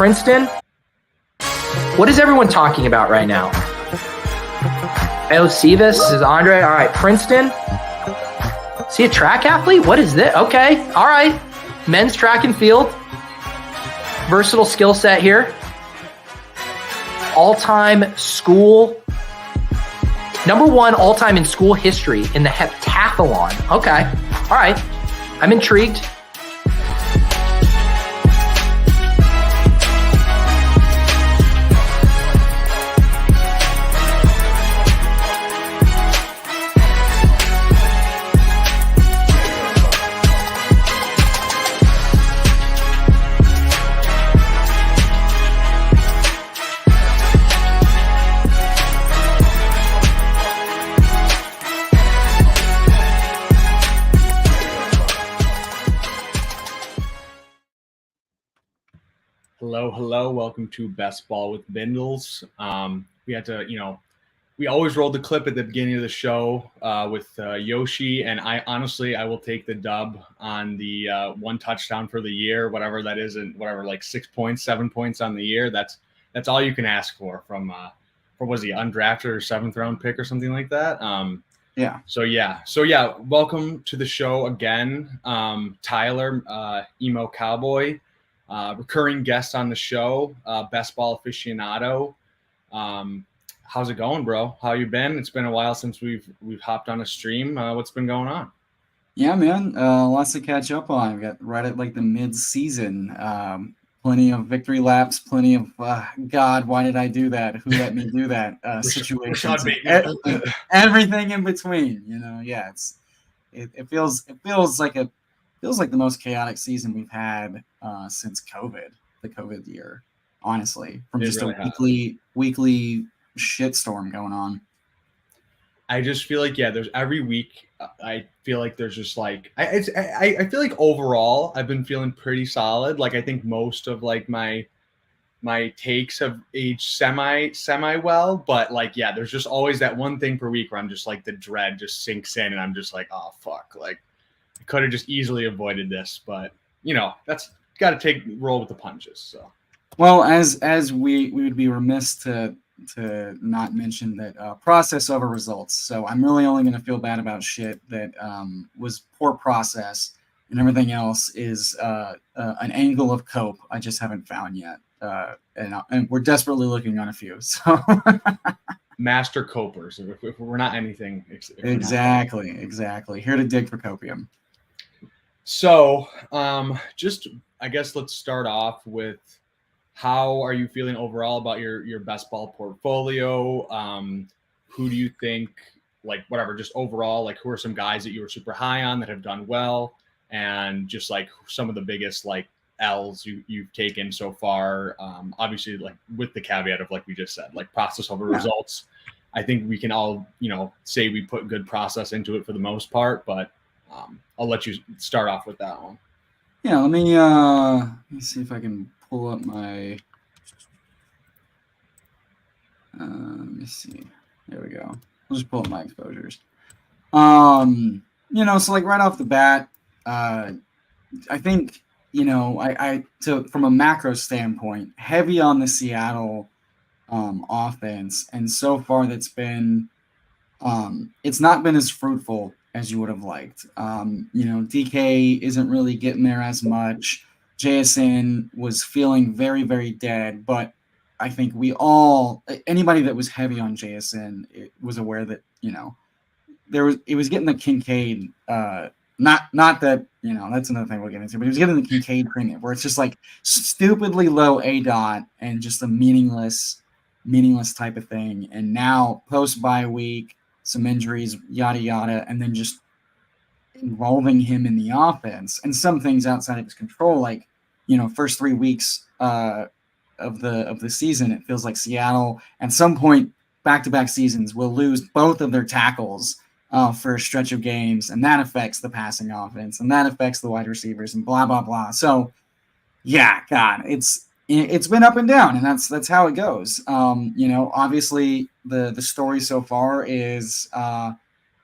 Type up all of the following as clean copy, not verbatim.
Princeton. What is everyone talking about right now? Oh, Cevis is Andre. All right, Princeton. Is he a track athlete? What is this? Okay, all right. Men's track and field. Versatile skill set here. All-time school. Number one all-time in school history in the heptathlon. Okay, all right. I'm intrigued. Hello. Welcome to Best Ball with Bindles. We had to, we always rolled the clip at the beginning of the show with Yoshi, and I will take the dub on the one touchdown for the year, whatever that is, and whatever, like 6 points, 7 points on the year. That's all you can ask for from was he undrafted or 7th round pick or something like that. So welcome to the show again, Tyler, EMOCOWBOY. Recurring guest on the show, best ball aficionado. How's it going, bro? How you been? It's been a while since we've hopped on a stream. What's been going on? Yeah, man. Lots to catch up on. We got right at like the mid-season. Plenty of victory laps. Plenty of God, why did I do that? Who let me do that? Situations. Everything in between. It feels like the most chaotic season we've had since COVID, the COVID year, honestly, from just really a weekly shitstorm going on. I just feel like, there's every week. I feel like there's just like, I feel like overall I've been feeling pretty solid. Like, I think most of like my takes have aged semi well, but like, there's just always that one thing per week where I'm just like, the dread just sinks in and I'm just like, oh fuck, like, could have just easily avoided this, but that's got to roll with the punches. So, well, as we would be remiss to not mention that process over results. So I'm really only going to feel bad about shit that was poor process, and everything else is an angle of cope I just haven't found yet, and we're desperately looking on a few. So. Master copers, if we're not anything. Exactly. Here to dig for copium. So, just I guess let's start off with how are you feeling overall about your best ball portfolio? Who do you think, like, whatever, just overall, like, who are some guys that you were super high on that have done well, and just like some of the biggest like L's you've taken so far? Obviously, like with the caveat of like we just said, like process over results. I think we can all say we put good process into it for the most part, but I'll let you start off with that one. Yeah, let me see if I can pull up my. Let me see. There we go. I'll just pull up my exposures. So like right off the bat, I think from a macro standpoint, heavy on the Seattle offense, and so far that's been it's not been as fruitful as you would have liked. DK isn't really getting there as much. JSN was feeling very, very dead, but I think anybody that was heavy on JSN was aware that, it was getting the Kincaid, not that, that's another thing we'll get into, but he was getting the Kincaid premium where it's just like stupidly low ADOT and just a meaningless type of thing. And now post-bye week, some injuries, yada, yada, and then just involving him in the offense and some things outside of his control, like, first 3 weeks of the season, it feels like Seattle at some point back-to-back seasons will lose both of their tackles for a stretch of games, and that affects the passing offense, and that affects the wide receivers, and blah, blah, blah. So, God, it's been up and down, and that's how it goes. Obviously the story so far is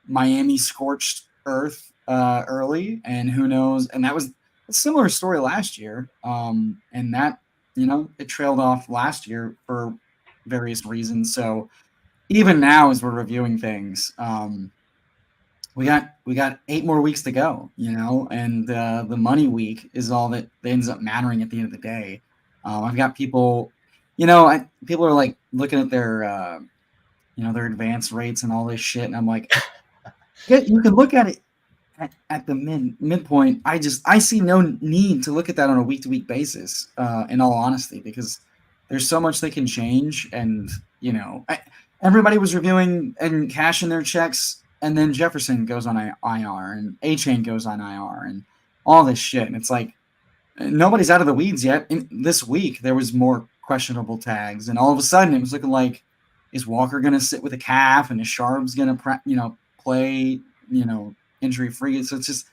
Miami scorched earth early, and who knows, and that was a similar story last year. And that it trailed off last year for various reasons. So even now, as we're reviewing things, we got 8 more weeks to go, and the money week is all that ends up mattering at the end of the day. I've got people, people are like looking at their their advance rates and all this shit, and I'm like, yeah, you can look at it at the midpoint. I see no need to look at that on a week to week basis. In all honesty, because there's so much they can change, and everybody was reviewing and cashing their checks, and then Jefferson goes on IR, and A-Chain goes on IR, and all this shit, and it's like nobody's out of the weeds yet. This week there was more questionable tags, and all of a sudden it was looking like, is Walker going to sit with a calf, and is Sharp's going to play injury free? So it's just,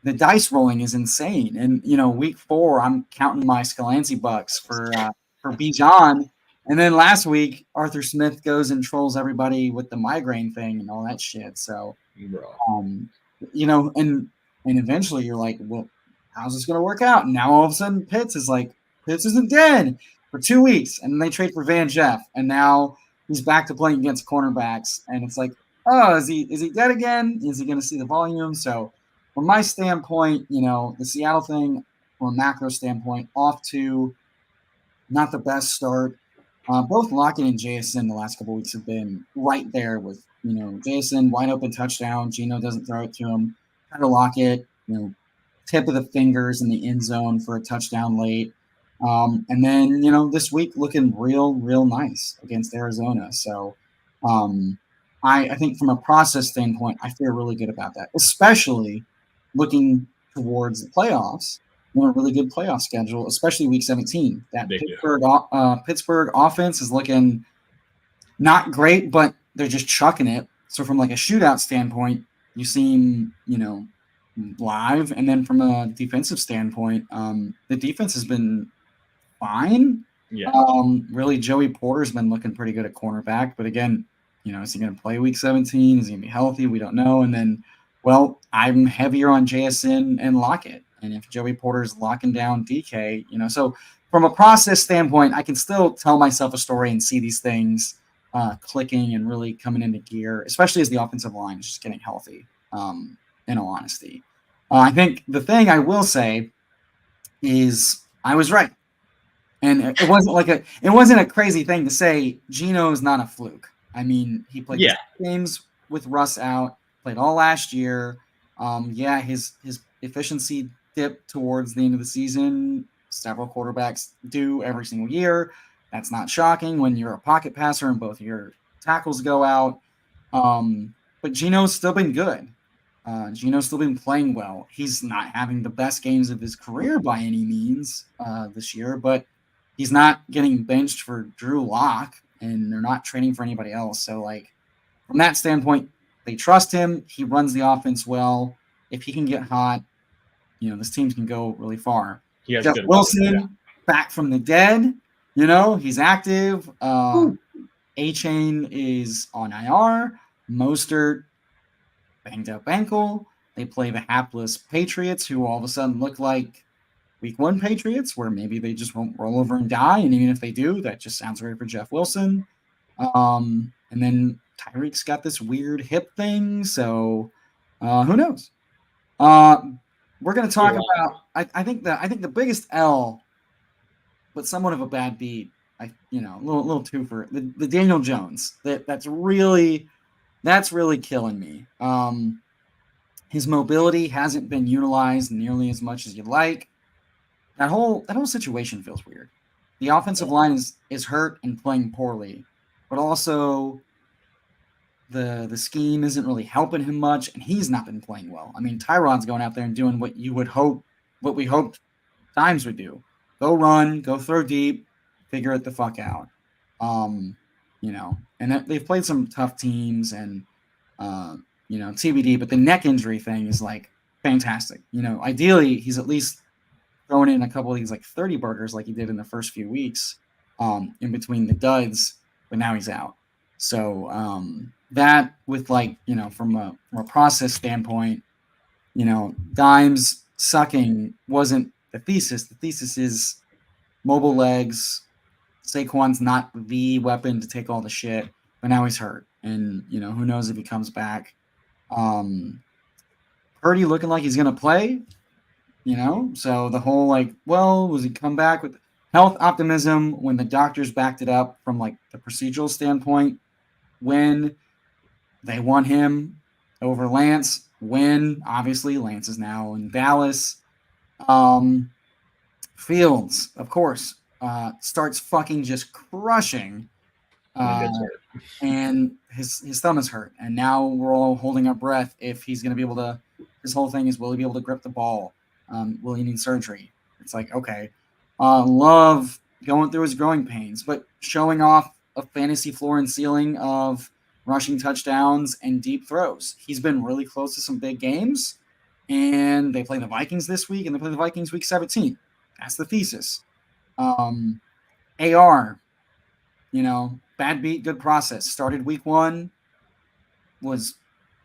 the dice rolling is insane. And week 4 I'm counting my Scalante bucks for Bijan, and then last week Arthur Smith goes and trolls everybody with the migraine thing and all that shit. So and eventually you're like, well, how's this going to work out? And now all of a sudden Pitts isn't dead for 2 weeks, and then they trade for Van Jeff, and now he's back to playing against cornerbacks, and it's like, oh, is he dead again? Is he going to see the volume? So from my standpoint, the Seattle thing, from a macro standpoint, off to not the best start. Both Lockett and JSN the last couple of weeks have been right there with, JSN wide open touchdown. Geno doesn't throw it to him. Kind of Lockett, tip of the fingers in the end zone for a touchdown late. And then, this week looking real nice against Arizona. So I think from a process standpoint, I feel really good about that, especially looking towards the playoffs. A really good playoff schedule, especially week 17. That Pittsburgh offense is looking not great, but they're just chucking it. So from like a shootout standpoint, you seem, live. And then from a defensive standpoint, the defense has been fine. Yeah. Really, Joey Porter's been looking pretty good at cornerback. But again, is he going to play week 17? Is he going to be healthy? We don't know. And then, well, I'm heavier on JSN and Lockett. And if Joey Porter's locking down DK, so from a process standpoint, I can still tell myself a story and see these things clicking and really coming into gear, especially as the offensive line is just getting healthy, in all honesty. I think the thing I will say is I was right. And it wasn't a crazy thing to say Geno's not a fluke. I mean, he played games with Russ out, played all last year. His efficiency dipped towards the end of the season. Several quarterbacks do every single year. That's not shocking when you're a pocket passer and both your tackles go out. But Geno's still been good. Geno's still been playing well. He's not having the best games of his career by any means this year, but he's not getting benched for Drew Lock, and they're not trading for anybody else. So, from that standpoint, they trust him. He runs the offense well. If he can get hot, this team can go really far. Jeff Wilson, back from the dead. He's active. A-Chain is on IR. Mostert, banged up ankle. They play the hapless Patriots, who all of a sudden look like week 1 Patriots, where maybe they just won't roll over and die. And even if they do, that just sounds great for Jeff Wilson. And then Tyreek's got this weird hip thing. So who knows? We're going to talk about, I think the biggest L, but somewhat of a bad beat, a little twofer, the Daniel Jones. That's really killing me. His mobility hasn't been utilized nearly as much as you'd like. That whole situation feels weird. The offensive line is hurt and playing poorly, but also the scheme isn't really helping him much, and he's not been playing well. I mean, Tyrod's going out there and doing what we hoped Dimes would do. Go run, go throw deep, figure it the fuck out. And they've played some tough teams and, TBD, but the neck injury thing is fantastic. Ideally he's at least throwing in a couple of these 30 burgers like he did in the first few weeks in between the duds, but now he's out. So that with from a process standpoint, Dimes sucking wasn't the thesis. The thesis is mobile legs. Saquon's not the weapon to take all the shit, but now he's hurt, and who knows if he comes back. Purdy looking like he's gonna play, so the whole was he come back with health optimism when the doctors backed it up from like the procedural standpoint when they want him over Lance, when obviously Lance is now in Dallas. Fields, of course, starts fucking just crushing, and his thumb is hurt, and now we're all holding our breath if he's going to be able to. His whole thing is, will he be able to grip the ball? Will he need surgery? It's like, okay, love going through his growing pains, but showing off a fantasy floor and ceiling of rushing touchdowns and deep throws. He's been really close to some big games, and they play the Vikings this week, and they play the Vikings week 17. That's the thesis. AR, bad beat, good process. Started week 1, was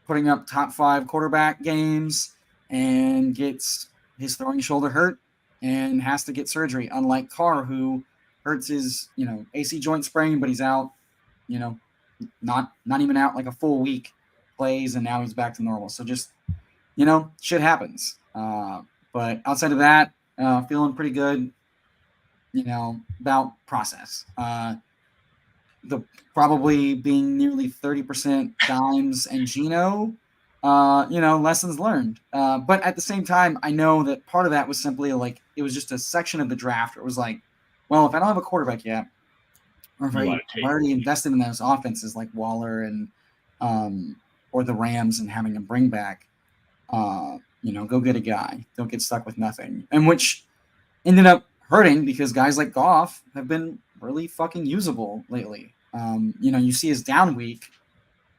putting up top 5 quarterback games, and gets his throwing shoulder hurt and has to get surgery. Unlike Carr, who hurts his, AC joint sprain, but he's out, not even out like a full week, plays, and now he's back to normal. So just, shit happens. But outside of that, feeling pretty good, about process. The probably being nearly 30% Dimes and Geno, lessons learned. But at the same time, I know that part of that was simply like it was just a section of the draft. It was like, well, if I don't have a quarterback yet, or if I already invested in those offenses like Waller and or the Rams and having them bring back, go get a guy. Don't get stuck with nothing. And which ended up hurting because guys like Goff have been really fucking usable lately. You see his down week,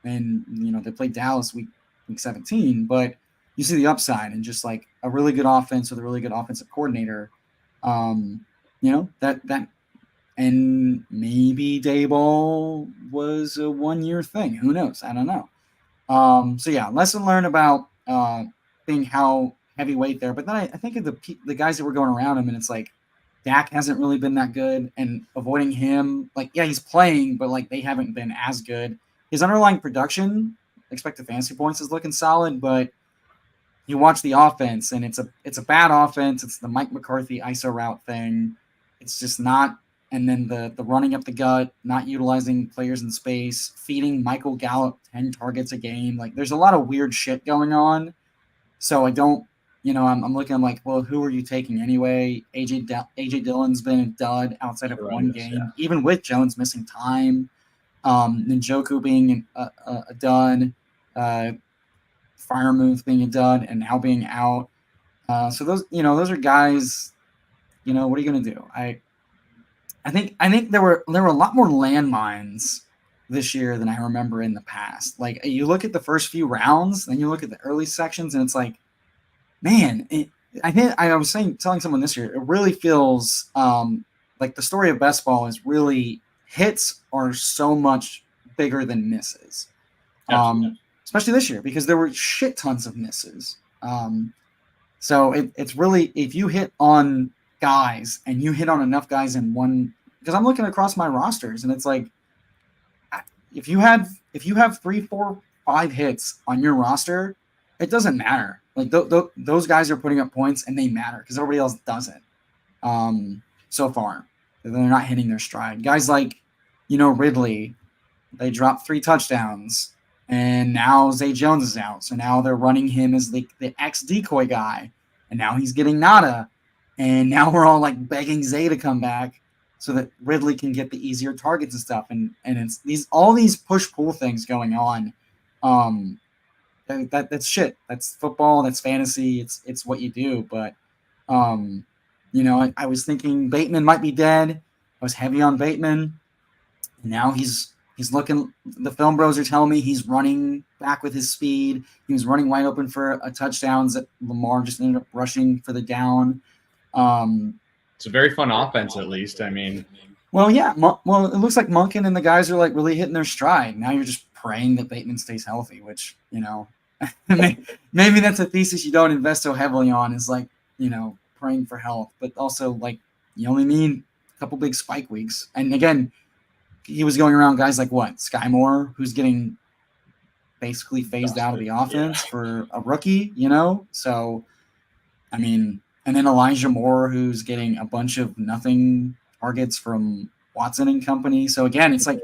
and they played Dallas week 17, but you see the upside and just like a really good offense with a really good offensive coordinator. That and maybe Daboll was a 1-year thing. Who knows? I don't know. So yeah, lesson learned about being how heavyweight there. But then I think of the guys that were going around him, and it's like Dak hasn't really been that good, and avoiding him, like, yeah, he's playing, but like they haven't been as good. His underlying production, expected fantasy points, is looking solid, but you watch the offense, and it's a bad offense. It's the Mike McCarthy ISO route thing. It's just not. And then the running up the gut, not utilizing players in space, feeding Michael Gallup 10 targets a game. Like, there's a lot of weird shit going on. So I don't, I'm looking, I'm like, well, who are you taking anyway? AJ Dillon's been a dud outside of one game, yeah. Even with Jones missing time. Njoku being a dud, Freiermuth being a dud, and now being out. So those are guys, what are you going to do? I think there were a lot more landmines this year than I remember in the past. Like, you look at the first few rounds, then you look at the early sections, and it's like, man, I think I was telling someone this year, it really feels like the story of best ball is really hits are so much bigger than misses. Especially this year, because there were shit tons of misses. So it's really, if you hit on guys and you hit on enough guys in one, because I'm looking across my rosters and it's like, if you have 3, 4, 5 hits on your roster, it doesn't matter. Like those guys are putting up points and they matter because everybody else doesn't. So far, they're not hitting their stride. Guys like, Ridley, they dropped 3 touchdowns and now Zay Jones is out. So now they're running him as the ex decoy guy, and now he's getting nada. And now we're all like begging Zay to come back so that Ridley can get the easier targets and stuff. And it's all these push-pull things going on. That's shit. That's football. That's fantasy. It's what you do. But, I was thinking Bateman might be dead. I was heavy on Bateman. Now he's looking, the film bros are telling me he's running back with his speed. He was running wide open for a touchdown that Lamar just ended up rushing for the down. It's a very fun offense, at least. I mean, well, yeah. Well, it looks like Monken and the guys are like really hitting their stride. Now you're just praying that Bateman stays healthy, which, maybe that's a thesis you don't invest so heavily on, is like, praying for health. But also, like, You only need a couple big spike weeks. And again, he was going around guys like what? Sky Moore, who's getting basically phased out of the offense for a rookie, So, I mean, and then Elijah Moore, who's getting a bunch of nothing targets from Watson and company. So again, it's like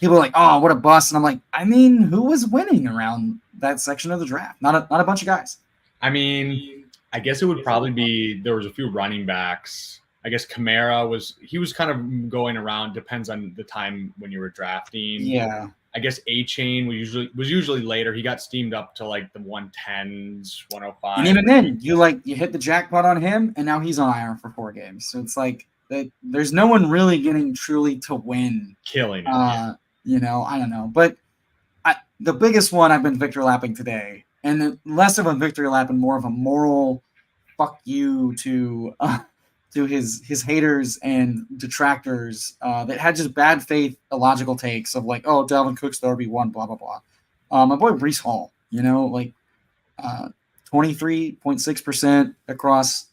people are like, oh, what a bust. And I'm like, I mean, who was winning around that section of the draft? Not a bunch of guys. I mean, I guess it would probably be, there was a few running backs. I guess Kamara was kind of going around, depends on the time when you were drafting. Yeah. I guess A-Chain was usually later. He got steamed up to like the 110s, 105. And even then, you hit the jackpot on him, and now he's on IR for 4 games. So it's like there's no one really getting truly to win. Killing it. I don't know. But the biggest one I've been victory lapping today, and less of a victory lap and more of a moral fuck you to his haters and detractors that had just bad faith, illogical takes of like, oh, Dalvin Cook's the RB1, blah, blah, blah. My boy Breece Hall, 23.6% across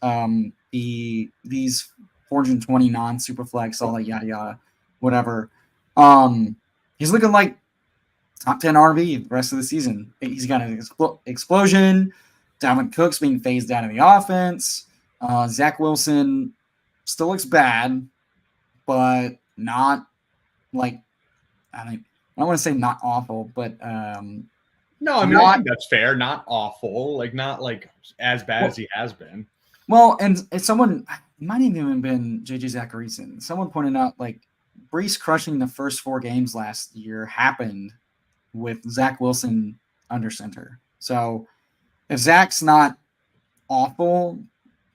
these 420 non-superflex, all that yada, yada, whatever. He's looking like top 10 RB the rest of the season. He's got an explosion. Dalvin Cook's being phased out of the offense. Zach Wilson still looks bad, but not like, I don't want to say not awful, but no, I mean, I think that's fair. Not awful, not like as bad as he has been. Well, and someone, it might have even been JJ Zacharyson. Someone pointed out like Breece crushing the first 4 games last year happened with Zach Wilson under center. So if Zach's not awful,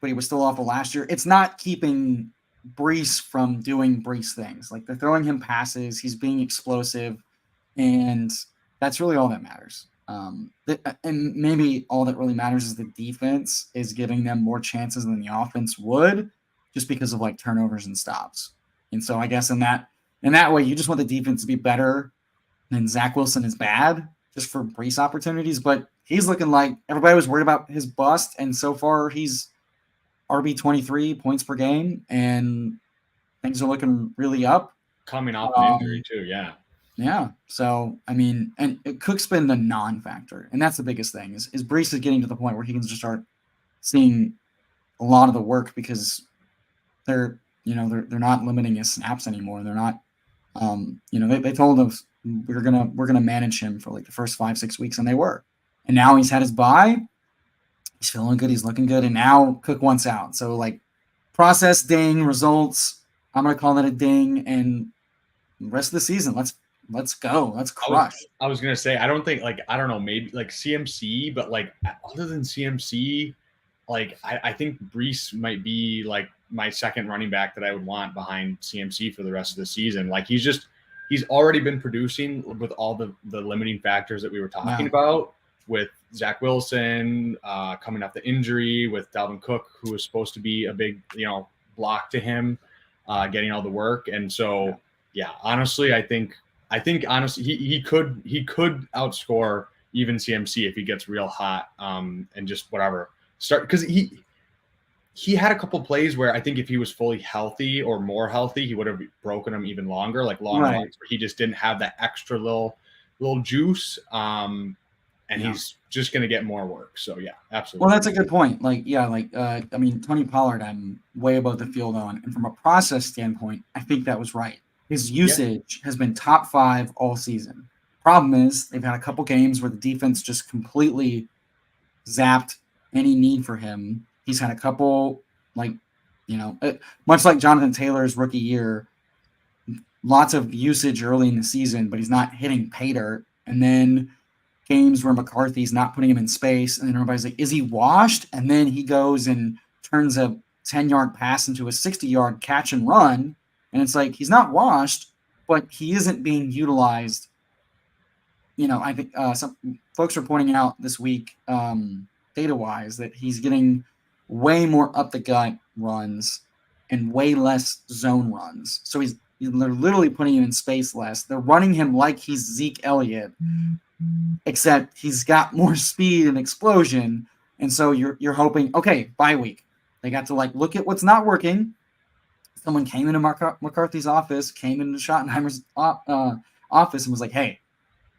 but he was still awful last year, it's not keeping Breece from doing Breece things. Like they're throwing him passes, he's being explosive, and that's really all that matters. And maybe all that really matters is the defense is giving them more chances than the offense would, just because of like turnovers and stops. And so I guess in that way, you just want the defense to be better than Zach Wilson is bad, just for Breece opportunities. But he's looking like everybody was worried about his bust, and so far he's RB 23 points per game, and things are looking really up. Coming off an injury too, yeah. Yeah. So I mean, and Cook's been the non-factor, and that's the biggest thing is Breece is getting to the point where he can just start seeing a lot of the work because they're not limiting his snaps anymore. They're not, they told us we're gonna manage him for like the first 5-6 weeks, and they were, and now he's had his bye. He's feeling good. He's looking good. And now Cook wants out. So, like, process, ding, results. I'm going to call that a ding. And the rest of the season, let's go. Let's crush. I was going to say, I don't think, I don't know, maybe, CMC, but, other than CMC, I think Breece might be, my second running back that I would want behind CMC for the rest of the season. He's already been producing with all the limiting factors that we were talking about, with Zach Wilson coming off the injury, with Dalvin Cook, who was supposed to be a big, block to him, getting all the work. And so, honestly, I think honestly he could outscore even CMC if he gets real hot and just whatever start, because he had a couple plays where I think if he was fully healthy or more healthy, he would have broken them even longer, long runs where he just didn't have that extra little juice. And he's just going to get more work. So, yeah, absolutely. Well, that's a good point. I mean, Tony Pollard, I'm way above the field on. And from a process standpoint, I think that was right. His usage has been top 5 all season. Problem is, they've had a couple games where the defense just completely zapped any need for him. He's had a couple, much like Jonathan Taylor's rookie year, lots of usage early in the season, but he's not hitting pay dirt. And then games where McCarthy's not putting him in space, and then everybody's like, is he washed? And then he goes and turns a 10-yard pass into a 60-yard catch and run, and it's like he's not washed, but he isn't being utilized. I think some folks are pointing out this week, data-wise, that he's getting way more up-the-gut runs and way less zone runs. So they're literally putting him in space less. They're running him like he's Zeke Elliott, except he's got more speed and explosion. And so you're hoping, okay, bye week. They got to look at what's not working someone came into McCarthy's office, came into Schottenheimer's office, and was like, "Hey,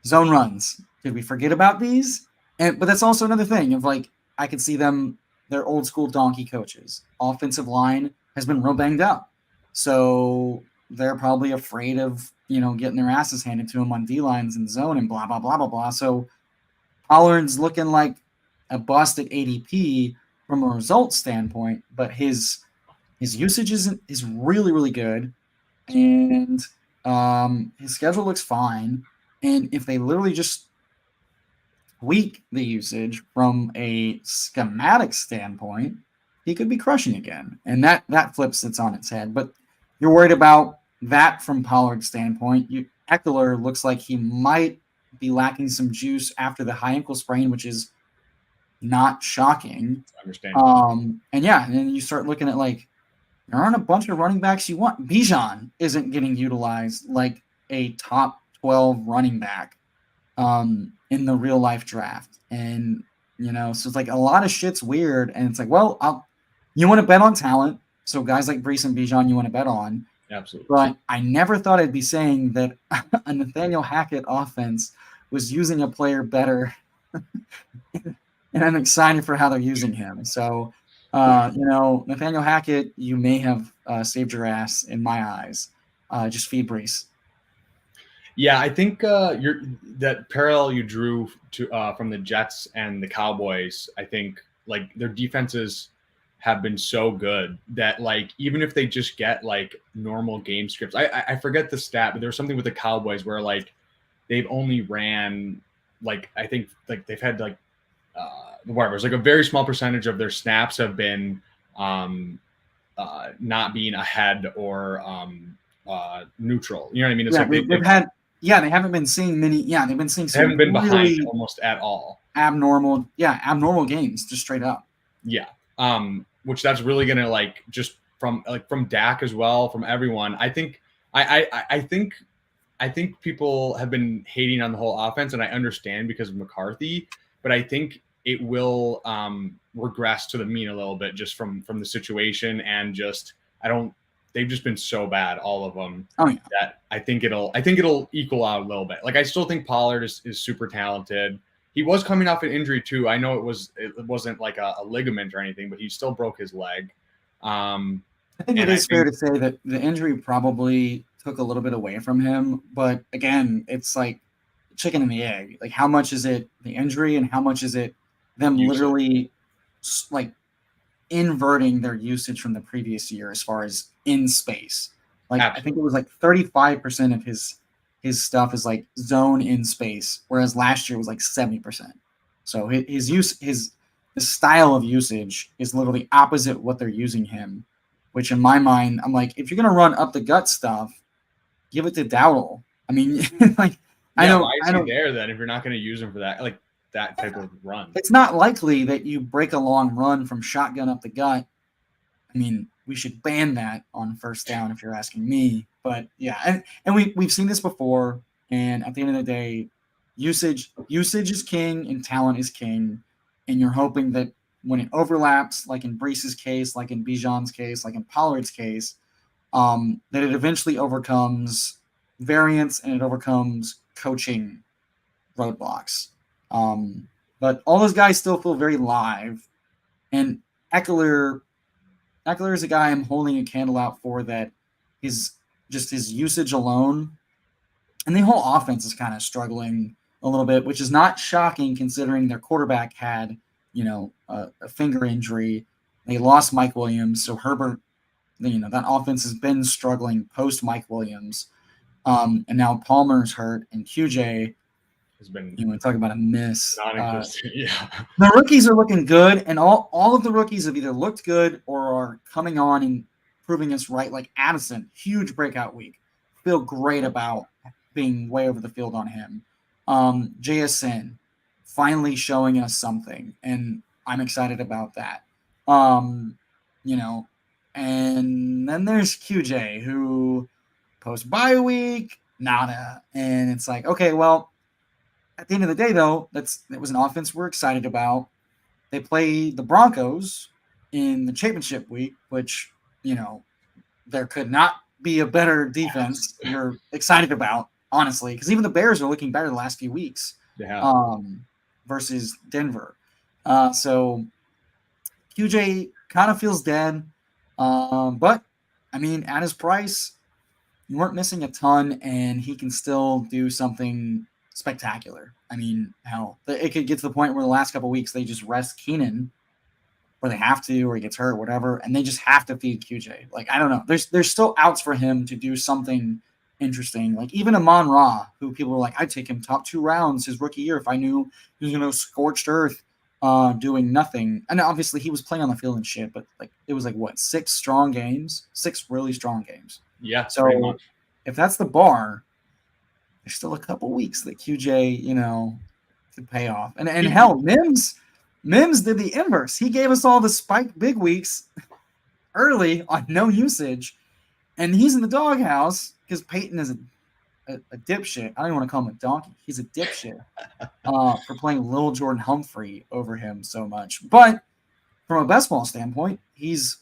zone runs. Did we forget about these?" But that's also another thing of like, I could see them. They're old school donkey coaches. Offensive line has been real banged up, so they're probably afraid of getting their asses handed to them on D lines and zone and blah blah blah blah blah. So Pollard's looking like a bust at ADP from a result standpoint, but his usage is really really good, and his schedule looks fine. And if they literally just tweak the usage from a schematic standpoint, he could be crushing again. And that flips it on its head. But you're worried about that from Pollard's standpoint. Eckler looks like he might be lacking some juice after the high ankle sprain, which is not shocking. Understandable. And then you start looking at like, there aren't a bunch of running backs you want. Bijan isn't getting utilized like a top 12 running back in the real life draft. And, so it's like a lot of shit's weird. And it's like, well, you want to bet on talent. So guys like Brees and Bijan, you want to bet on. Absolutely. But I never thought I'd be saying that a Nathaniel Hackett offense was using a player better. And I'm excited for how they're using him. So, Nathaniel Hackett, you may have saved your ass in my eyes. Just feed Brees. Yeah, I think that parallel you drew to from the Jets and the Cowboys, I think like their defenses have been so good that like even if they just get like normal game scripts, I forget the stat, but there was something with the Cowboys where like they've only ran like I think like they've had like whatever, it's like a very small percentage of their snaps have been not being ahead or neutral. You know what I mean? It's they haven't been seeing many. Yeah, they've been seeing some. They haven't been behind really almost at all. Abnormal games, just straight up. Yeah. Which that's really gonna like just from Dak as well, from everyone. I think people have been hating on the whole offense, and I understand because of McCarthy, but I think it will regress to the mean a little bit just from the situation and just they've just been so bad, all of them. Oh, yeah. That I think it'll equal out a little bit. Like I still think Pollard is super talented. He was coming off an injury too. I know it wasn't like a ligament or anything, but he still broke his leg. I think it is fair to say that the injury probably took a little bit away from him. But again, it's like chicken and the egg. Like how much is it the injury and how much is it them literally like inverting their usage from the previous year as far as in space. Like absolutely. I think it was like 35% of his stuff is like zone in space, whereas last year was like 70%. So his style of usage is literally opposite what they're using him, which in my mind, I'm like, if you're gonna run up the gut stuff, give it to Dowdle. I mean, like I know there then if you're not gonna use him for that, like that type of run. It's not likely that you break a long run from shotgun up the gut. I mean, we should ban that on first down if you're asking me. But yeah, and we've seen this before. And at the end of the day, usage is king and talent is king. And you're hoping that when it overlaps, like in Brees's case, like in Bijan's case, like in Pollard's case, that it eventually overcomes variance and it overcomes coaching roadblocks. But all those guys still feel very live. And Eckler is a guy I'm holding a candle out for that is just his usage alone. And the whole offense is kind of struggling a little bit, which is not shocking considering their quarterback had, a finger injury. They lost Mike Williams. So Herbert, that offense has been struggling post Mike Williams. And now Palmer's hurt and QJ has been, talk about a miss. Yeah. The rookies are looking good, and all of the rookies have either looked good or are coming on and proving us right. Like Addison, huge breakout week. Feel great about being way over the field on him. JSN finally showing us something, and I'm excited about that. And then there's QJ who post bye week, nada. And it's like, okay, well, at the end of the day, though, that was an offense we're excited about. They play the Broncos in the championship week, which, there could not be a better defense you're excited about, honestly, because even the Bears are looking better the last few weeks versus Denver. So QJ kind of feels dead. But, I mean, at his price, you weren't missing a ton, and he can still do something spectacular. I mean, hell, it could get to the point where the last couple of weeks they just rest Keenan, or they have to, or he gets hurt, whatever, and they just have to feed QJ. Like, I don't know. There's still outs for him to do something interesting. Like, even Amon Ra, who people were like, I'd take him top 2 rounds his rookie year if I knew he was going to scorched earth doing nothing. And obviously he was playing on the field and shit, but like it was like, what, 6 really strong games. Yeah, so if that's the bar, there's still a couple weeks that QJ, could pay off. And hell, Mims did the inverse. He gave us all the spike big weeks early on no usage, and he's in the doghouse because Peyton is a dipshit. I don't even want to call him a donkey. He's a dipshit for playing Lil Jordan Humphrey over him so much. But from a best ball standpoint, he's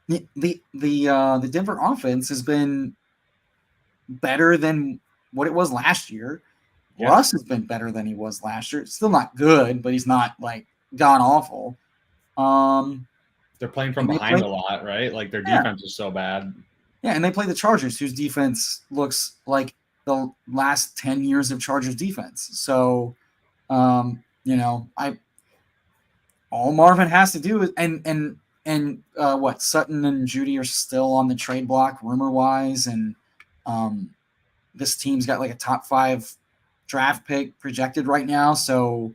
the Denver offense has been better than what it was last year. Yeah. Russ has been better than he was last year. It's still not good, but he's not like god awful. They're playing from behind a lot, right? Like their defense is so bad. Yeah, and they play the Chargers, whose defense looks like the last 10 years of Chargers defense. So, all Marvin has to do is and what, Sutton and Judy are still on the trade block rumor wise, and this team's got like a top 5 draft pick projected right now. So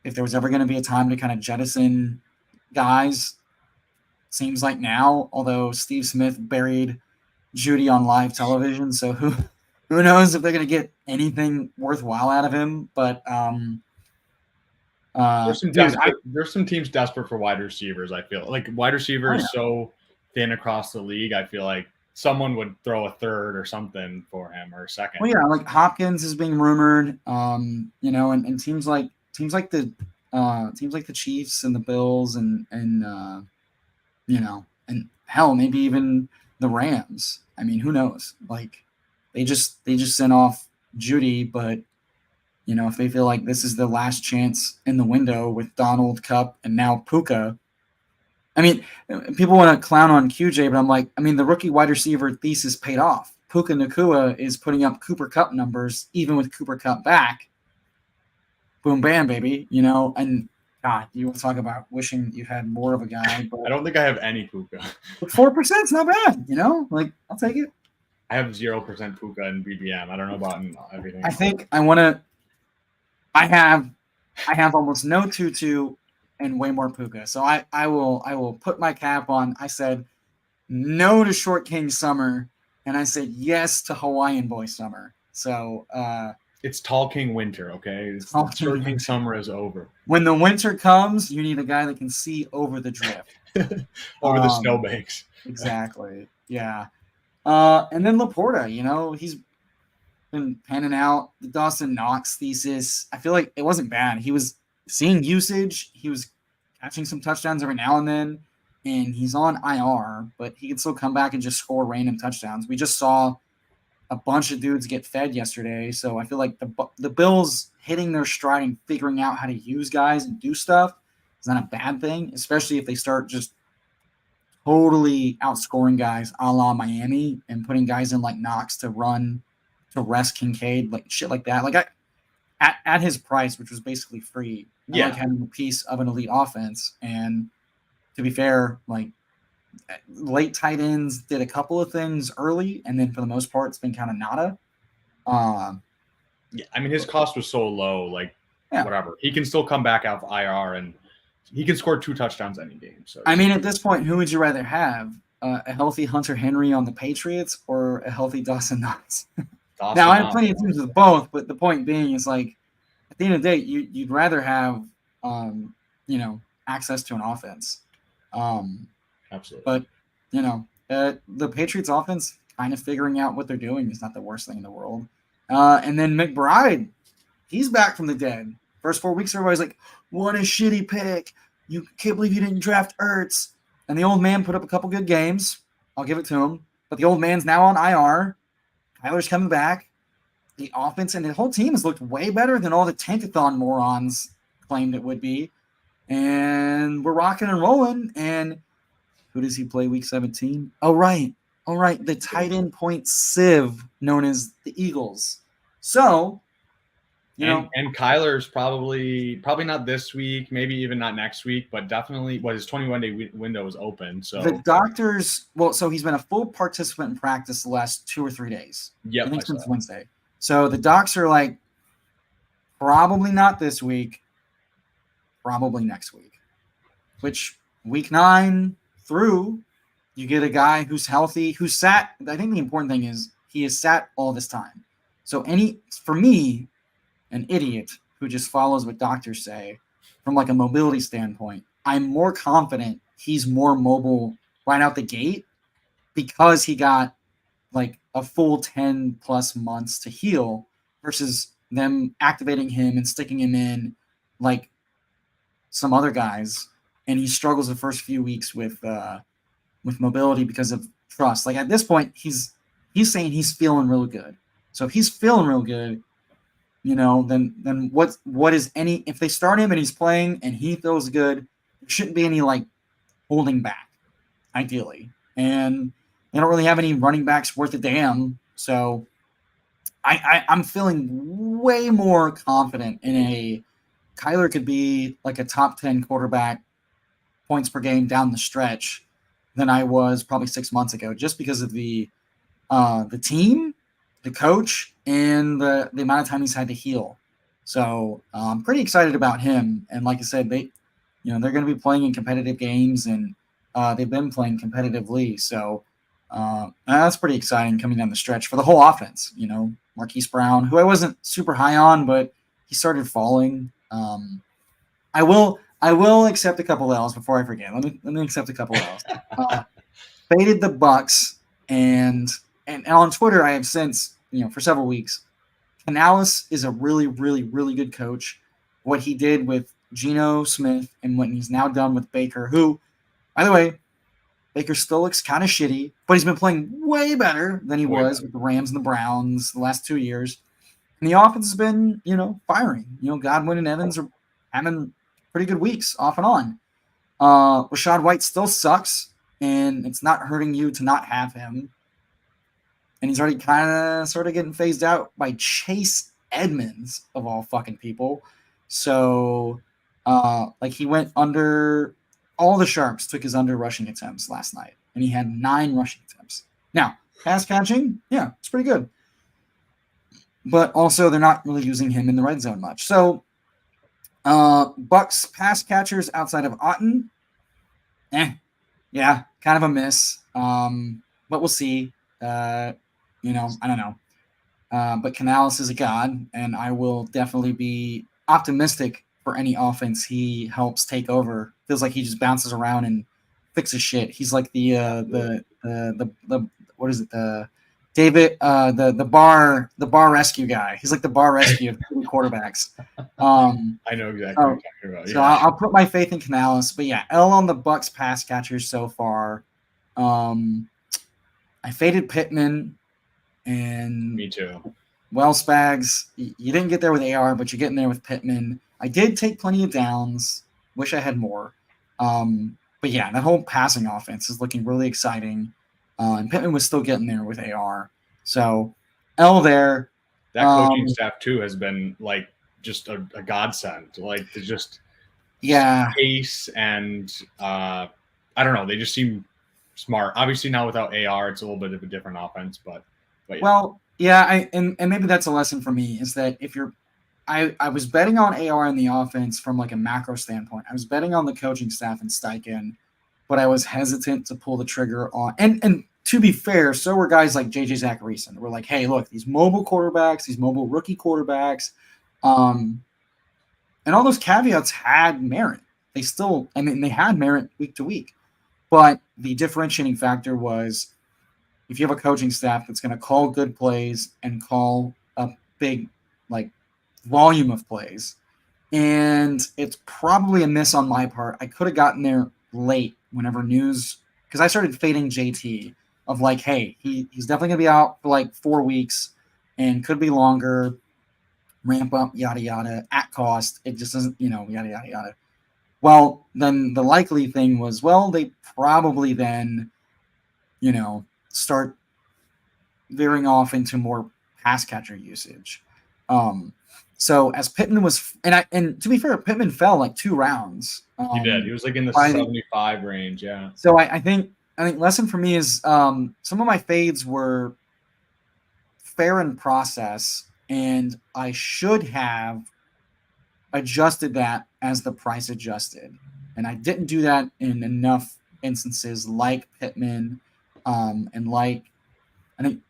if there was ever going to be a time to kind of jettison guys, seems like now, although Steve Smith buried Judy on live television. So who knows if they're going to get anything worthwhile out of him. But there's some teams desperate for wide receivers. I feel like wide receiver is so thin across the league. I feel like someone would throw a third or something for him, or a second. Well, yeah, like Hopkins is being rumored, and teams like the Chiefs and the Bills and hell, maybe even the Rams. I mean, who knows? Like they just sent off Judy, but if they feel like this is the last chance in the window with Donald, Cup, and now Puka. I mean, people want to clown on QJ, but I'm like, the rookie wide receiver thesis paid off. Puka Nacua is putting up Cooper Kupp numbers, even with Cooper Kupp back. Boom, bam, baby. And God, you want to talk about wishing you had more of a guy. But I don't think I have any Puka. 4% is not bad, like, I'll take it. I have 0% Puka in BBM. I don't know about everything. I think I have almost no Tutu and way more Puka. So I will put my cap on. I said no to Short King Summer, and I said yes to Hawaiian Boy Summer. So it's Tall King Winter, okay? Short King Summer is over. When the winter comes, you need a guy that can see over the drift. Over the snowbanks. Exactly. Yeah. And then Laporta, he's been panning out. The Dawson Knox thesis, I feel like it wasn't bad. He was seeing usage. He was catching some touchdowns every now and then, and he's on IR, but he can still come back and just score random touchdowns. We just saw a bunch of dudes get fed yesterday, so I feel like the Bills hitting their stride and figuring out how to use guys and do stuff is not a bad thing, especially if they start just totally outscoring guys a la Miami and putting guys in like Knox to rest Kincaid, like shit like that. Like at his price, which was basically free, I like having a piece of an elite offense. And to be fair, like late tight ends did a couple of things early, and then for the most part, it's been kind of nada. His cost was so low, whatever. He can still come back out of IR, and he can score 2 touchdowns any game. So at this point, who would you rather have? A healthy Hunter Henry on the Patriots or a healthy Dawson Knox? Now, I have plenty of teams with both, but the point being is, like, at the end of the day, you'd rather have, access to an offense. Absolutely. But, the Patriots offense kind of figuring out what they're doing is not the worst thing in the world. And then McBride, he's back from the dead. First 4 weeks, everybody's like, what a shitty pick. You can't believe you didn't draft Ertz. And the old man put up a couple good games. I'll give it to him. But the old man's now on IR. Kyler's coming back. The offense and the whole team has looked way better than all the Tankathon morons claimed it would be. And we're rocking and rolling. And who does he play week 17? Oh, right. All right. The tight end point sieve known as the Eagles. So, and Kyler's probably not this week, maybe even not next week, but definitely his 21-day window is open. So the doctors, so he's been a full participant in practice the last 2 or 3 days. Yep, I think since Wednesday. So the docs are like, probably not this week, probably next week. Which week 9 through, you get a guy who's healthy, who's sat. I think the important thing is he has sat all this time. So for me, an idiot who just follows what doctors say from like a mobility standpoint, I'm more confident he's more mobile right out the gate because he got like a full 10 plus months to heal versus them activating him and sticking him in like some other guys. And he struggles the first few weeks with mobility because of trust. Like at this point, he's saying he's feeling real good. So if he's feeling real good, then what is any, if they start him and he's playing and he feels good, there shouldn't be any like holding back, ideally. And they don't really have any running backs worth a damn. So I'm feeling way more confident in Kyler could be like a top 10 quarterback points per game down the stretch than I was probably 6 months ago, just because of the team, the coach, and the amount of time he's had to heal. So I'm pretty excited about him. And like I said, they're going to be playing in competitive games, and they've been playing competitively. So that's pretty exciting coming down the stretch for the whole offense. Marquise Brown, who I wasn't super high on, but he started falling. I will accept a couple L's before I forget. Let me accept a couple L's. Faded the Bucks, and on Twitter I have since for several weeks. Canales is a really, really, really good coach. What he did with Geno Smith and what he's now done with Baker, who, by the way, Baker still looks kind of shitty, but he's been playing way better than he was with the Rams and the Browns the last 2 years. And the offense has been, firing. Godwin and Evans are having pretty good weeks off and on. Rashad White still sucks, and it's not hurting you to not have him. And he's already sort of getting phased out by Chase Edmonds, of all fucking people. So, he went under. All the Sharps took his under rushing attempts last night, and he had 9 rushing attempts. Now, pass catching, yeah, it's pretty good. But also, they're not really using him in the red zone much. So, Bucks pass catchers outside of Otten, yeah, kind of a miss. But we'll see. I don't know. But Canales is a god, and I will definitely be optimistic for any offense he helps take over. Feels like he just bounces around and fixes shit. He's like the what is it? The bar rescue guy. He's like the bar rescue of quarterbacks. I know exactly what you're talking about. So I'll put my faith in Canales. But yeah, L on the Bucks pass catchers so far. I faded Pittman, and me too. Well, Spags, you didn't get there with AR, but you're getting there with Pittman. I did take plenty of downs. Wish I had more. But yeah, that whole passing offense is looking really exciting. And Pittman was still getting there with AR. So L there. That coaching staff too has been like just a godsend. Like to just pace and I don't know. They just seem smart. Obviously now without AR, it's a little bit of a different offense, but yeah. Well, yeah, and maybe that's a lesson for me is that if you're I was betting on AR in the offense from like a macro standpoint. I was betting on the coaching staff and Steichen, but I was hesitant to pull the trigger on. And to be fair, so were guys like JJ Zacharyson. We're like, hey, look, these mobile quarterbacks, these mobile rookie quarterbacks, and all those caveats had merit. They had merit week to week. But the differentiating factor was if you have a coaching staff that's going to call good plays and call a big, volume of plays. And it's probably a miss on my part. I could have gotten there late whenever news – because I started fading JT of like, hey, he's definitely gonna be out for like 4 weeks and could be longer, ramp up, yada yada, at cost. It just doesn't, yada yada yada. Well, then the likely thing was, well, they probably then, start veering off into more pass catcher usage. So as Pittman was, and to be fair, Pittman fell like 2 rounds. He did. He was like in the 75 range. Yeah. So I think lesson for me is some of my fades were fair in process, and I should have adjusted that as the price adjusted, and I didn't do that in enough instances, like Pittman, and like I think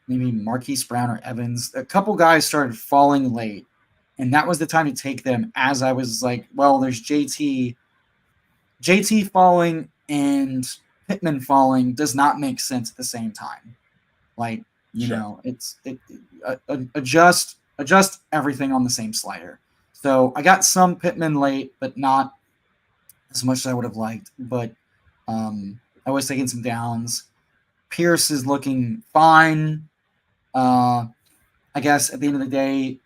maybe Marquise Brown or Evans. A couple guys started falling late, and that was the time to take them. As I was like, well, there's JT falling and Pittman falling does not make sense at the same time. Like, adjust everything on the same slider. So I got some Pittman late, but not as much as I would have liked. But I was taking some downs. Pierce is looking fine. I guess at the end of the day,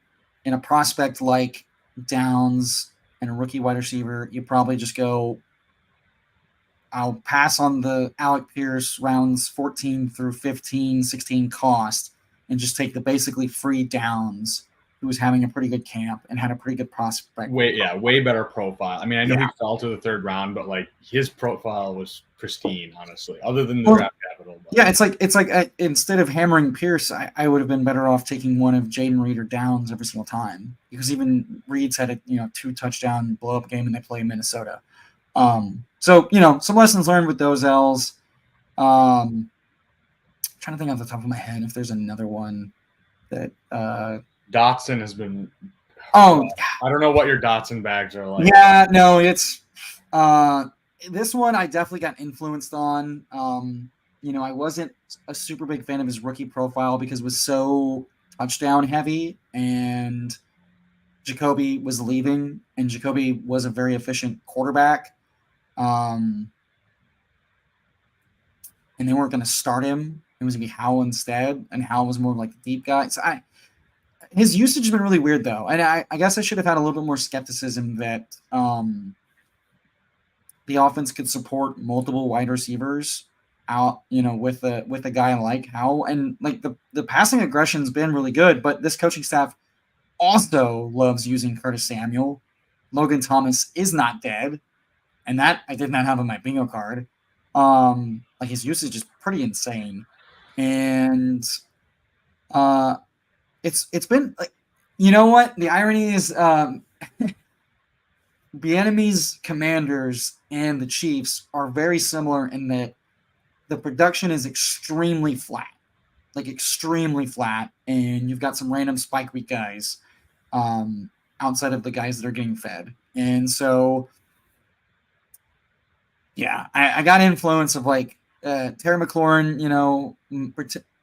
in a prospect like Downs and a rookie wide receiver, you probably just go, I'll pass on the Alec Pierce rounds 14 through 15, 16 cost and just take the basically free Downs, who was having a pretty good camp and had a pretty good prospect. Way better profile. I mean, I know he fell to the 3rd round, but like his profile was pristine, honestly, other than the draft capital. But. Yeah, it's like instead of hammering Pierce, I would have been better off taking one of Jaden Reed or Downs every single time, because even Reed's had a 2 touchdown blow up game and they play Minnesota. So some lessons learned with those L's. Trying to think off the top of my head if there's another one that Dotson has been. Oh, I don't know what your Dotson bags are like. Yeah, no, it's this one I definitely got influenced on. I wasn't a super big fan of his rookie profile because it was so touchdown heavy, and Jacoby was leaving, and Jacoby was a very efficient quarterback. And they weren't going to start him. It was going to be Howell instead, and Howell was more like the deep guy. So his usage has been really weird, though. And I guess I should have had a little bit more skepticism that the offense could support multiple wide receivers out, with a guy like Howell. And like the passing aggression's been really good, but this coaching staff also loves using Curtis Samuel. Logan Thomas is not dead, and that I did not have on my bingo card. Like his usage is pretty insane, and it's been like, what the irony is, Bieniemy's Commanders and the Chiefs are very similar in that the production is extremely flat, and you've got some random spike week guys outside of the guys that are getting fed, and so. Yeah, I got influence of like Terry McLaurin,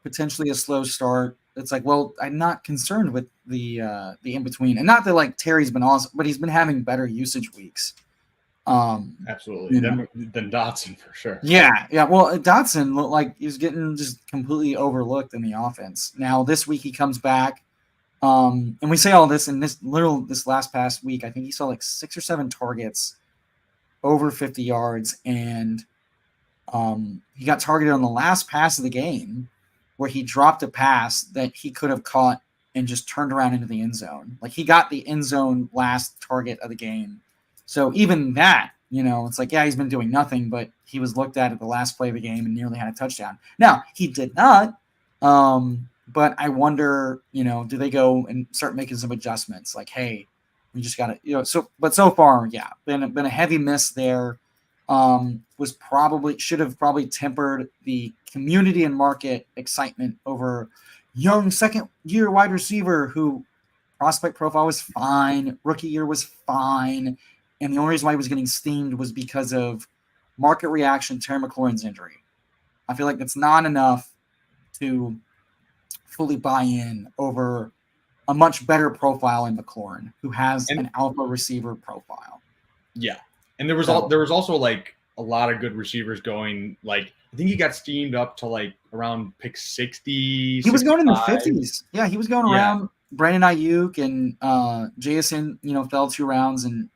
potentially a slow start. It's like, well, I'm not concerned with the in between, and not that like Terry's been awesome, but he's been having better usage weeks. Absolutely, than Dotson for sure. Yeah. Well, Dotson looked like he's getting just completely overlooked in the offense. Now this week he comes back, and we say all this, and this last past week, I think he saw like 6 or 7 targets. Over 50 yards, and he got targeted on the last pass of the game where he dropped a pass that he could have caught and just turned around into the end zone. Like, he got the end zone last target of the game. So even that, it's like, yeah, he's been doing nothing, but he was looked at the last play of the game and nearly had a touchdown. Now, he did not, but I wonder, do they go and start making some adjustments? Like, hey, we just got to, but so far, yeah, been a heavy miss there. Should have probably tempered the community and market excitement over young 2nd-year wide receiver who prospect profile was fine, rookie year was fine, and the only reason why he was getting steamed was because of market reaction to Terry McLaurin's injury. I feel like that's not enough to fully buy in over a much better profile in McLaurin, who has an alpha receiver profile. Yeah, and there was also like a lot of good receivers going. Like I think he got steamed up to like around pick 60. He was going in the 65. 50s. Yeah, he was going around Brandon Ayuk and JSN, fell 2 rounds, and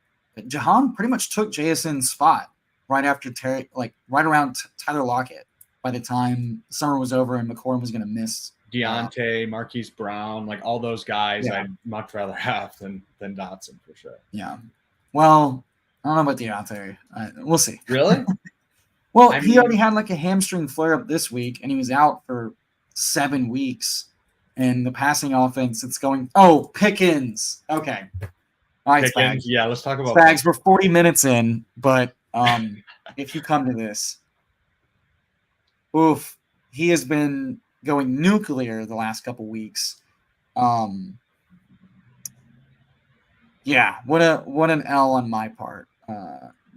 Jahan pretty much took JSN's spot right after right around Tyler Lockett by the time summer was over and McCollum was going to miss. Deontay, Marquise Brown, like all those guys, Yeah. I'd much rather have than Dotson for sure. Yeah. Well, I don't know about Deontay. We'll see. Really? Well, he already had like a hamstring flare up this week, and he was out for 7 weeks. And the passing offense, it's going. Oh, Pickens. Okay. All right, Pickens. Spags. Yeah, let's talk about Spags. We're 40 minutes in, but if you come to this, oof, he has been going nuclear the last couple weeks. Yeah, what an L on my part.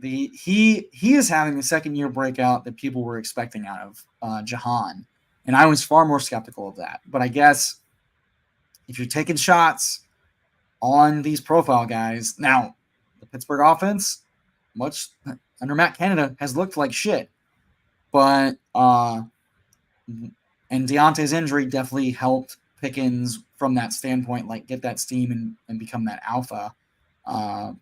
He is having the second year breakout that people were expecting out of Jahan, and I was far more skeptical of that. But I guess if you're taking shots on these profile guys, now the Pittsburgh offense, much under Matt Canada, has looked like shit. But and Deontay's injury definitely helped Pickens from that standpoint, like get that steam and become that alpha.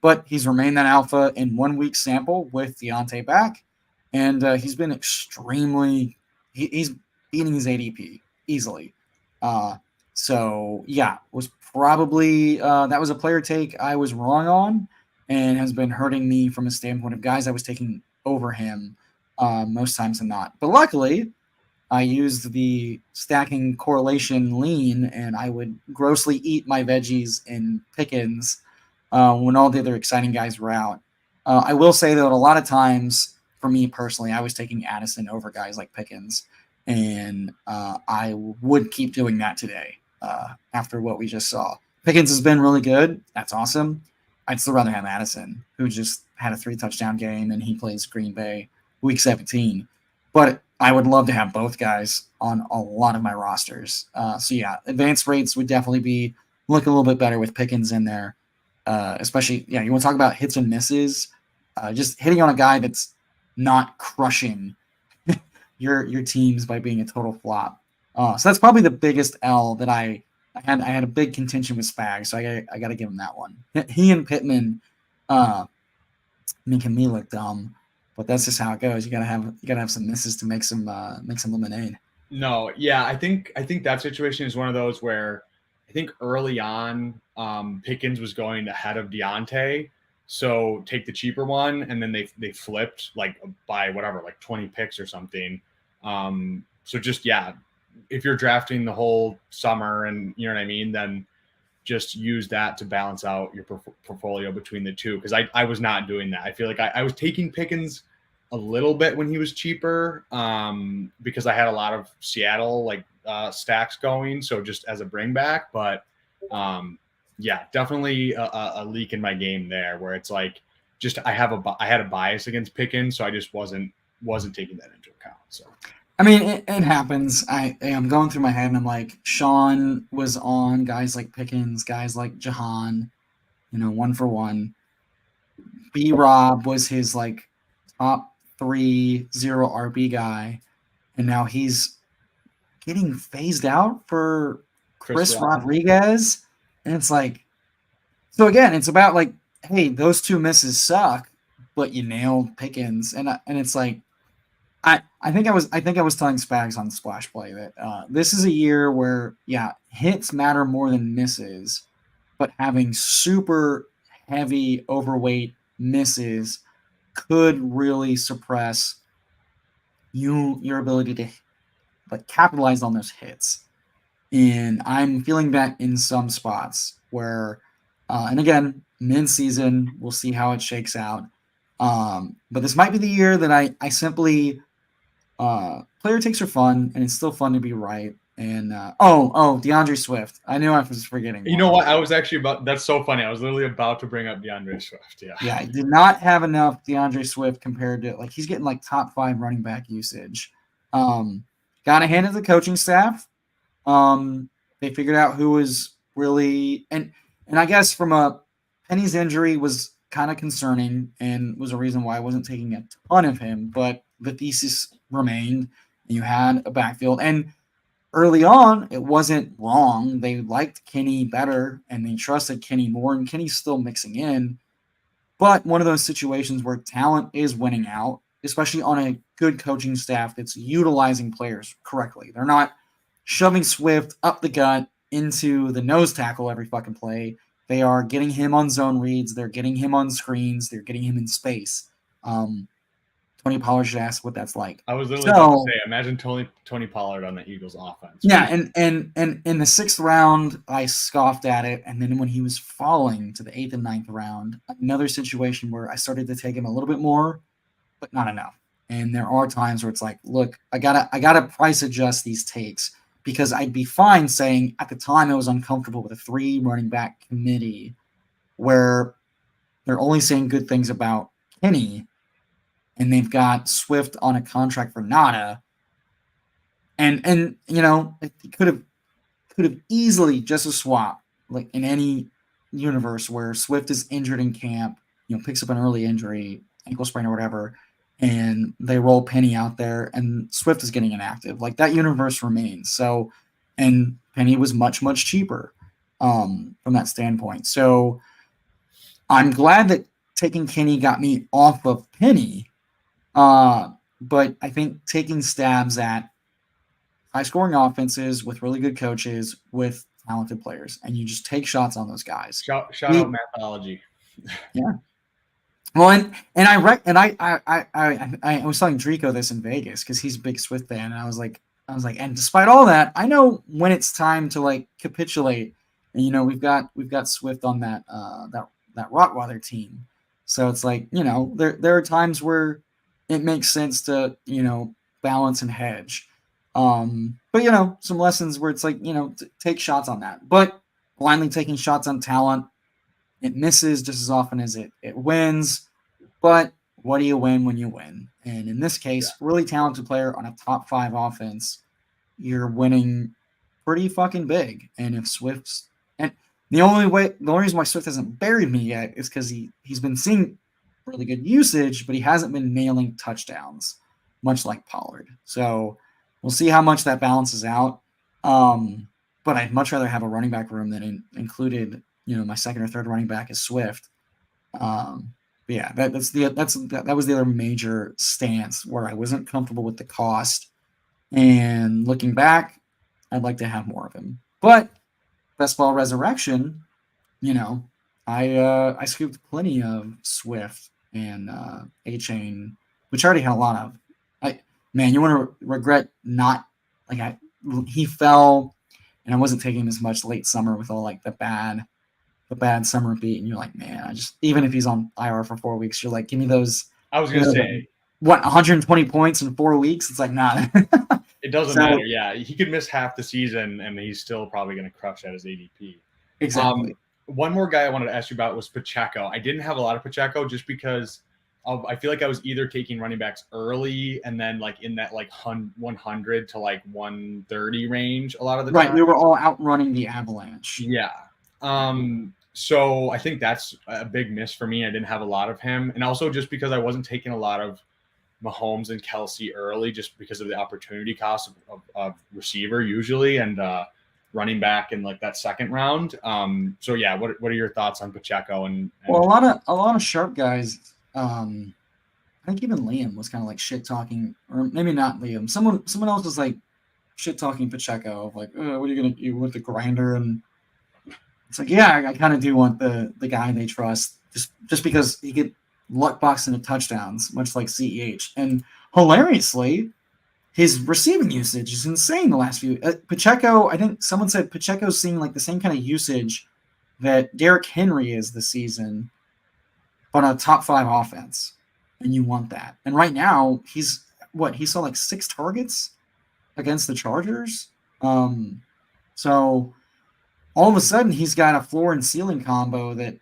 But he's remained that alpha in 1 week sample with Deontay back, and he's been extremely. He's beating his ADP easily. So yeah, was probably that was a player take I was wrong on, and has been hurting me from a standpoint of guys I was taking over him most times than not. But luckily, I used the stacking correlation lean, and I would grossly eat my veggies in Pickens when all the other exciting guys were out. I will say, though, a lot of times, for me personally, I was taking Addison over guys like Pickens, and I would keep doing that today after what we just saw. Pickens has been really good. That's awesome. I'd still rather have Addison, who just had a 3-touchdown game, and he plays Green Bay Week 17. But I would love to have both guys on a lot of my rosters. So yeah, advanced rates would definitely be look a little bit better with Pickens in there. Especially, you want to talk about hits and misses. Just hitting on a guy that's not crushing your teams by being a total flop. So that's probably the biggest L that I had a big contention with Spag, so I got to give him that one. He and Pittman making me look dumb. But that's just how it goes. You gotta have some misses to make some lemonade. No, yeah, I think that situation is one of those where I think early on Pickens was going ahead of Deontay, so take the cheaper one, and then they flipped like by whatever, like 20 picks or something. So just if you're drafting the whole summer and you know what I mean, then just use that to balance out your portfolio between the two. Because I was not doing that. I feel like I was taking Pickens a little bit when he was cheaper because I had a lot of Seattle stacks going. So just as a bring back, but definitely a leak in my game there where it's like just I had a bias against Pickens, so I just wasn't taking that into account. So. I mean, it happens. I'm going through my head, and I'm like, Sean was on guys like Pickens, guys like Jahan, 1 for 1. B-Rob was his top 3 0 RB guy, and now he's getting phased out for Chris Rodriguez, and it's like, so again, it's about hey, those 2 misses suck, but you nailed Pickens, and it's like. I think I was telling Spags on the Splash Play that this is a year where hits matter more than misses, but having super heavy overweight misses could really suppress your ability to capitalize on those hits. And I'm feeling that in some spots where, and again, mid-season, we'll see how it shakes out. But this might be the year that I simply. Player takes are fun, and it's still fun to be right. And DeAndre Swift. I knew I was forgetting. You know what? I was actually that's so funny. I was literally about to bring up DeAndre Swift. Yeah. Yeah, I did not have enough DeAndre Swift compared to he's getting top 5 running back usage. Got to hand it to the coaching staff. They figured out who was really and I guess from Penny's injury was kind of concerning and was a reason why I wasn't taking a ton of him, but the thesis remained. You had a backfield, and early on, it wasn't wrong. They liked Kenny better, and they trusted Kenny more, and Kenny's still mixing in. But one of those situations where talent is winning out, especially on a good coaching staff that's utilizing players correctly. They're not shoving Swift up the gut into the nose tackle every fucking play. They are getting him on zone reads. They're getting him on screens. They're getting him in space. Tony Pollard should ask what that's like. I was literally about to say, imagine Tony Pollard on the Eagles offense. Yeah, and in the 6th round, I scoffed at it, and then when he was falling to the 8th and 9th round, another situation where I started to take him a little bit more, but not enough. And there are times where it's like, look, I gotta price adjust these takes, because I'd be fine saying at the time I was uncomfortable with a 3 running back committee where they're only saying good things about Kenny, and they've got Swift on a contract for nada. And you know, it could have easily just a swap, like in any universe where Swift is injured in camp, you know, picks up an early injury, ankle sprain or whatever, and they roll Penny out there, and Swift is getting inactive. Like, that universe remains. So, and Penny was much, much cheaper from that standpoint. So I'm glad that taking Kenny got me off of Penny, but I think taking stabs at high-scoring offenses with really good coaches with talented players, and you just take shots on those guys. Shout out Mathology. Yeah. Well, and I was telling Drico this in Vegas because he's a big Swift fan, and I was like, and despite all that, I know when it's time to like capitulate. And you know, we've got Swift on that Rottweiler team, so it's like, you know, there are times where it makes sense to, you know, balance and hedge. But you know, some lessons where it's like, you know, take shots on that, but blindly taking shots on talent, it misses just as often as it wins. But what do you win when you win? And in this case, really talented player on a top 5 offense, you're winning pretty fucking big. And if Swift's, and the only reason why Swift hasn't buried me yet is because he's been seeing really good usage, but he hasn't been nailing touchdowns, much like Pollard. So we'll see how much that balances out. But I'd much rather have a running back room that included, you know, my second or third running back is Swift. But yeah, that was the other major stance where I wasn't comfortable with the cost. And looking back, I'd like to have more of him. But Best Ball Resurrection, you know, I scooped plenty of Swift and A-Chain, which I already had a lot of. Man, you want to regret not, like, he fell, and I wasn't taking him as much late summer with all like the bad summer beat, and you're like, man, I just, even if he's on IR for 4 weeks, you're like, give me those. I was gonna say, what, 120 points in 4 weeks? It's like, nah. It doesn't matter. Yeah, he could miss half the season, and he's still probably going to crush at his ADP. Exactly. One more guy I wanted to ask you about was Pacheco. I didn't have a lot of Pacheco just because I feel like I was either taking running backs early and then like in that like 100 to like 130 range a lot of the time. Right, we were all outrunning the Avalanche. Yeah. So I think that's a big miss for me. I didn't have a lot of him, and also just because I wasn't taking a lot of Mahomes and Kelsey early, just because of the opportunity cost of receiver usually, and running back in like that second round. So yeah, what are your thoughts on Pacheco? And well, a lot of sharp guys. I think even Liam was kind of like shit talking, or maybe not Liam. Someone else was like shit talking Pacheco, like, oh, what are you gonna do with the grinder? And it's like, yeah, I kind of do want the guy they trust, just because he could luck box into touchdowns, much like CEH. And hilariously, his receiving usage is insane the last few. Pacheco, I think someone said Pacheco's seeing like the same kind of usage that Derrick Henry is this season, but on a top 5 offense. And you want that. And right now, he saw like 6 targets against the Chargers. So all of a sudden, he's got a floor and ceiling combo that,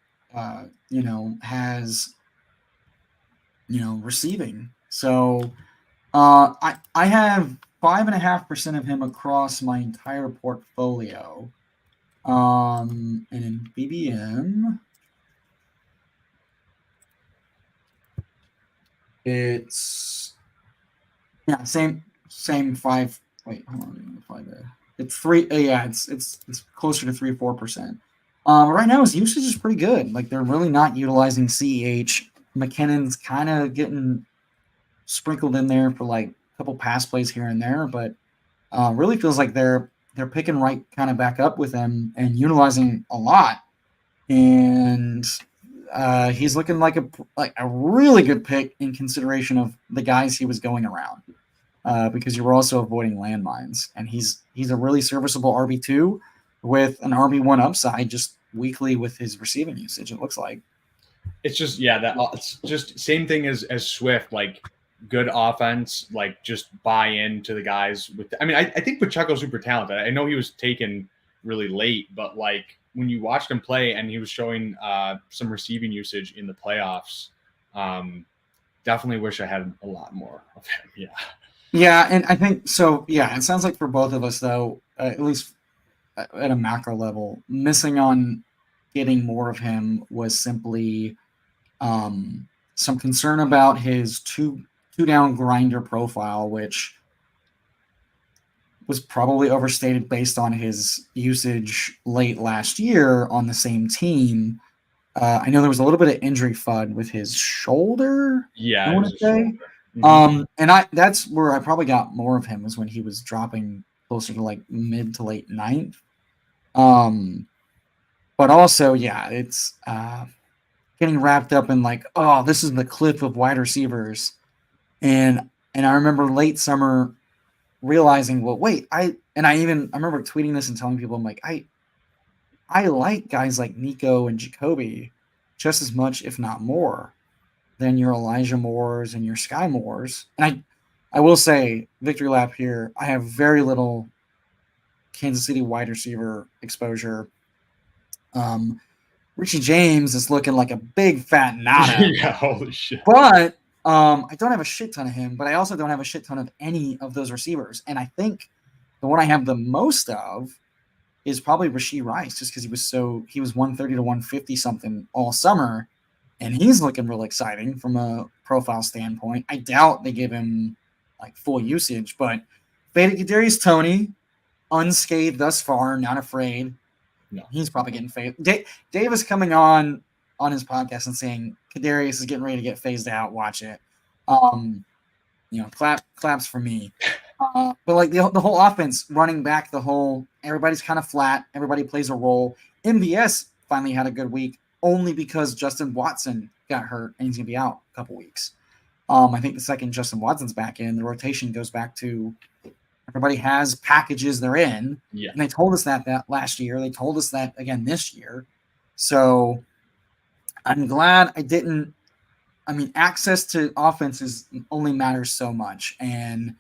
has, receiving. So I have 5.5% of him across my entire portfolio. And in BBM, It's same five. Wait, hold on, find it. It's three. Yeah, it's closer to 3-4%. Right now his usage is pretty good. Like they're really not utilizing CEH. McKinnon's kind of getting sprinkled in there for like a couple pass plays here and there, but really feels like they're picking right kind of back up with him and utilizing a lot. And he's looking like a really good pick in consideration of the guys he was going around. Because you were also avoiding landmines, and he's a really serviceable RB2 with an RB1 upside just weekly with his receiving usage. It looks like it's just it's just same thing as Swift, like good offense, like just buy into the guys with. I mean, I think Pacheco's super talented. I know he was taken really late, but like when you watched him play and he was showing some receiving usage in the playoffs, definitely wish I had a lot more of him. Yeah. Yeah, and I think so. Yeah, it sounds like for both of us, though, at least at a macro level, missing on getting more of him was simply some concern about his two down grinder profile, which was probably overstated based on his usage late last year on the same team. I know there was a little bit of injury FUD with his shoulder. Yeah, I want to say. Mm-hmm. And that's where I probably got more of him was when he was dropping closer to like mid to late ninth. But also, yeah, it's getting wrapped up in like, oh, this is the cliff of wide receivers. And I remember late summer realizing, well, wait, I remember tweeting this and telling people, I'm like, I like guys like Nico and Jacoby just as much, if not more, than your Elijah Moores and your Sky Moores. And I will say, victory lap here, I have very little Kansas City wide receiver exposure. Richie James is looking like a big fat nada. Yeah, holy shit. But I don't have a shit ton of him, but I also don't have a shit ton of any of those receivers. And I think the one I have the most of is probably Rashee Rice, just because he was 130 to 150 something all summer. And he's looking real exciting from a profile standpoint. I doubt they give him like full usage, but faded Kadarius Toney, unscathed thus far, not afraid. No, he's probably getting phased. Dave is coming on his podcast and saying Kadarius is getting ready to get phased out. Watch it. Claps for me. But like the whole offense running back, everybody's kind of flat. Everybody plays a role. MVS finally had a good week, only because Justin Watson got hurt and he's going to be out a couple weeks. I think the second Justin Watson's back in, the rotation goes back to everybody has packages they're in. Yeah. And they told us that last year. They told us that again this year. So I'm glad I didn't. I mean, access to offenses only matters so much. And,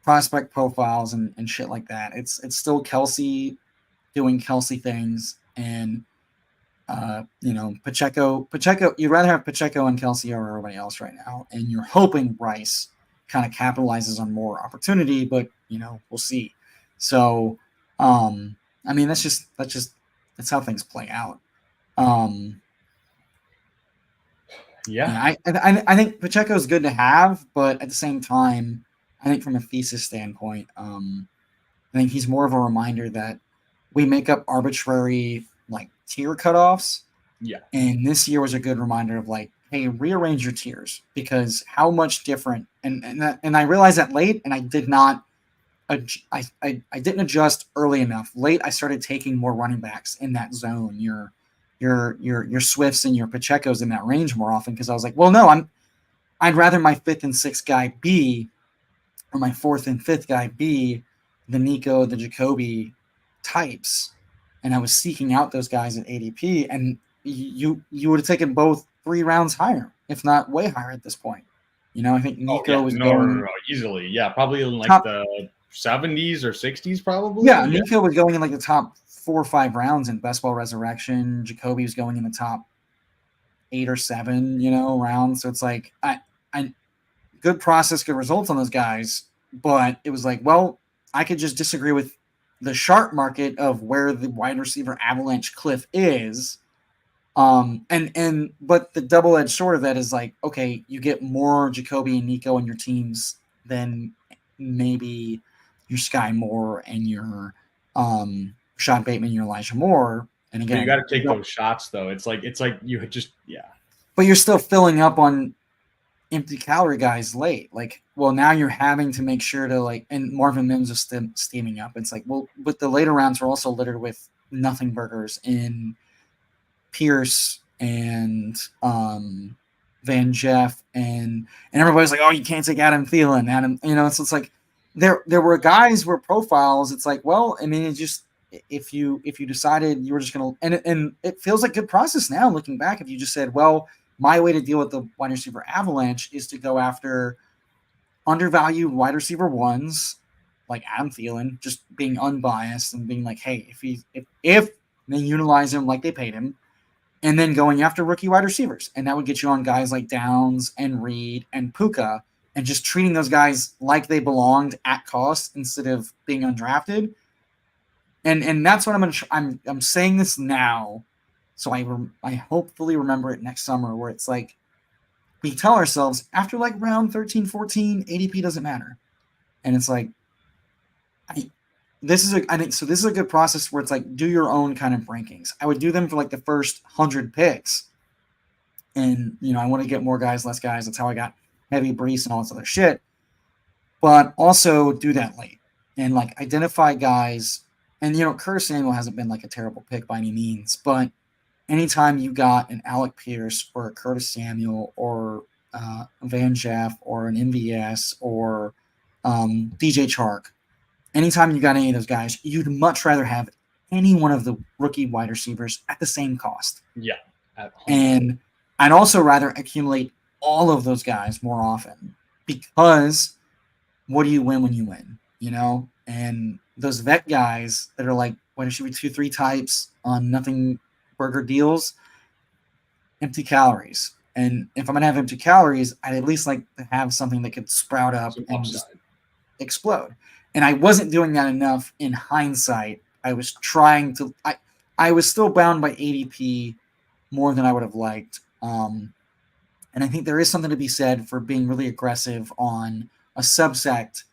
prospect profiles and shit like that. It's still Kelsey doing Kelsey things. And, Pacheco, you'd rather have Pacheco and Kelsey over everybody else right now. And you're hoping Bryce kind of capitalizes on more opportunity, but, we'll see. So, that's how things play out. Yeah. I think Pacheco is good to have, but at the same time, I think from a thesis standpoint, I think he's more of a reminder that we make up arbitrary like tier cutoffs. Yeah. And this year was a good reminder of like, hey, rearrange your tiers, because how much different. And I realized that late, and I did not. I didn't adjust early enough. Late, I started taking more running backs in that zone. Your Swifts and your Pachecos in that range more often, because I was like, well, no, I'd rather my fifth and sixth guy be, or my fourth and fifth guy be, the Nico, the Jacoby types, and I was seeking out those guys at ADP, and you would have taken both 3 rounds higher, if not way higher at this point. I think Nico was going easily, yeah, probably in like the 70s or 60s, probably. Yeah, Nico was going in like the top 4 or 5 rounds in Best Ball Resurrection. Jacoby was going in the top 8 or 7, rounds. So it's like I good process, good results on those guys, but it was like, well, I could just disagree with the sharp market of where the wide receiver avalanche cliff is, But the double-edged sword of that is like, okay, you get more Jacoby and Nico in your teams than maybe your Sky Moore and your Sean Bateman, your Elijah Moore. And But you again, got to take those shots though. It's like you just but you're still filling up on empty calorie guys late. Like, well, now you're having to make sure to like, and Marvin Mims is steaming up. It's like, well, but the later rounds are also littered with nothing burgers in Pierce and Van Jeff and everybody's like, oh, you can't take Adam Thielen. Adam, so it's like there were guys where profiles. It's like, well, I mean, it just if you decided you were just gonna and it feels like good process now looking back. If you just said, well, my way to deal with the wide receiver avalanche is to go after undervalued wide receiver ones like Adam Thielen, just being unbiased and being like, hey, if they utilize him like they paid him, and then going after rookie wide receivers. And that would get you on guys like Downs and Reed and Puka and just treating those guys like they belonged at cost instead of being undrafted. And that's what I'm saying this now. So I hopefully remember it next summer where it's like we tell ourselves after like round 13, 14, ADP doesn't matter. And it's like, this is a good process where it's like do your own kind of rankings. I would do them for like the first 100 picks, and I want to get more guys, less guys. That's how I got Heavy Brees and all this other shit. But also do that late and like identify guys. And Curtis Samuel hasn't been like a terrible pick by any means, but anytime you got an Alec Pierce or a Curtis Samuel or Van Jeff or an MVS or DJ Chark. Anytime you got any of those guys, you'd much rather have any one of the rookie wide receivers at the same cost. Yeah. And I'd also rather accumulate all of those guys more often because what do you win when you win? And those vet guys that are like, why should we 2-3 types on nothing burger deals? Empty calories. And if I'm going to have empty calories, I'd at least like to have something that could sprout up and just explode. And I wasn't doing that enough in hindsight. I was trying to I was still bound by ADP more than I would have liked. And I think there is something to be said for being really aggressive on a subset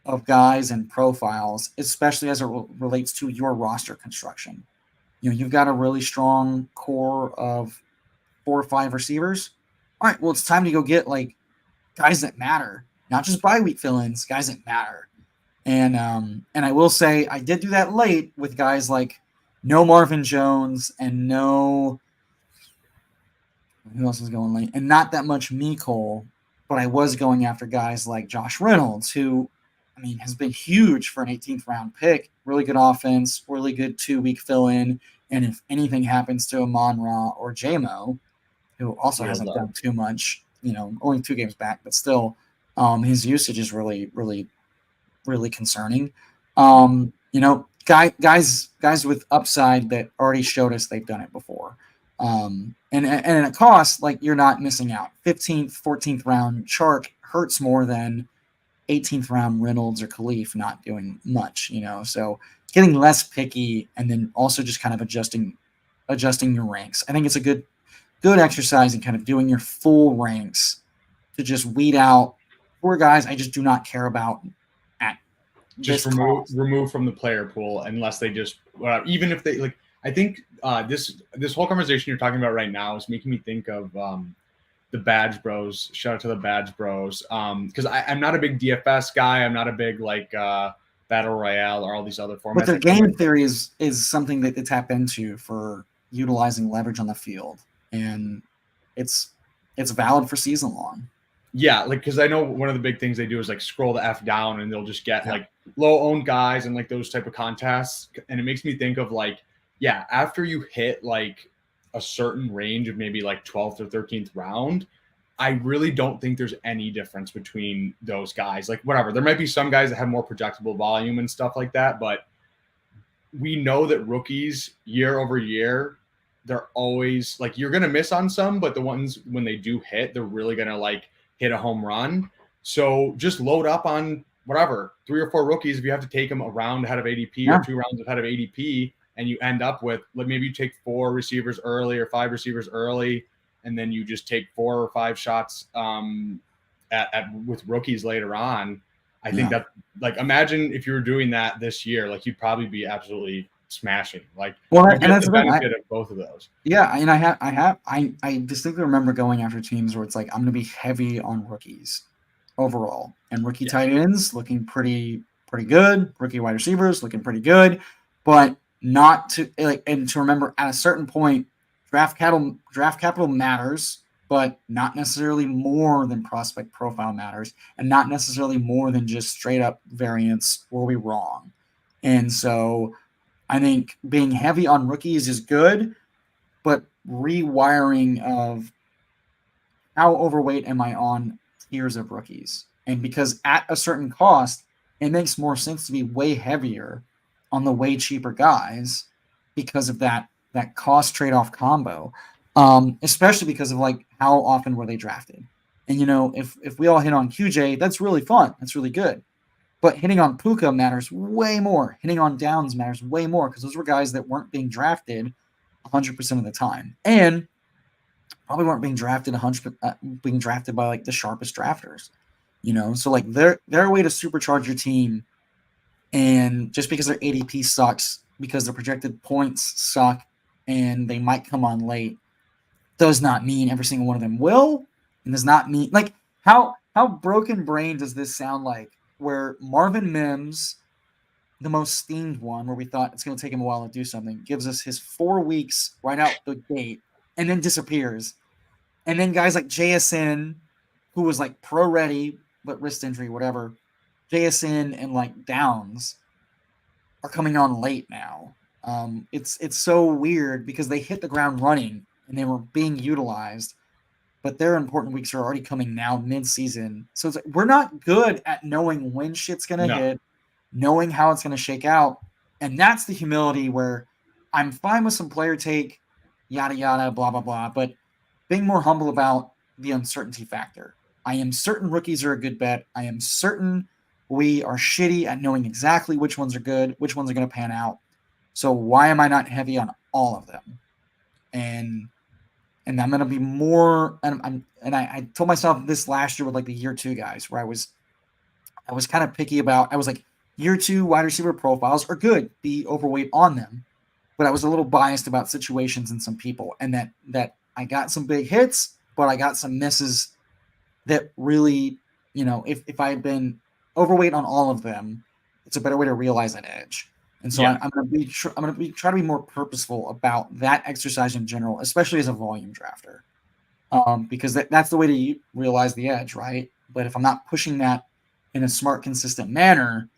of guys and profiles, especially as it relates to your roster construction. You've got a really strong core of 4 or 5 receivers. All right, well, it's time to go get like guys that matter, not just bye week fill-ins, guys that matter. And I will say I did do that late with guys like no Marvin Jones and no who else was going late, and not that much Mecole, but I was going after guys like Josh Reynolds, who has been huge for an 18th round pick. Really good offense, really good 2-week fill-in. And if anything happens to Amon-Ra or J-Mo, who also hasn't done too much, only 2 games back, but still his usage is really, really, really concerning. Guys with upside that already showed us they've done it before. And at a cost, like you're not missing out. 15th, 14th round Chark hurts more than 18th round Reynolds or Khalif not doing much, so getting less picky and then also just kind of adjusting your ranks. I think it's a good exercise in kind of doing your full ranks to just weed out 4 guys I just do not care about at just remove from the player pool unless they just even if they like. I think this whole conversation you're talking about right now is making me think of the Badge Bros. Shout out to the Badge Bros. Because I'm not a big DFS guy. I'm not a big Battle Royale or all these other formats. But their game theory is something that they tap into for utilizing leverage on the field, and it's valid for season long. Yeah, because I know one of the big things they do is scroll the F down and they'll just get low owned guys and those type of contests, and it makes me think of after you hit a certain range of maybe 12th or 13th round, I really don't think there's any difference between those guys. Whatever, there might be some guys that have more projectable volume and stuff like that, but we know that rookies year over year, they're always you're going to miss on some, but the ones when they do hit, they're really going to hit a home run. So just load up on whatever 3 or 4 rookies if you have to take them a round ahead of ADP or 2 rounds ahead of ADP, and you end up with, like, maybe you take 4 receivers early or 5 receivers early, and then you just take 4 or 5 shots with rookies later on. I think that, like, imagine if you were doing that this year, like, you'd probably be absolutely smashing. Like, Well, you and get that's the the thing. benefit of both of those. Yeah, and I distinctly remember going after teams where it's like I'm going to be heavy on rookies overall, and rookie tight ends looking pretty good, rookie wide receivers looking pretty good, but not to like, and to remember at a certain point, draft capital matters, but not necessarily more than prospect profile matters, and not necessarily more than just straight up variance. Were we wrong? And so I think being heavy on rookies is good, but rewiring of how overweight am I on tiers of rookies? And because at a certain cost, it makes more sense to be way heavier on the way cheaper guys because of that cost trade-off combo. Especially because of like how often were they drafted. And if we all hit on QJ, that's really fun. That's really good. But hitting on Puka matters way more. Hitting on Downs matters way more because those were guys that weren't being drafted 100% of the time, and probably weren't being drafted being drafted by like the sharpest drafters. So like they're a way to supercharge your team, and just because their ADP sucks, because their projected points suck, and they might come on late, does not mean every single one of them will, and does not mean like how broken brain does this sound like? Where Marvin Mims, the most steamed one, where we thought it's going to take him a while to do something, gives us his 4 weeks right out the gate and then disappears. And then guys like JSN, who was like pro ready, but wrist injury, whatever, JSN and like Downs are coming on late now. It's so weird because they hit the ground running and they were being utilized, but their important weeks are already coming now mid-season. So it's like, we're not good at knowing when shit's going to hit, knowing how it's going to shake out. And that's the humility where I'm fine with some player take, yada, yada, blah, blah, blah, but being more humble about the uncertainty factor. I am certain rookies are a good bet. I am certain we are shitty at knowing exactly which ones are good, which ones are going to pan out. So why am I not heavy on all of them? And I'm going to be more, and I told myself this last year with like the year 2 guys, where I was kind of picky about, I was like, year 2 wide receiver profiles are good, be overweight on them. But I was a little biased about situations and some people, and that I got some big hits, but I got some misses that really, if I had been overweight on all of them, it's a better way to realize that edge. And so I'm going to try to be more purposeful about that exercise in general, especially as a volume drafter, because that's the way to realize the edge, right? But if I'm not pushing that in a smart, consistent manner,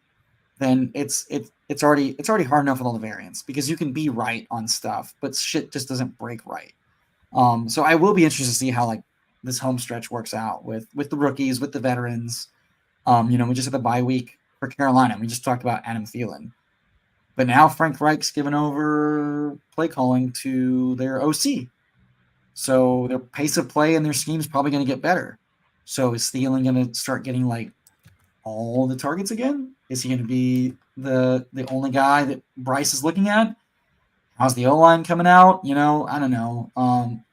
then it's already hard enough with all the variants, because you can be right on stuff, but shit just doesn't break right. So I will be interested to see how like this home stretch works out with the rookies, with the veterans. We just had the bye week for Carolina. We just talked about Adam Thielen. But now Frank Reich's given over play calling to their OC. So their pace of play and their scheme is probably going to get better. So is Thielen going to start getting like all the targets again? Is he going to be the only guy that Bryce is looking at? How's the O-line coming out? I don't know.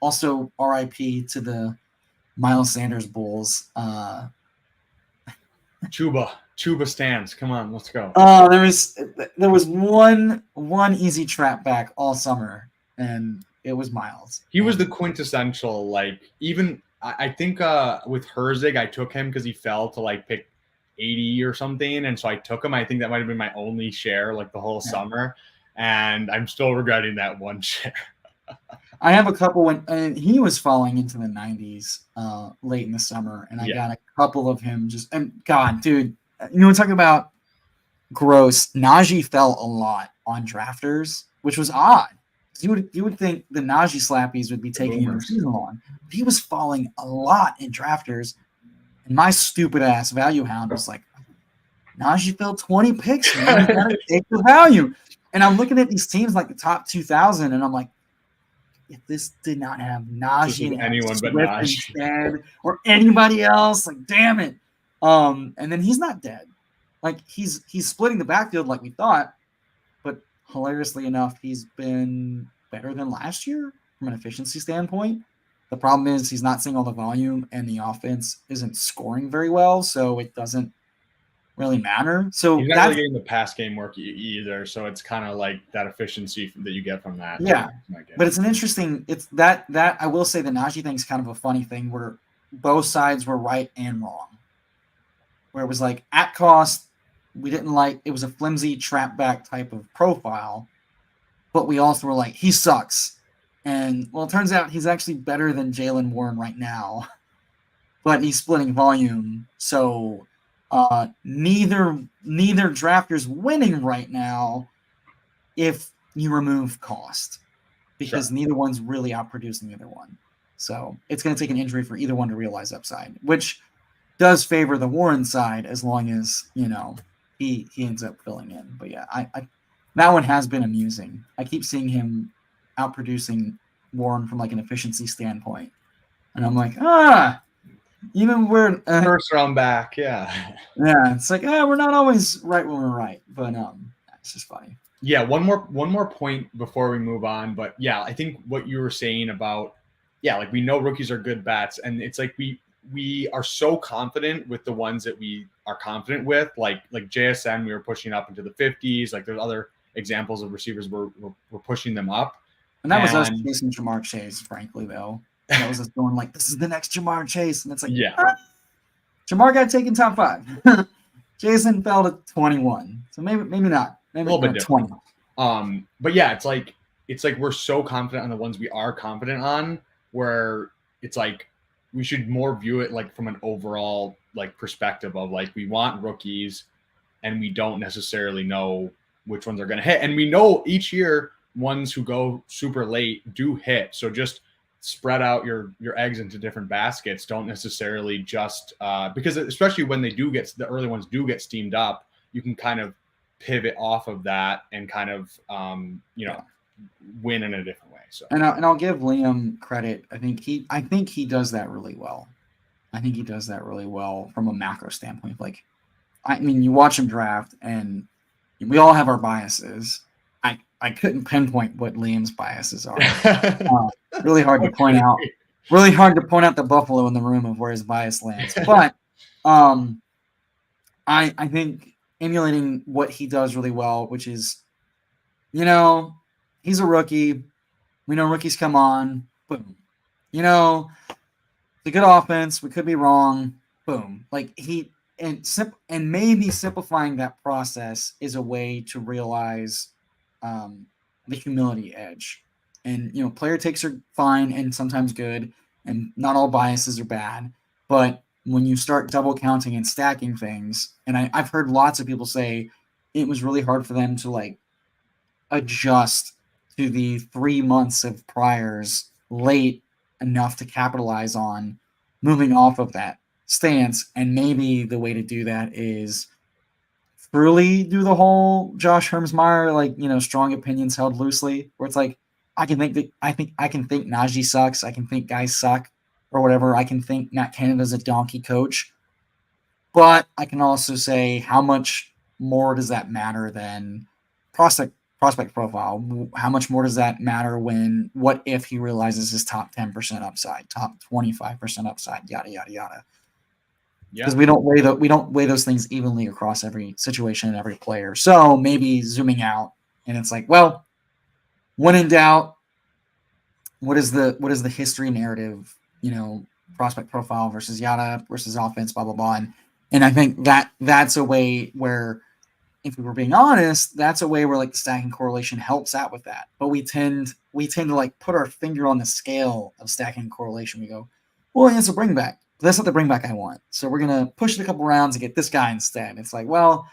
Also, RIP to the Miles Sanders Bulls. Chuba stands. Come on, let's go. There was one easy trap back all summer, and it was Miles. He was the quintessential, like, even I think with Herzig, I took him because he fell to like pick 80 or something, and so I took him. I think that might have been my only share like the whole summer, and I'm still regretting that one share. I have a couple when he was falling into the 90s late in the summer, and I got a couple of him and God, dude, talking about gross. Najee fell a lot on drafters, which was odd. You would think the Najee slappies would be taking him season long. But he was falling a lot in drafters, and my stupid ass value hound was like, Najee fell 20 picks, man. You gotta take the value. And I'm looking at these teams like the top 2,000, and I'm like, if this did not have Najee and anyone but Najee instead, or anybody else, like damn it. And then he's not dead. Like he's splitting the backfield like we thought, but hilariously enough, he's been better than last year from an efficiency standpoint. The problem is he's not seeing all the volume, and the offense isn't scoring very well, so it doesn't really matter. So He's not that's really getting the pass game work either, so it's kind of like that efficiency that you get from that. yeah. But it's an interesting. It's that I will say the Najee thing's kind of a funny thing where both sides were right and wrong. Where it was like at cost, we didn't like it was a flimsy trap back type of profile, but we also were like he sucks. And well, it turns out he's actually better than Jalen Warren right now, but he's splitting volume. So neither drafter's winning right now if you remove cost, because neither one's really outproducing the other one. So it's going to take an injury for either one to realize upside, which does favor the Warren side as long as he ends up filling in. But yeah, I that one has been amusing. I keep seeing him outproducing Warren from like an efficiency standpoint, and I'm like, even we're first round back, yeah. It's like we're not always right when we're right, but it's just funny. Yeah, one more point before we move on, but yeah, I think what you were saying about like we know rookies are good bets, and it's like we are so confident with the ones that we are confident with, like JSN, we were pushing up into the 50s. Like there's other examples of receivers we're pushing them up, and that was us chasing Jamar Chase. Frankly, though, that was us going like, this is the next Jamar Chase, and it's like, Jamar got taken top 5. Jason fell to 21, so maybe not. Maybe a little bit different. 20. But yeah, it's like we're so confident on the ones we are confident on, where it's like we should more view it like from an overall like perspective of like we want rookies, and we don't necessarily know which ones are going to hit, and we know each year ones who go super late do hit. So just spread out your eggs into different baskets. Don't necessarily just because especially when they do get the early ones do get steamed up, you can kind of pivot off of that and kind of win in a different way. So and I'll give Liam credit. I think he does that really well. I think he does that really well from a macro standpoint. Like, I mean, you watch him draft, and we all have our biases. I couldn't pinpoint what Liam's biases are. Really hard to point out. Really hard to point out the buffalo in the room of where his bias lands. But I think emulating what he does really well, which is, he's a rookie. We know rookies come on. Boom. It's a good offense. We could be wrong. Boom. Like and maybe simplifying that process is a way to realize the humility edge. And player takes are fine and sometimes good, and not all biases are bad. But when you start double counting and stacking things, and I've heard lots of people say it was really hard for them to like adjust to the 3 months of priors late enough to capitalize on moving off of that stance. And maybe the way to do that is truly do the whole Josh Hermsmeyer, like, strong opinions held loosely, where it's like, I can think Najee sucks. I can think guys suck or whatever. I can think Matt Canada's a donkey coach, but I can also say, how much more does that matter than prospect profile? How much more does that matter what if he realizes his top 10% upside, top 25% upside, yada, yada, yada. Because we don't weigh those things evenly across every situation and every player. So maybe zooming out, and it's like, well, when in doubt, what is the history narrative? Prospect profile versus yada versus offense, blah blah blah. And I think that's a way where, if we were being honest, that's a way where like the stacking correlation helps out with that. But we tend to like put our finger on the scale of stacking correlation. We go, well, it's a bring back. But that's not the bring back I want. So we're gonna push it a couple rounds and get this guy instead. It's like, well,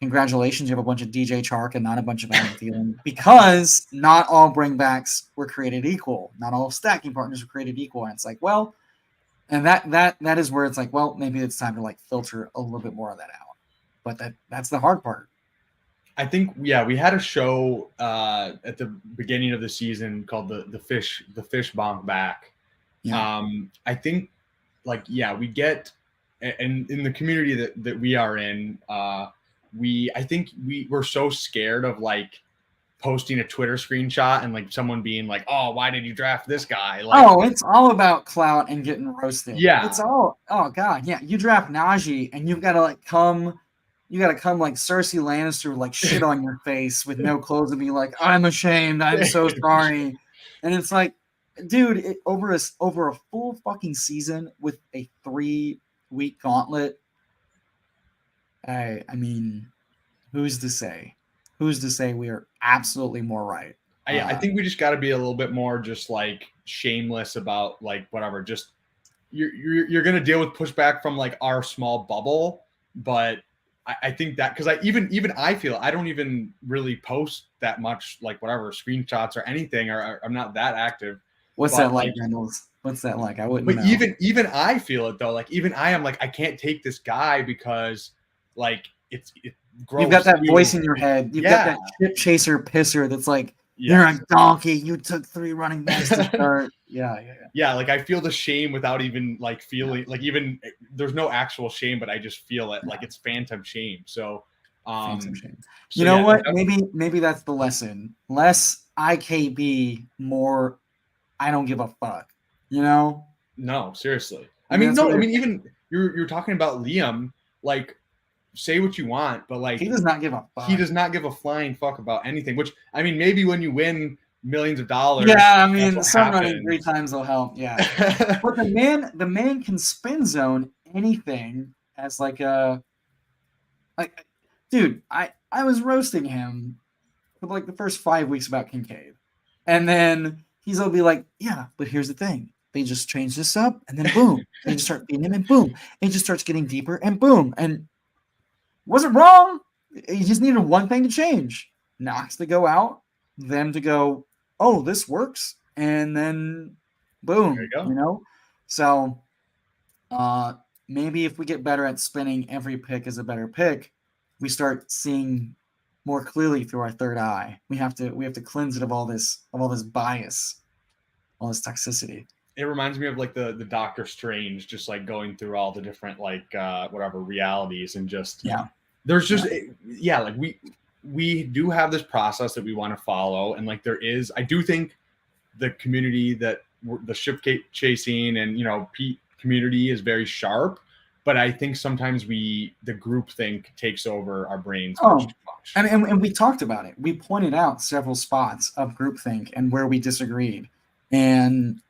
congratulations, you have a bunch of DJ Chark and not a bunch of Adam Thielen, because not all bringbacks were created equal. Not all stacking partners were created equal. And it's like, well, and that is where it's like, well, maybe it's time to like filter a little bit more of that out. But that's the hard part. I think, we had a show at the beginning of the season called the fish bomb back. Yeah. I think we get, and in the community that we are in, I think we're so scared of like posting a Twitter screenshot and like someone being like, "Oh, why did you draft this guy?" Like, oh, it's all about clout and getting roasted. Yeah. It's all, oh God, yeah. You draft Najee and you've got to like come like Cersei Lannister with like shit on your face with no clothes and be like, I'm ashamed, I'm so sorry. And it's like, dude, over a full fucking season with a 3-week gauntlet, I mean, who's to say? Who's to say we are absolutely more right? I think we just got to be a little bit more just like shameless about like whatever. Just you're gonna deal with pushback from like our small bubble, but I think that because I even I feel I don't even really post that much like whatever screenshots or anything, or I'm not that active. What's that like, Bindles? What's that like? I wouldn't But know. even I feel it though. Like even I am like I can't take this guy because like it gross. You've got that voice in your head. You've got that chip chaser pisser that's like, you're a donkey. You took 3 running backs to start. Yeah. Like I feel the shame without even like feeling like even there's no actual shame, but I just feel it like it's phantom shame. So, phantom shame. You know what? Maybe that's the lesson. Less IKB, more I don't give a fuck. You know? No, seriously. I mean, no. I mean, even you're talking about Liam. Like, say what you want, but like he does not give a fuck. He does not give a flying fuck about anything. Which I mean, maybe when you win millions of dollars, yeah, I mean, some running 3 times will help. Yeah, but the man can spin zone anything as like a dude. I was roasting him for like the first 5 weeks about Kincaid, and then he's gonna be like, yeah, but here's the thing. They just change this up, and then boom, they just start beating him, and boom, it just starts getting deeper, and boom, and wasn't wrong. He just needed one thing to change. Knox to go out, them to go, oh, this works, and then boom, there you go. You know? So maybe if we get better at spinning every pick is a better pick, we start seeing more clearly through our third eye. We have to cleanse it of all this bias, all this toxicity. It reminds me of like the Doctor Strange, just like going through all the different like whatever realities and just there's just like we do have this process that we want to follow, and like there is, I do think the community that the ship chasing and Pete community is very sharp, but I think sometimes the group think takes over our brains. And we talked about it. We pointed out several spots of groupthink and where we disagreed, and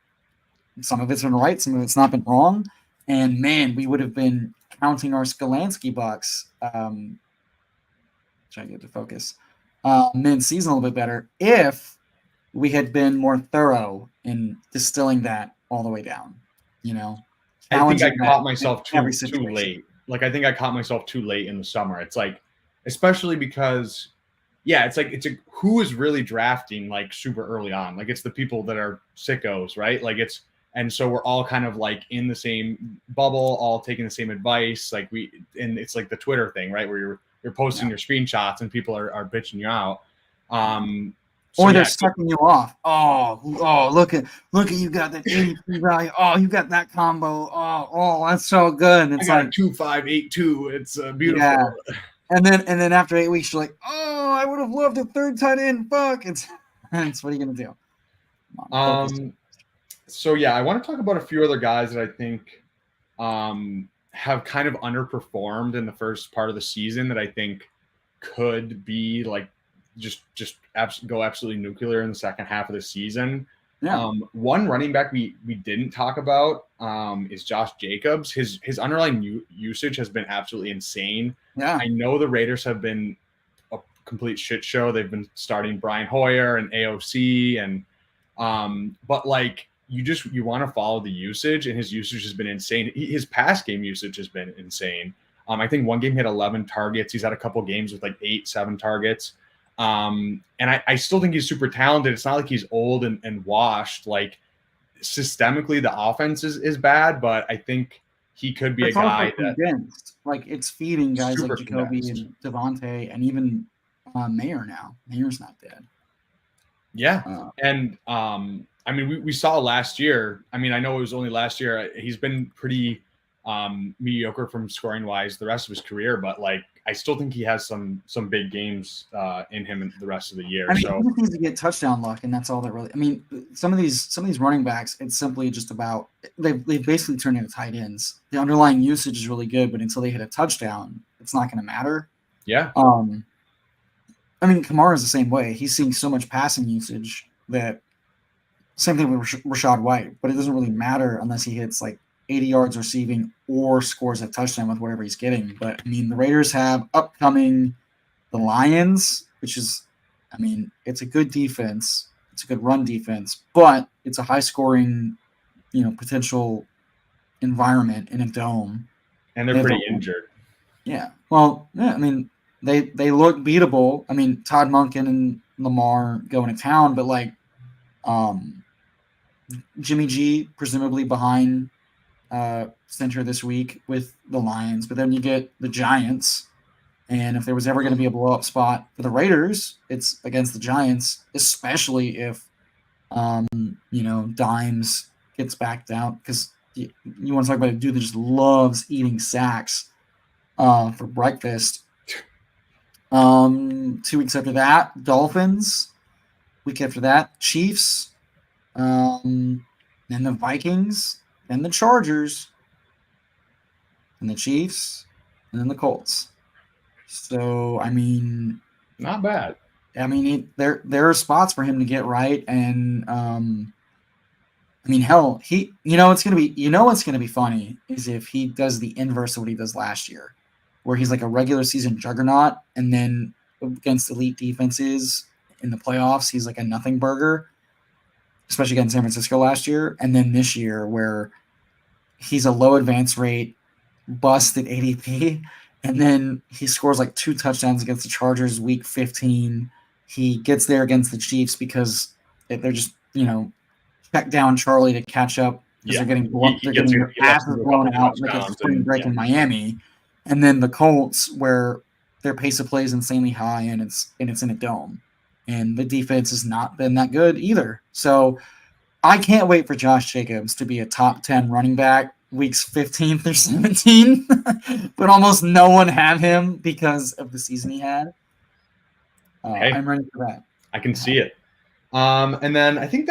some of it's been right, some of it's not been wrong. And man, we would have been counting our Skolansky bucks. Trying to get to focus. Mid-season a little bit better if we had been more thorough in distilling that all the way down. I think I caught myself too late. Like I think I caught myself too late in the summer. It's like, especially because, it's like who is really drafting like super early on? Like it's the people that are sickos, right? Like and so we're all kind of like in the same bubble, all taking the same advice. Like and it's like the Twitter thing, right? Where you're posting your screenshots and people are bitching you out. Or they're sucking you off. Oh, look at you got that 83 value. Oh, you got that combo. Oh, that's so good. And it's I got like 2.582. It's beautiful. Yeah. And then after 8 weeks, you're like, oh, I would have loved a third tight end. Fuck. It's what are you gonna do? So I want to talk about a few other guys that I think have kind of underperformed in the first part of the season that I think could be like just go absolutely nuclear in the second half of the season. Yeah. One running back we didn't talk about is Josh Jacobs. His underlying usage has been absolutely insane. Yeah. I know the Raiders have been a complete shit show. They've been starting Brian Hoyer and AOC and but like you want to follow the usage, and his usage has been insane. His pass game usage has been insane. I think one game he had 11 targets. He's had a couple games with like 8-7 targets. And I still think he's super talented. It's not like he's old and washed. Like systemically, the offense is bad, but I think he could be a guy that like it's feeding guys like Jacoby and Devontae and even Mayer now. Mayer's not dead. Yeah. And I mean, we saw last year. I mean, I know it was only last year. He's been pretty mediocre from scoring wise the rest of his career, but like I still think he has some big games in him in the rest of the year. I mean, So he just needs to get touchdown luck, and that's all that really. I mean, some of these running backs, it's simply just about they've basically turned into tight ends. The underlying usage is really good, but until they hit a touchdown, it's not going to matter. yeah, I mean, Kamara's the same way. He's seeing so much passing usage that same thing with Rashad White, but it doesn't really matter unless he hits like 80 yards receiving or scores a touchdown with whatever he's getting. But I mean, the Raiders have upcoming the Lions, which is, I mean, it's a good defense. It's a good run defense, but it's a high scoring, potential environment in a dome. and they're pretty injured. Yeah. Well, yeah, I mean, they look beatable. I mean, Todd Monken and Lamar going to town, but like Jimmy G presumably behind center this week with the Lions, but then you get the Giants. And if there was ever going to be a blow-up spot for the Raiders, it's against the Giants, especially if, Dimes gets backed out. Because you want to talk about a dude that just loves eating sacks for breakfast. 2 weeks after that, Dolphins. Week after that, Chiefs. Then the Vikings. Then the Chargers. And the Chiefs. And then the Colts. So, I mean, not bad. I mean, there are spots for him to get right, and I mean, hell, what's gonna be funny is if he does the inverse of what he does last year, where he's like a regular season juggernaut, and then against elite defenses in the playoffs, he's like a nothing burger, especially against San Francisco last year, and then this year where he's a low advance rate, busted ADP. And then he scores like 2 touchdowns against the Chargers week 15. He gets there against the Chiefs because they're just, check down Charlie to catch up because they're getting their asses blown out like it's spring break in Miami. And then the Colts, where their pace of play is insanely high and it's in a dome. And the defense has not been that good either. So I can't wait for Josh Jacobs to be a top 10 running back weeks 15 through 17, but almost no one had him because of the season he had. I'm ready for that. I can see it. And then I think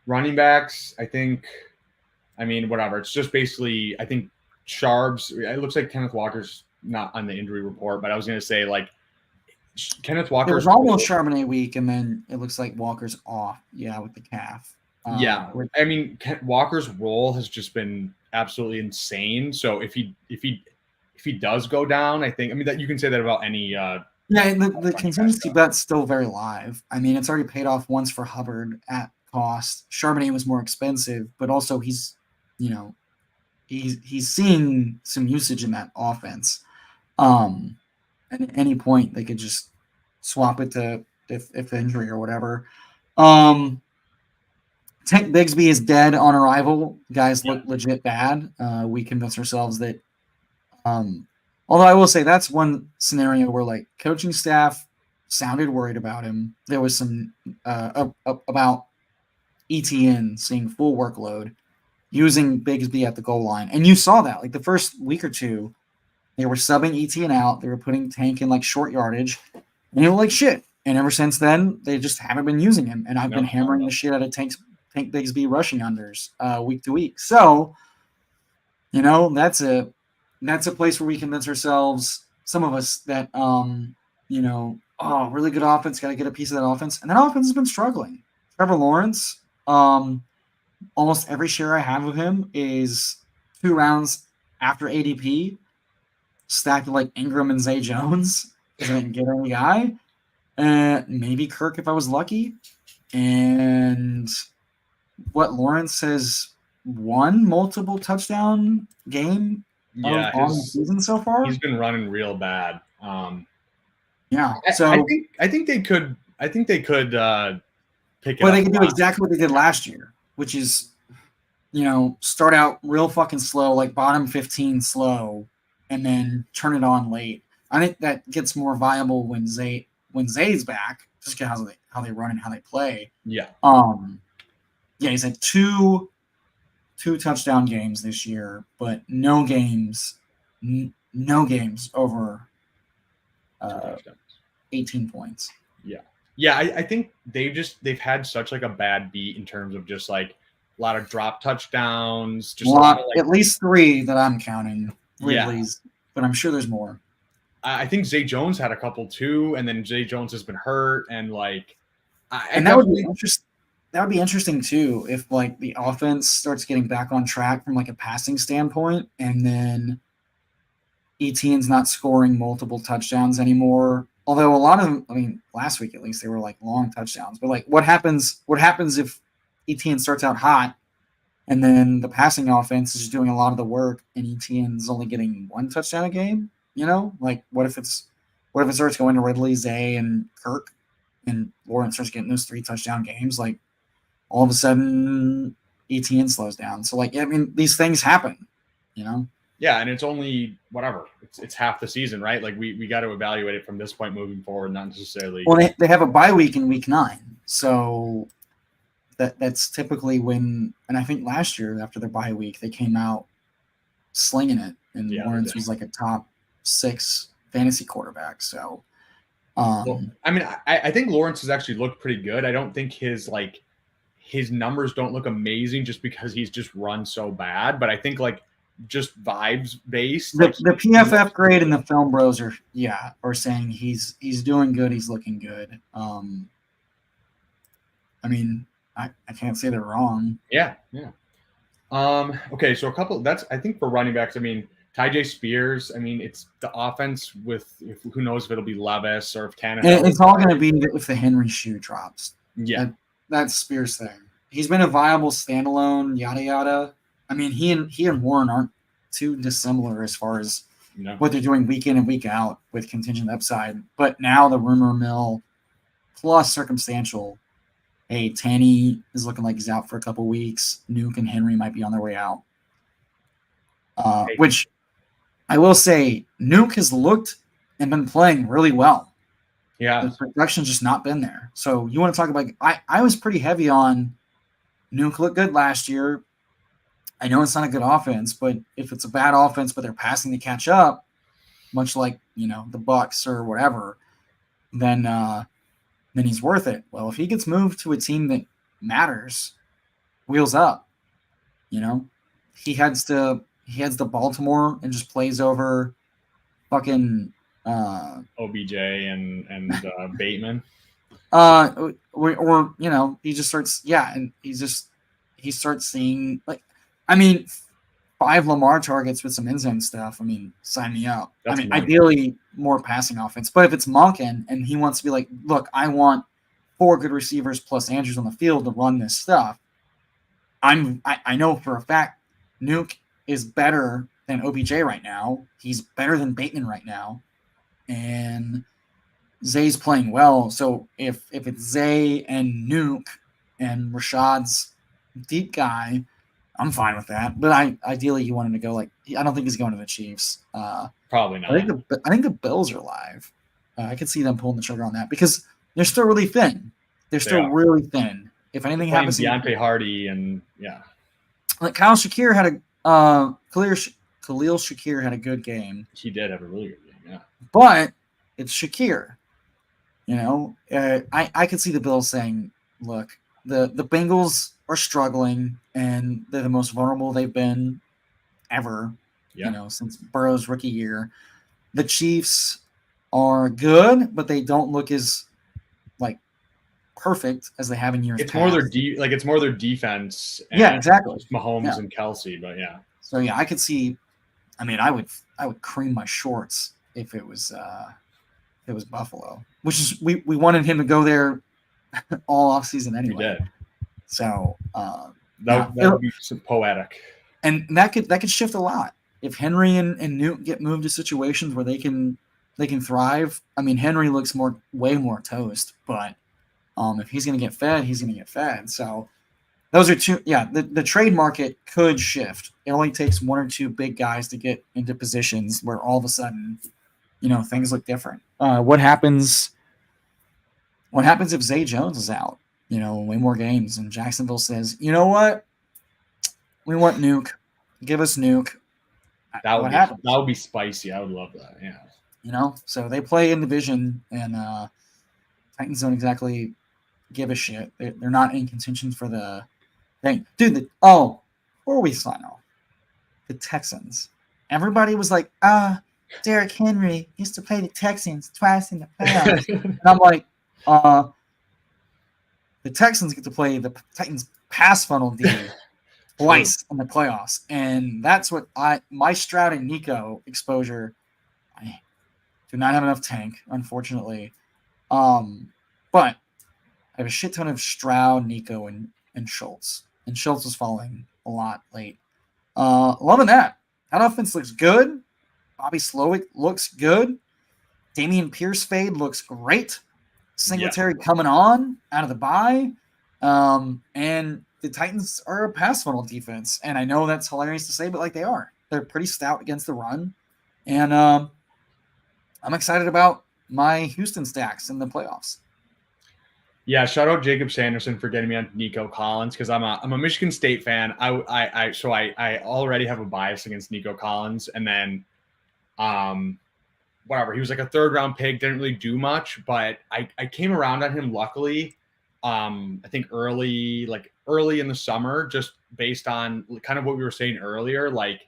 running backs, whatever. It's just basically, I think Sharps, it looks like Kenneth Walker's not on the injury report, but I was going to say, like, Kenneth Walker. It was almost Charbonnet week, and then it looks like Walker's off, with the calf. Walker's role has just been absolutely insane. So if he does go down, that you can say that about any. The contingency bet's still very live. I mean, it's already paid off once for Hubbard at cost. Charbonnet was more expensive, but also he's seeing some usage in that offense. And at any point they could just swap it to if injury or whatever. Tank Bigsby is dead on arrival. Guys look legit bad. We convince ourselves that. Although I will say that's one scenario where like coaching staff sounded worried about him. There was some about ETN seeing full workload, using Bigsby at the goal line, and you saw that like the first week or two, they were subbing ETN out. They were putting Tank in like short yardage, and they were like shit. And ever since then, they just haven't been using him. And I've been hammering the shit out of Tank Bigsby rushing unders week to week. So, that's a place where we convince ourselves, some of us, that really good offense, got to get a piece of that offense. And that offense has been struggling. Trevor Lawrence, almost every share I have of him is 2 rounds after ADP, stacked with like Ingram and Zay Jones because I didn't get any guy. Maybe Kirk if I was lucky. And Lawrence has won multiple touchdown game on the season so far. He's been running real bad. So I think they could pick it up. But they could do exactly what they did last year, which is, start out real fucking slow, like bottom 15 slow, and then turn it on late. I think that gets more viable when Zay's back, just because how they run and how they play. Yeah. He's had two touchdown games this year, but no games, no games over 2 touchdowns. 18 points. Yeah, I think they've had such like a bad beat in terms of just like a lot of drop touchdowns, just a lot of like, at least 3 that I'm counting Yeah. Ridley's, but I'm sure there's more. I think Zay Jones had a couple too, and then Zay Jones has been hurt, and like, And that would be interesting. That would be interesting too if like the offense starts getting back on track from like a passing standpoint, and then Etienne's not scoring multiple touchdowns anymore. Although a lot of them, I mean, last week at least they were like long touchdowns. But like, what happens? What happens if Etienne starts out hot, and then the passing offense is doing a lot of the work, and Etienne's only getting 1 touchdown a game? You know, like what if it starts going to Ridley, Zay, and Kirk, and Lawrence starts getting those 3 touchdown games? Like all of a sudden, Etienne slows down. So like, I mean, these things happen. You know. Yeah, and it's only whatever. It's half the season, right? Like we got to evaluate it from this point moving forward, not necessarily. Well, they have a bye week in week 9, so that's typically when. And I think last year after their bye week, they came out slinging it, and Lawrence was like a top 6 fantasy quarterback. So, well, I mean, I think Lawrence has actually looked pretty good. I don't think his numbers don't look amazing just because he's just run so bad, but I think like just vibes based. The PFF grade and the Film Bros are saying he's doing good. He's looking good. I mean, I can't say they're wrong. Yeah. Okay, so a couple. That's I think for running backs. I mean, Tyjae Spears. I mean, it's the offense with who knows if it'll be Levis or if Tannehill. It's all going to be if the Henry shoe drops. Yeah, that's Spears' thing. He's been a viable standalone. Yada yada. I mean, he and Warren aren't too dissimilar as far as what they're doing week in and week out with contingent upside. But now the rumor mill plus circumstantial. Hey, Tanny is looking like he's out for a couple weeks. Nuke and Henry might be on their way out. Which I will say, Nuke has looked and been playing really well. Yeah. The production's just not been there. So you want to talk about I was pretty heavy on Nuke looked good last year. I know it's not a good offense, but if it's a bad offense, but they're passing to catch up, much like the Bucks or whatever, then he's worth it. Well, if he gets moved to a team that matters, wheels up. He heads to Baltimore and just plays over fucking OBJ and Bateman. Or he just starts and he starts seeing 5 Lamar targets with some end zone stuff. I mean, sign me up. Ideally more passing offense. But if it's Monken and he wants to be like, look, I want 4 good receivers plus Andrews on the field to run this stuff. I know for a fact Nuke is better than OBJ right now. He's better than Bateman right now. And Zay's playing well. So if it's Zay and Nuke and Rashad's deep guy, I'm fine with that. But ideally you want him to go I don't think he's going to the Chiefs. Probably not. I think the Bills are live. I could see them pulling the trigger on that because they're still really thin. They're still really thin. If anything happens, Deontay Hardy and Kyle Shakir had Khalil Shakir had a good game. He did have a really good game, yeah. But it's Shakir. I could see the Bills saying, look, the Bengals are struggling and they're the most vulnerable they've been ever, since Burrow's rookie year. The Chiefs are good, but they don't look as perfect as they have in years past. It's more their defense. And exactly. Mahomes and Kelsey, but yeah. So I could see. I mean, I would cream my shorts if it was Buffalo, which is we wanted him to go there all off season anyway. We did. So that would be some poetic, and that could shift a lot if Henry and Newt get moved to situations where they can thrive. I mean, Henry looks way more toast, but if he's going to get fed, he's going to get fed. So those are two. Yeah, the trade market could shift. It only takes 1 or 2 big guys to get into positions where all of a sudden, things look different. What happens if Zay Jones is out? Way more games, and Jacksonville says, you know what? We want Nuke. Give us Nuke. That what happens. would be spicy. I would love that. Yeah. You know, so they play in division, and Titans don't exactly give a shit. They're not in contention for the thing, dude. Before we sign off, the Texans. Everybody was like, Derrick Henry used to play the Texans twice in the playoffs, and I'm like, the Texans get to play the Titans pass funnel D twice in the playoffs, and that's what my Stroud and Nico exposure. I do not have enough tank, unfortunately, but I have a shit ton of Stroud, Nico, and Schultz, and Schultz was falling a lot late. Loving that. That offense looks good. Bobby Slowick looks good. Damian Pierce fade looks great. Singletary coming on out of the bye. And the Titans are a pass funnel defense. And I know that's hilarious to say, but like they are. They're pretty stout against the run. And I'm excited about my Houston stacks in the playoffs. Yeah, shout out Jacob Sanderson for getting me on Nico Collins because I'm a Michigan State fan. I already have a bias against Nico Collins, and then whatever. He was like a 3rd round pick, didn't really do much, but I came around on him luckily. I think early in the summer, just based on kind of what we were saying earlier, like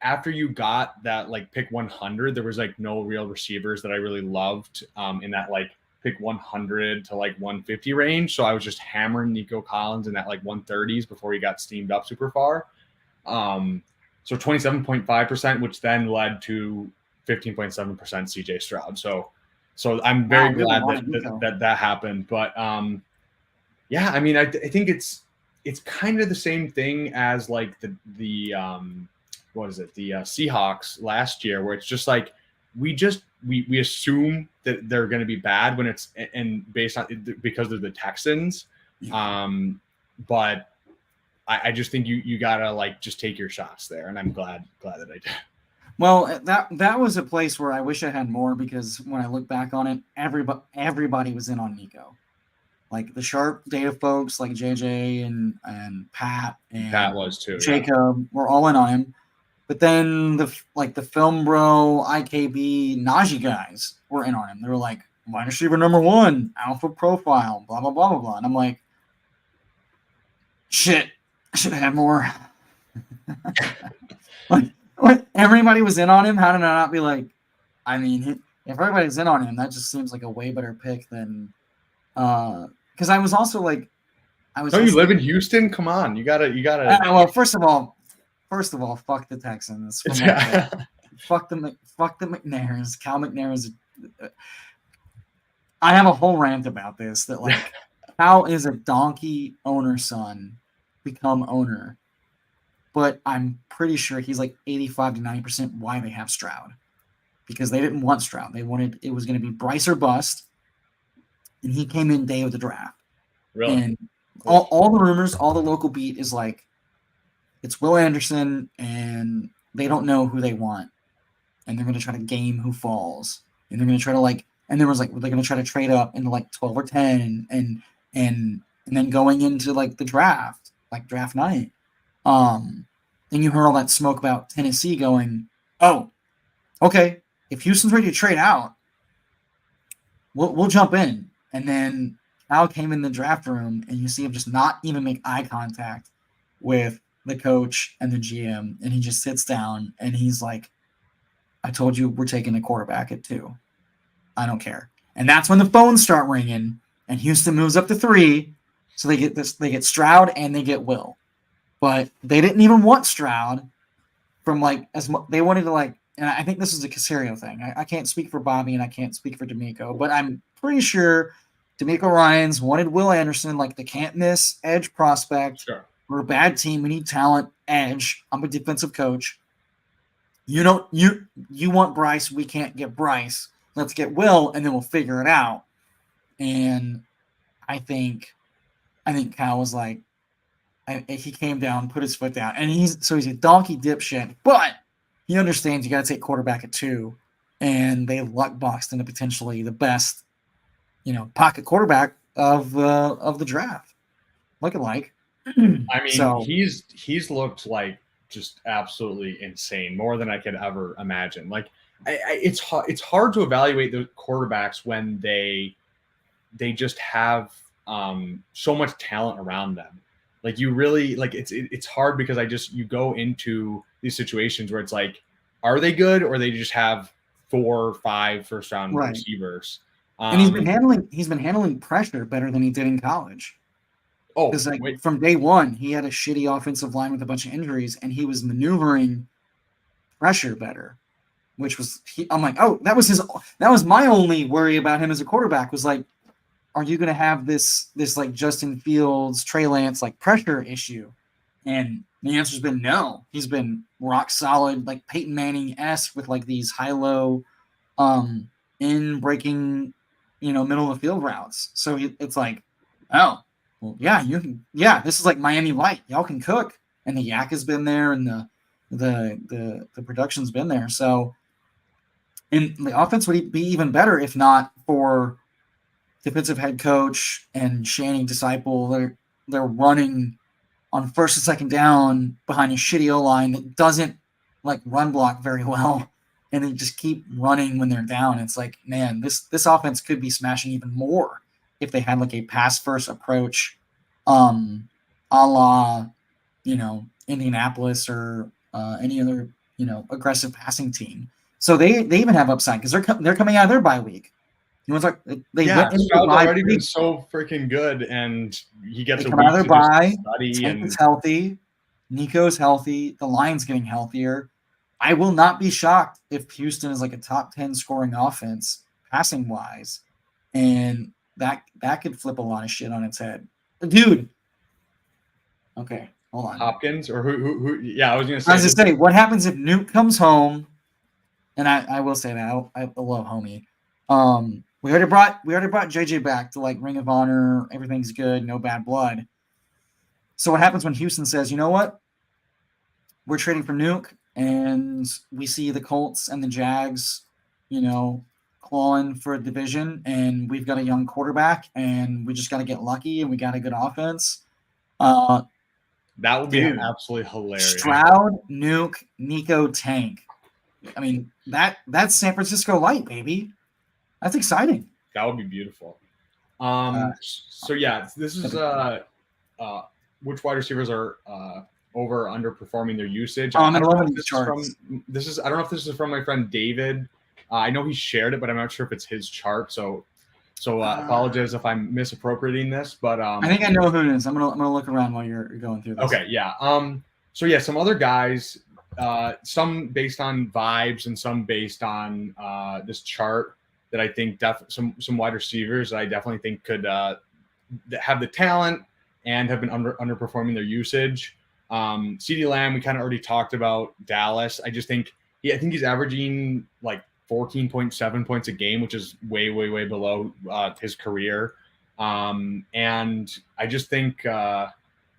after you got that like pick 100, there was like no real receivers that I really loved in that like pick 100 to like 150 range. So I was just hammering Nico Collins in that like 130s before he got steamed up super far. So 27.5%, which then led to 15.7% CJ Stroud. So I'm very glad that happened. But yeah, I mean, I think it's kind of the same thing as like the Seahawks last year, where it's just like we assume that they're going to be bad when it's and based on because they're the Texans. But I just think you gotta like just take your shots there, and I'm glad that I did. Well, that was a place where I wish I had more, because when I look back on it, everybody was in on Nico. Like the sharp data folks like JJ and Pat and Pat was too. Jacob were all in on him. But then the film bro, IKB, Najee guys were in on him. They were like, wide receiver number 1, alpha profile, blah, blah, blah, blah, blah. And I'm like, shit, I should have had more. like, everybody was in on him. How did I not be like, I mean, if everybody's in on him, that just seems like a way better pick than, because I was also like, Don't you live in Houston? Come on, you gotta. Well, first of all, fuck the Texans. Fuck the McNairs. Cal McNair I have a whole rant about this. That like, how is a donkey owner's son become owner? But I'm pretty sure he's like 85 to 90% why they have Stroud, because they didn't want Stroud. They wanted it was going to be Bryce or bust, and he came in day of the draft. Really? And all the rumors, all the local beat is like, it's Will Anderson, and they don't know who they want, and they're going to try to game who falls, and they're going to try to like, and there was like, they're going to try to trade up into like 12 or 10, and then going into like the draft, like draft night, then you heard all that smoke about Tennessee going, oh, okay, if Houston's ready to trade out, we'll jump in, and then Al came in the draft room, and you see him just not even make eye contact with the coach and the GM, and he just sits down and he's like, I told you we're taking a quarterback at 2. I don't care. And that's when the phones start ringing, and Houston moves up to 3. So they get Stroud and they get Will. But they didn't even want Stroud from like they wanted to like, and I think this is a Caserio thing. I can't speak for Bobby and I can't speak for D'Amico, but I'm pretty sure D'Amico Ryans wanted Will Anderson, like the can't miss edge prospect. Sure. We're a bad team. We need talent, edge. I'm a defensive coach. You want Bryce. We can't get Bryce. Let's get Will, and then we'll figure it out. And I think Kyle was like, he came down, put his foot down, and he's a donkey dipshit, but he understands you got to take quarterback at 2, and they luck boxed into potentially the best, pocket quarterback of the draft, looking like. I mean, he's looked like just absolutely insane, more than I could ever imagine. Like, it's hard to evaluate the quarterbacks when they just have so much talent around them. Like, you really like it's hard because you go into these situations where it's like, are they good, or they just have 4 or 5 first round Right. receivers? And he's been handling pressure better than he did in college. Oh, because from day one, he had a shitty offensive line with a bunch of injuries, and he was maneuvering pressure better, which was I'm like, oh, that was my only worry about him as a quarterback, was like, are you going to have this like Justin Fields, Trey Lance like pressure issue? And the answer's been no. He's been rock solid, like Peyton Manning-esque, with like these high-low in breaking, middle of the field routes. So it's like, oh, well, yeah, this is like Miami Light. Y'all can cook. And the yak has been there, and the production's been there. So, and the offense would be even better if not for defensive head coach and Channing Disciple. They're running on first and second down behind a shitty O-line that doesn't like run block very well, and they just keep running when they're down. It's like, man, this offense could be smashing even more if they had like a pass first approach, a la, Indianapolis or any other, aggressive passing team. So they even have upside because they're coming out of their bye week. Stroud's already been so freaking good, and he gets a week to bye. Study, and it's healthy. Nico's healthy. The line's getting healthier. I will not be shocked if Houston is like a top 10 scoring offense, passing wise, and that could flip a lot of shit on its head, dude. Okay, hold on. Hopkins or who? Yeah, I was gonna say. What happens if Nuke comes home? And I will say that I love homie. We already brought JJ back to like Ring of Honor. Everything's good, no bad blood. So what happens when Houston says, you know what? We're trading for Nuke, and we see the Colts and the Jags, clawing for a division, and we've got a young quarterback, and we just got to get lucky, and we got a good offense. That would be absolutely hilarious. Stroud, Nuke, Nico, Tank. I mean, that's San Francisco light, baby. That's exciting. That would be beautiful. So yeah, this is which wide receivers are over or underperforming their usage. I don't know if this is from my friend David. I know he shared it, but I'm not sure if it's his chart. So apologize if I'm misappropriating this, but I think I know who it is. I'm gonna look around while you're going through this. Okay, yeah. So yeah, some other guys, some based on vibes and some based on this chart that I think some wide receivers that I definitely think could have the talent and have been underperforming their usage. CeeDee Lamb, we kind of already talked about. Dallas, I think he's averaging like 14.7 points a game, which is way below his career. And I just think the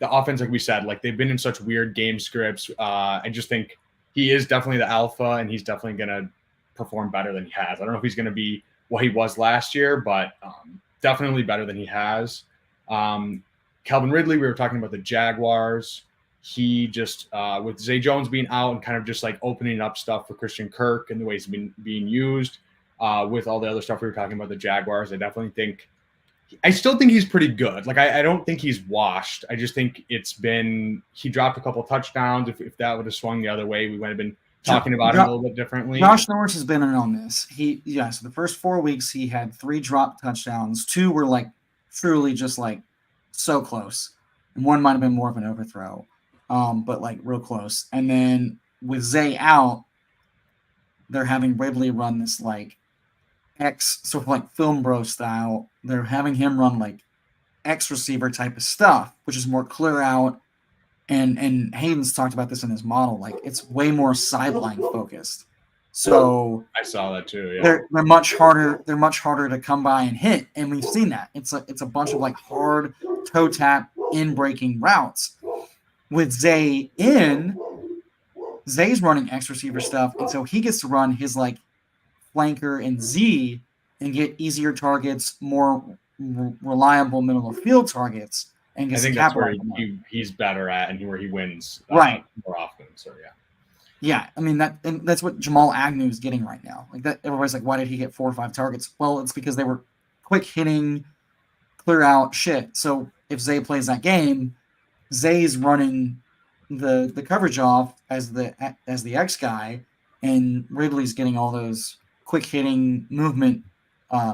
offense, like we said, like they've been in such weird game scripts. I just think he is definitely the alpha, and he's definitely going to perform better than he has. I don't know if he's going to be what he was last year, but definitely better than he has. Calvin Ridley, we were talking about the Jaguars. He just, with Zay Jones being out and kind of just like opening up stuff for Christian Kirk and the way he's been being used, with all the other stuff we were talking about the Jaguars, I still think he's pretty good. Like, I don't think he's washed. I just think he dropped a couple touchdowns. If that would have swung the other way, we might have been talking about him a little bit differently. Josh Norris has been in on this. So the first 4 weeks he had 3 drop touchdowns. 2 were like truly just like so close, and 1 might have been more of an overthrow, but like real close. And then with Zay out, they're having Ridley run this like X sort of like film bro style. They're having him run like X receiver type of stuff, which is more clear out. And Hayden's talked about this in his model. Like, it's way more sideline focused. So I saw that too. Yeah, they're much harder. They're much harder to come by and hit, and we've seen that. It's a bunch of like hard toe tap in breaking routes. With Zay in, Zay's running X receiver stuff, and so he gets to run his like flanker and Z and get easier targets, more reliable middle of field targets. and I gets think to that's where capitalize on that. he's better at and where he wins Right. more often. So yeah. Yeah, I mean that's what Jamal Agnew is getting right now. Like that, everybody's like, why did he get 4 or 5 targets? Well, it's because they were quick hitting, clear out shit. So if Zay plays that game, Zay's running the coverage off as the X guy, and Ridley's getting all those quick hitting movement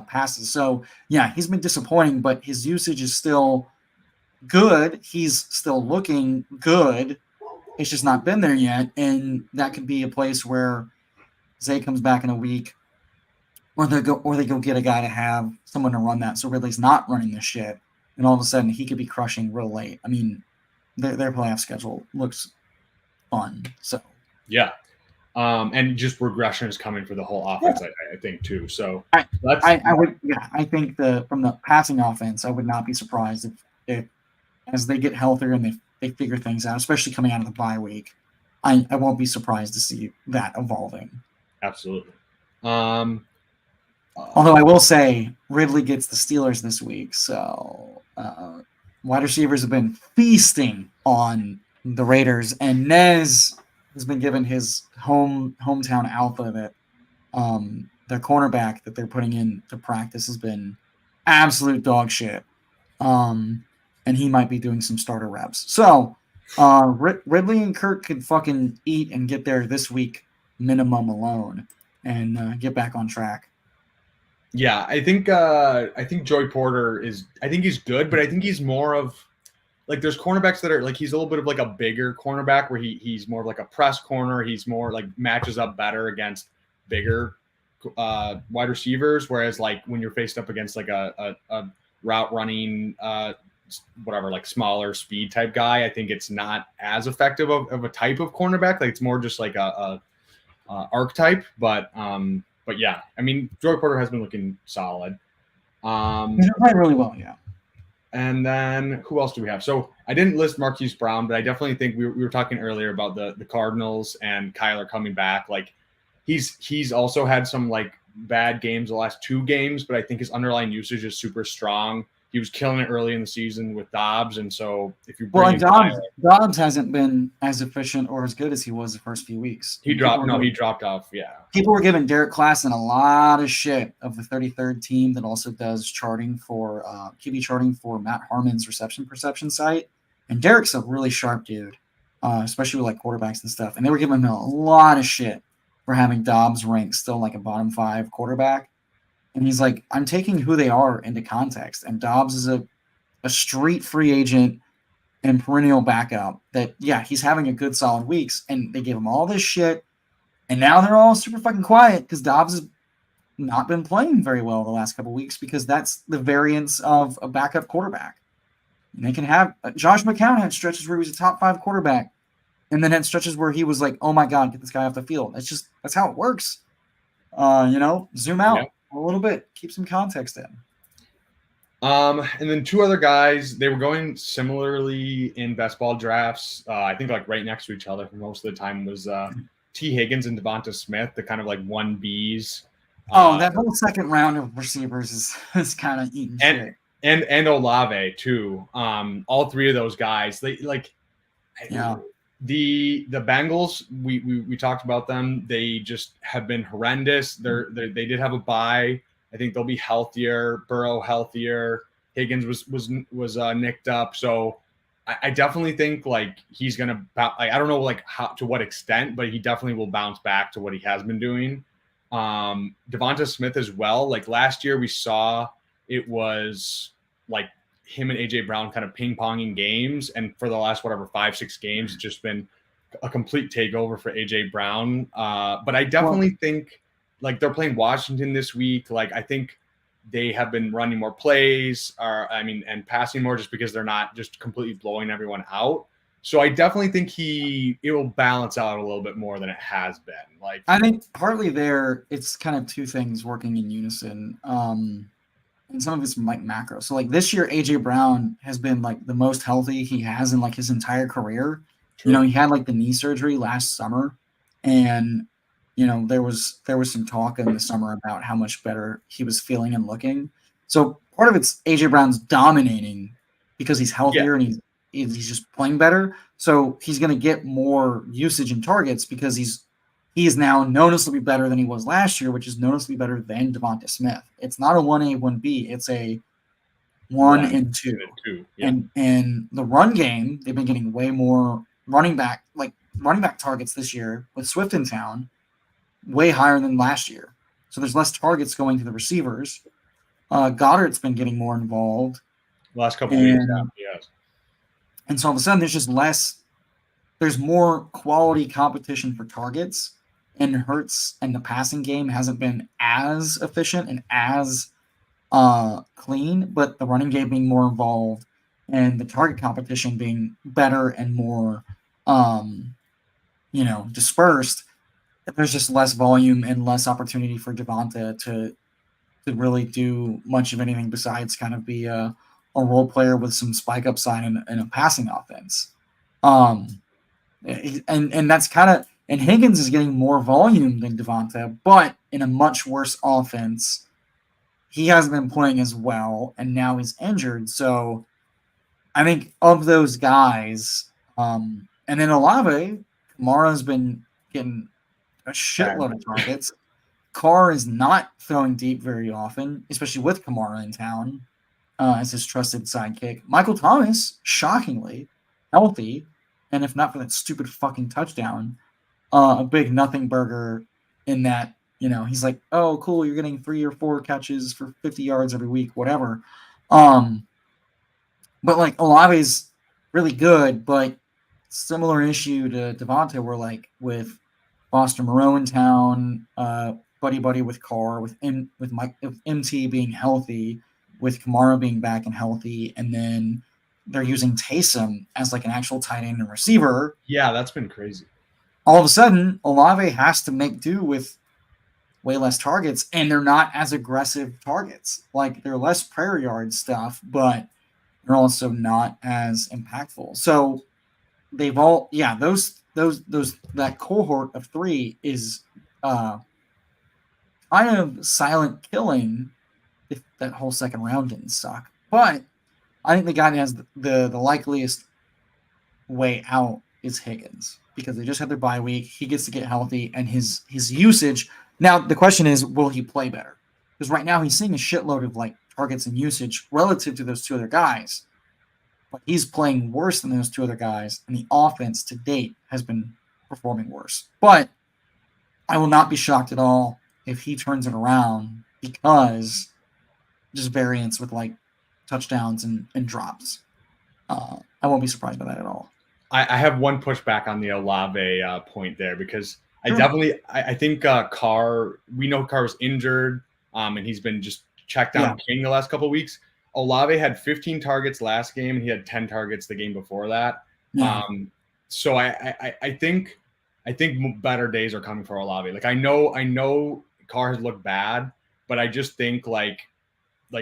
passes. So yeah, he's been disappointing, but his usage is still good. He's still looking good. It's just not been there yet, and that could be a place where Zay comes back in a week, or they go get a guy to have someone to run that. So Ridley's not running this shit, and all of a sudden he could be crushing real late. I mean, their playoff schedule looks fun. So yeah, and just regression is coming for the whole offense. Yeah. I think too. So I think from the passing offense, I would not be surprised if as they get healthier and they figure things out, especially coming out of the bye week. I won't be surprised to see that evolving. Absolutely. Although I will say Ridley gets the Steelers this week, so wide receivers have been feasting on the Raiders, and Nez has been given his hometown alpha that their cornerback that they're putting in to practice has been absolute dog shit. And he might be doing some starter reps. So Ridley and Kirk could fucking eat and get there this week minimum alone and get back on track. Yeah, I think Joey Porter he's good, but I think he's more of like there's cornerbacks that are like he's a little bit of like a bigger cornerback where he's more of like a press corner. He's more like matches up better against bigger wide receivers, whereas like when you're faced up against like a route running whatever like smaller speed type guy, I think it's not as effective of a type of cornerback. Like it's more just like a archetype, but yeah, I mean Joey Porter has been looking solid. He's playing really well, yeah. And then who else do we have? So I didn't list Marquise Brown, but I definitely think we were talking earlier about the Cardinals and Kyler coming back. Like he's also had some like bad games the last 2 games, but I think his underlying usage is super strong. He was killing it early in the season with Dobbs, and so if you bring Dobbs hasn't been as efficient or as good as he was the first few weeks. He dropped off. Yeah, people were giving Derek Klassen a lot of shit of the 33rd team that also does charting for QB charting for Matt Harmon's reception perception site, and Derek's a really sharp dude, especially with like quarterbacks and stuff. And they were giving him a lot of shit for having Dobbs ranked still like a bottom 5 quarterback. And he's like, I'm taking who they are into context. And Dobbs is a street free agent and perennial backup that, yeah, he's having a good solid weeks. And they gave him all this shit. And now they're all super fucking quiet because Dobbs has not been playing very well the last couple of weeks because that's the variance of a backup quarterback. And they can have Josh McCown had stretches where he was a top 5 quarterback and then had stretches where he was like, oh my God, get this guy off the field. That's how it works. Zoom out. Yeah. A little bit, keep some context in. And then 2 other guys, they were going similarly in best ball drafts. I think like right next to each other for most of the time was T. Higgins and Devonta Smith, the kind of like 1Bs. That whole second round of receivers is kind of eating shit. And Olave too. All 3 of those guys, they like. Yeah. The Bengals, we talked about them. They just have been horrendous. They did have a bye. I think they'll be healthier. Burrow healthier. Higgins was nicked up. So I definitely think like he's gonna. I don't know like how to what extent, but he definitely will bounce back to what he has been doing. Devonta Smith as well. Like last year, we saw it was like him and AJ Brown kind of ping-ponging games, and for the last 5-6 games, it's just been a complete takeover for AJ Brown. But I definitely think like they're playing Washington this week. Like I think they have been running more plays, and passing more just because they're not just completely blowing everyone out. So I definitely think it will balance out a little bit more than it has been. Like I think partly it's kind of 2 things working in unison. And some of it's like macro. So like this year, AJ Brown has been like the most healthy he has in like his entire career. True. He had like the knee surgery last summer, and there was some talk in the summer about how much better he was feeling and looking. So part of it's AJ Brown's dominating because he's healthier and he's just playing better. So he's going to get more usage and targets because he is now noticeably better than he was last year, which is noticeably better than Devonta Smith. It's not a 1A, 1B. It's a 1 and 2. Yeah. And the run game, they've been getting way more running back targets this year with Swift in town, way higher than last year. So there's less targets going to the receivers. Goddard's been getting more involved. Last couple of weeks, yes. And so all of a sudden there's more quality competition for targets, and Hurts and the passing game hasn't been as efficient and as clean, but the running game being more involved and the target competition being better and more dispersed, there's just less volume and less opportunity for Devonta to really do much of anything besides kind of be a role player with some spike upside and a passing offense. And that's kind of, and Higgins is getting more volume than Devonta, but in a much worse offense. He hasn't been playing as well, and now he's injured. So I think of those guys, and then Olave, Kamara's been getting a shitload of targets. Carr is not throwing deep very often, especially with Kamara in town as his trusted sidekick. Michael Thomas, shockingly healthy, and if not for that stupid fucking touchdown, a big nothing burger in that, he's like, oh, cool, you're getting 3 or 4 catches for 50 yards every week, whatever. But like Olave's really good, but similar issue to Devonta, where like with Foster Moreau in town, buddy with Carr, with MT being healthy, with Kamara being back and healthy, and then they're using Taysom as like an actual tight end and receiver. Yeah, that's been crazy. All of a sudden, Olave has to make do with way less targets, and they're not as aggressive targets. Like, they're less prayer yard stuff, but they're also not as impactful. So they've all, that cohort of 3 is kind of silent killing if that whole second round didn't suck. But I think the guy that has the likeliest way out is Higgins, because they just had their bye week. He gets to get healthy, and his usage. Now the question is, will he play better? Because right now he's seeing a shitload of like targets and usage relative to those 2 other guys, but he's playing worse than those 2 other guys, and the offense to date has been performing worse. But I will not be shocked at all if he turns it around, because just variance with like touchdowns and drops. I won't be surprised by that at all. I have one pushback on the Olave point there, because Sure. I think Carr, we know Carr's injured, and he's been just checked down king the last couple of weeks. Olave had 15 targets last game, and he had 10 targets the game before that. Yeah. So I think better days are coming for Olave. Like, I know Carr has looked bad, but I just think like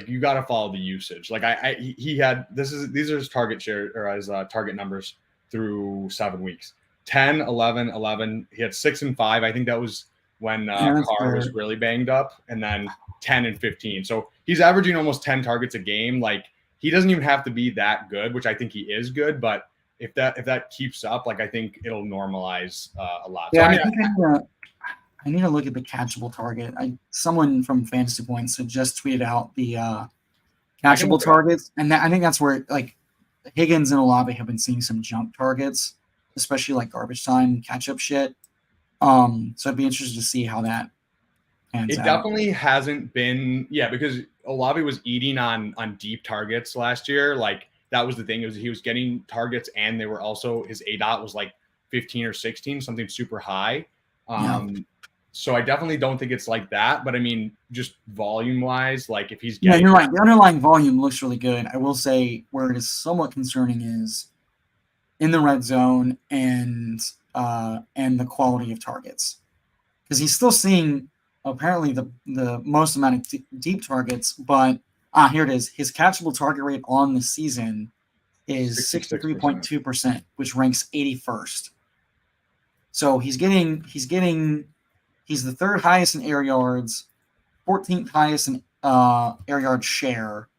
you got to follow the usage. Like he had, these are his target share, or his target numbers through 7 weeks. 10, 11, 11. He had 6 and 5. I think that was when Carr was really banged up, and then 10 and 15. So he's averaging almost 10 targets a game. Like, he doesn't even have to be that good, which I think he is good. But if that keeps up, like, I think it'll normalize a lot. Yeah, So, I need to look at the catchable target. Someone from Fantasy Points had just tweeted out the catchable targets, and I think that's where like Higgins and Olave have been seeing some jump targets, especially like garbage time catch-up shit. So I'd be interested to see how that pans out. Definitely hasn't been, because Olave was eating on deep targets last year. Like, that was the thing. He was getting targets, and they were also, his ADOT was like 15 or 16, something super high. So I definitely don't think it's like that. But I mean, just volume-wise, like if he's getting... Yeah, you're right. The underlying volume looks really good. I will say where it is somewhat concerning is in the red zone and the quality of targets, because he's still seeing apparently the most amount of deep targets, but here it is. His catchable target rate on the season is 63.2%, which ranks 81st. So he's the 3rd highest in air yards, 14th highest in air yard share,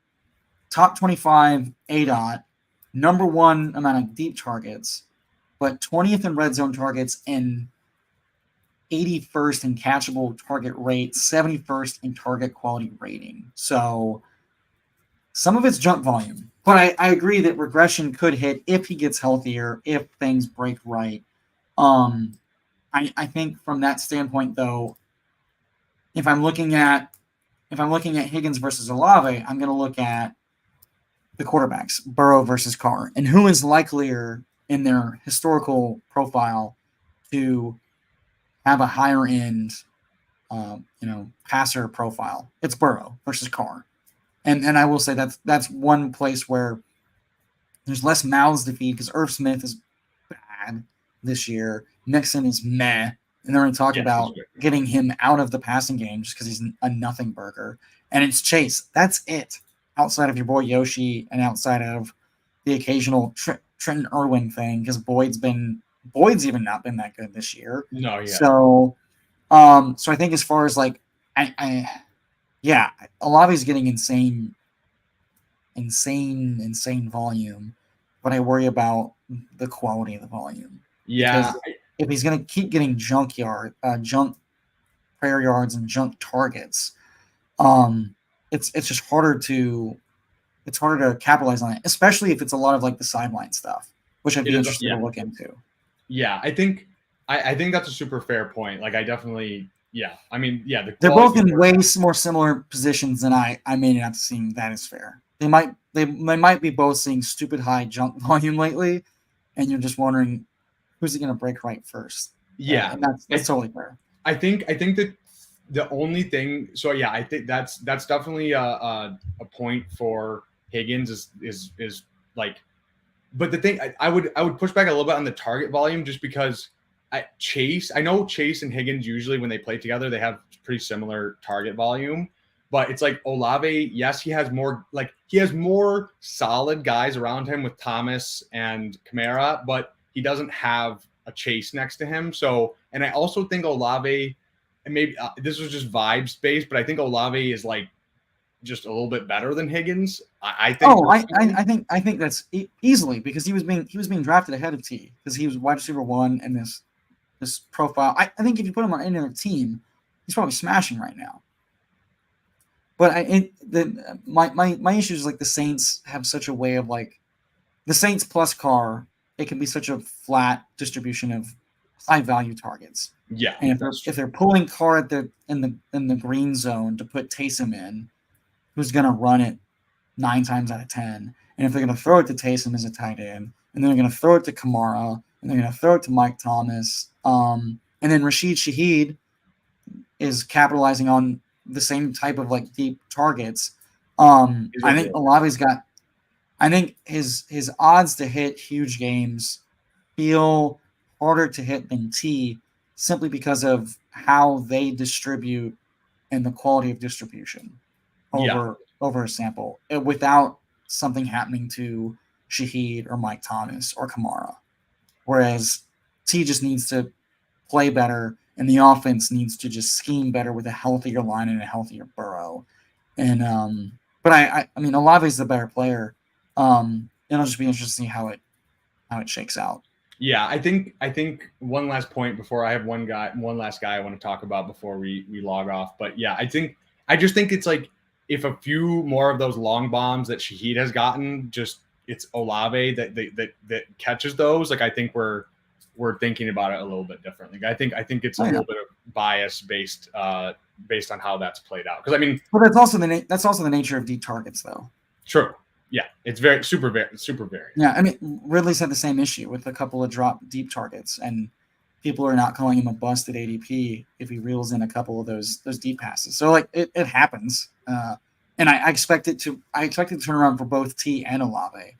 top 25 ADOT, number one amount of deep targets, but 20th in red zone targets and 81st in catchable target rate, 71st in target quality rating. So some of it's junk volume. But I agree that regression could hit if he gets healthier, if things break right. I think from that standpoint, though, if I'm looking at Higgins versus Olave, I'm going to look at the quarterbacks, Burrow versus Carr, and who is likelier in their historical profile to have a higher end, passer profile. It's Burrow versus Carr, and I will say that's one place where there's less mouths to feed because Irv Smith is bad this year. Mixon is meh. And they're going to talk about getting him out of the passing game just because he's a nothing burger. And it's Chase. That's it. Outside of your boy Yoshi and outside of the occasional Trenton Irwin thing, because Boyd's even not been that good this year. No, yeah. So I think as far as like, Olave's getting insane volume, but I worry about the quality of the volume. Yeah. If he's going to keep getting junk prayer yards and junk targets, it's just harder to capitalize on it, especially if it's a lot of like the sideline stuff, which I'd be interested to look into. Yeah, I think that's a super fair point. Like, I definitely, they're both in way more similar positions than I may not seeing that as fair. They might be both seeing stupid high junk volume lately, and you're just wondering, who's he going to break right first? Yeah, and that's totally fair. I think that the only thing. So yeah, I think that's definitely a point for Higgins is like. But the thing I would push back a little bit on the target volume just because I know Chase and Higgins usually when they play together they have pretty similar target volume. But it's like Olave, yes, he has more solid guys around him with Thomas and Kamara, but he doesn't have a Chase next to him. So, and I also think Olave, and maybe this was just vibes based, but I think Olave is like just a little bit better than Higgins. I think that's easily because he was being drafted ahead of T because he was wide receiver 1 and this profile. I think if you put him on any other team, he's probably smashing right now. But my issue is like the Saints have such a way of like the Saints plus Carr. It can be such a flat distribution of high value targets. Yeah, and if they're pulling Carr in the green zone to put Taysom in, who's going to run it 9 times out of 10, and if they're going to throw it to Taysom as a tight end, and then they're going to throw it to Kamara, and they're going to throw it to Mike Thomas, and then Rashid Shaheed is capitalizing on the same type of like deep targets. I think Olave's got. I think his odds to hit huge games feel harder to hit than T simply because of how they distribute and the quality of distribution over a sample without something happening to Shaheed or Mike Thomas or Kamara. Whereas T just needs to play better and the offense needs to just scheme better with a healthier line and a healthier Burrow. And but I mean Olave's the better player. It'll just be interesting to see how it shakes out. Yeah, I think one last point before I have one last guy I want to talk about before we log off. But yeah, I just think it's like if a few more of those long bombs that Shaheed has gotten, just it's Olave that catches those. Like I think we're thinking about it a little bit differently. I think it's a little bit of bias based on how that's played out. Because I mean, well, that's also the nature of deep targets, though. True. Yeah, it's very super varied. Yeah, I mean, Ridley's had the same issue with a couple of drop deep targets, and people are not calling him a busted ADP if he reels in a couple of those deep passes. So like it happens, and I expect it to turn around for both T and Olave.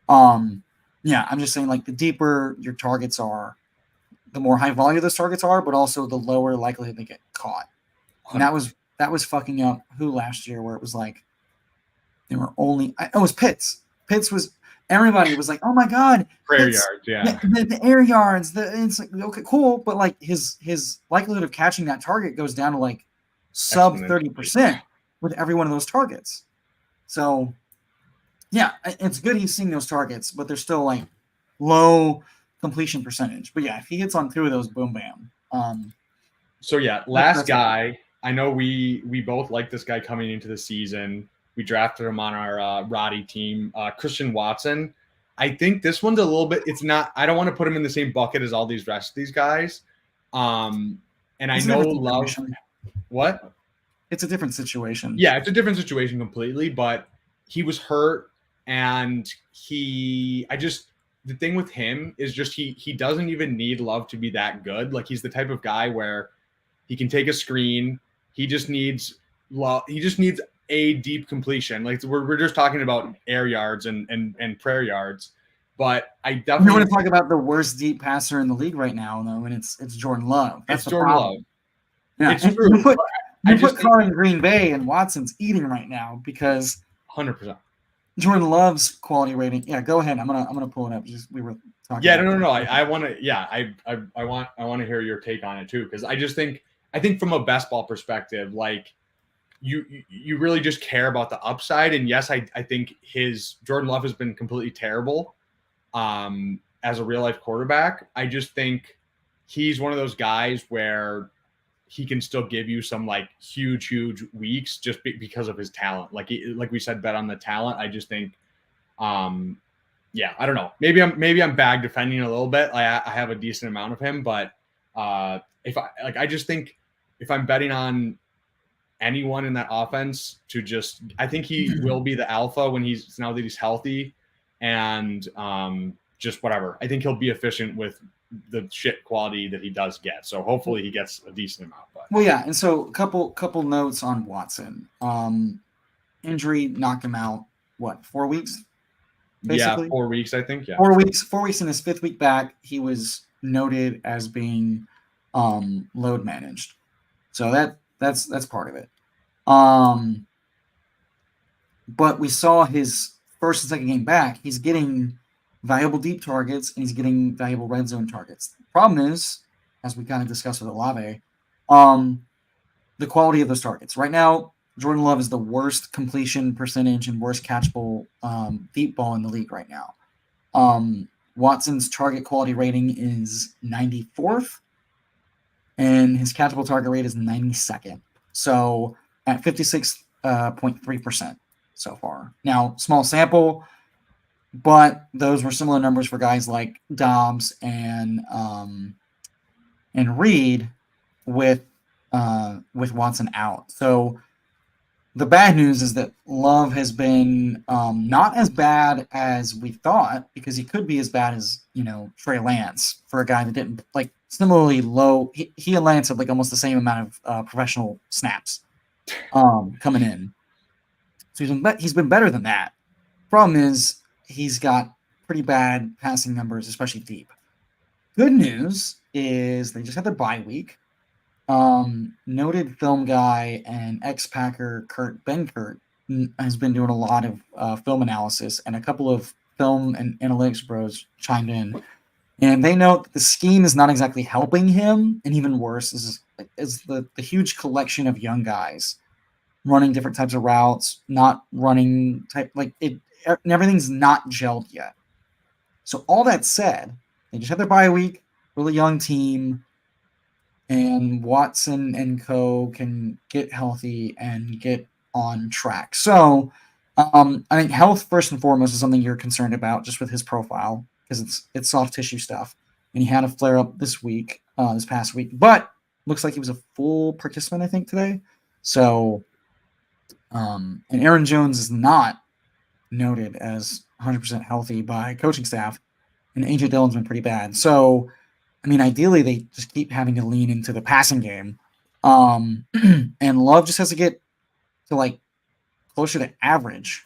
Yeah, I'm just saying like the deeper your targets are, the more high volume those targets are, but also the lower likelihood they get caught. And that was fucking up who last year where it was like. They were only. It was Pitts. Pitts was. Everybody was like, "Oh my god, prayer Pitts, yards, yeah, the air yards." It's like okay, cool, but like his likelihood of catching that target goes down to like sub 30% with every one of those targets. So, Yeah, it's good he's seeing those targets, but they're still like low completion percentage. But yeah, if he hits on 2 of those, boom, bam. So yeah, last that's what- guy. I know we both like this guy coming into the season. We drafted him on our Roddy team, Christian Watson. I think this one's a little bit. It's not. I don't want to put him in the same bucket as all these rest of these guys. And I It's a know different Love. situation. What? It's a different situation. Yeah, it's a different situation completely. But he was hurt, and I just the thing with him is just he doesn't even need Love to be that good. Like he's the type of guy where he can take a screen. He just needs love. He just needs a deep completion. Like we're just talking about air yards and prayer yards. But I You definitely want to talk about the worst deep passer in the league right now, though, and it's Jordan Love. That's it's the Jordan problem. Love. Yeah, It's true. You I put just think Carr in Green Bay, and Watson's eating right now because 100%. Jordan Love's quality rating. Yeah, go ahead. I'm gonna pull it up. We were talking. Yeah, about no. I want to. Yeah, I want to hear your take on it too, because I think from a best ball perspective, like you really just care about the upside. And yes, I think Jordan Love has been completely terrible as a real life quarterback. I just think he's one of those guys where he can still give you some like huge weeks just because of his talent. Like we said, bet on the talent. I just think, yeah, I don't know. Maybe I'm bag defending a little bit. I have a decent amount of him, but I just think if I'm betting on anyone in that offense I think he will be the alpha now that he's healthy, and just whatever. I think he'll be efficient with the shit quality that he does get. So hopefully he gets a decent amount. But Well, yeah, and so couple notes on Watson. Injury knocked him out. What, 4 weeks? Basically? Yeah, 4 weeks, I think. Yeah, 4 weeks. 4 weeks in his 5th week back, he was noted as being load managed. So that's part of it. But we saw his first and second game back. He's getting valuable deep targets and he's getting valuable red zone targets. The problem is, as we kind of discussed with Olave, the quality of those targets. Right now, Jordan Love is the worst completion percentage and worst catchable deep ball in the league right now. Watson's target quality rating is 94th, and his catchable target rate is 92nd. So at 56.3% so far. Now, small sample, but those were similar numbers for guys like Dobbs and Reed with Watson out. So the bad news is that Love has been not as bad as we thought, because he could be as bad as, Trey Lance, for a guy that didn't, like, similarly low. He and Lance have like almost the same amount of professional snaps coming in. So he's been better than that. Problem is he's got pretty bad passing numbers, especially deep. Good news is they just had their bye week. Noted film guy and ex-Packer Kurt Benkert has been doing a lot of film analysis, and a couple of film and analytics bros chimed in, and they note that the scheme is not exactly helping him, and even worse is the huge collection of young guys running different types of routes, not running everything's not gelled yet. So all that said, they just had their bye week, really young team, and Watson and co can get healthy and get on track. So I think health first and foremost is something you're concerned about, just with his profile, because it's soft tissue stuff. And he had a flare up this past week, but looks like he was a full participant, I think, today. So, and Aaron Jones is not noted as 100% healthy by coaching staff, and AJ Dillon's been pretty bad. So, I mean, ideally, they just keep having to lean into the passing game. And Love just has to get to, like, closer to average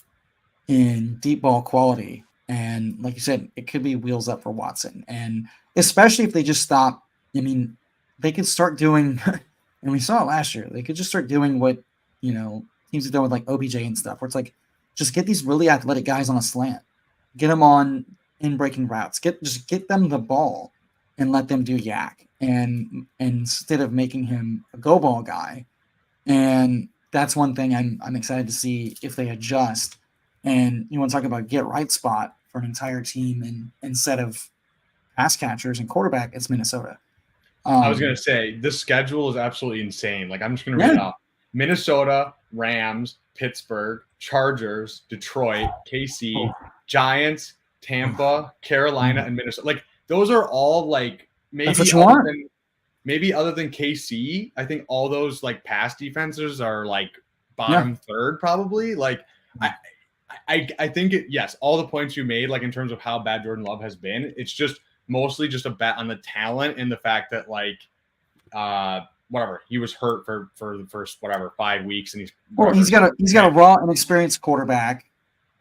in deep ball quality. And like you said, it could be wheels up for Watson. And especially if they just stop, I mean, they could start doing, and we saw it last year, they could just start doing what, teams have done with, like, OBJ and stuff, where it's like, just get these really athletic guys on a slant. Get them on in-breaking routes. Just get them the ball and let them do yak, and instead of making him a go ball guy. And that's one thing I'm excited to see if they adjust And you want to talk about get right spot for an entire team and instead of pass catchers and quarterback, it's Minnesota. I was going to say, this schedule is absolutely insane. Like, I'm just going to read it off. Minnesota, Rams, Pittsburgh, Chargers, Detroit, KC, Giants, Tampa, Carolina, and Minnesota. Like, those are all, like, maybe other than KC, I think all those, like, pass defenses are, like, bottom third probably. Like, I think, yes, all the points you made, like, in terms of how bad Jordan Love has been, it's just mostly just a bet on the talent and the fact that, like, whatever, he was hurt for the first 5 weeks, and he's got a raw and experienced quarterback,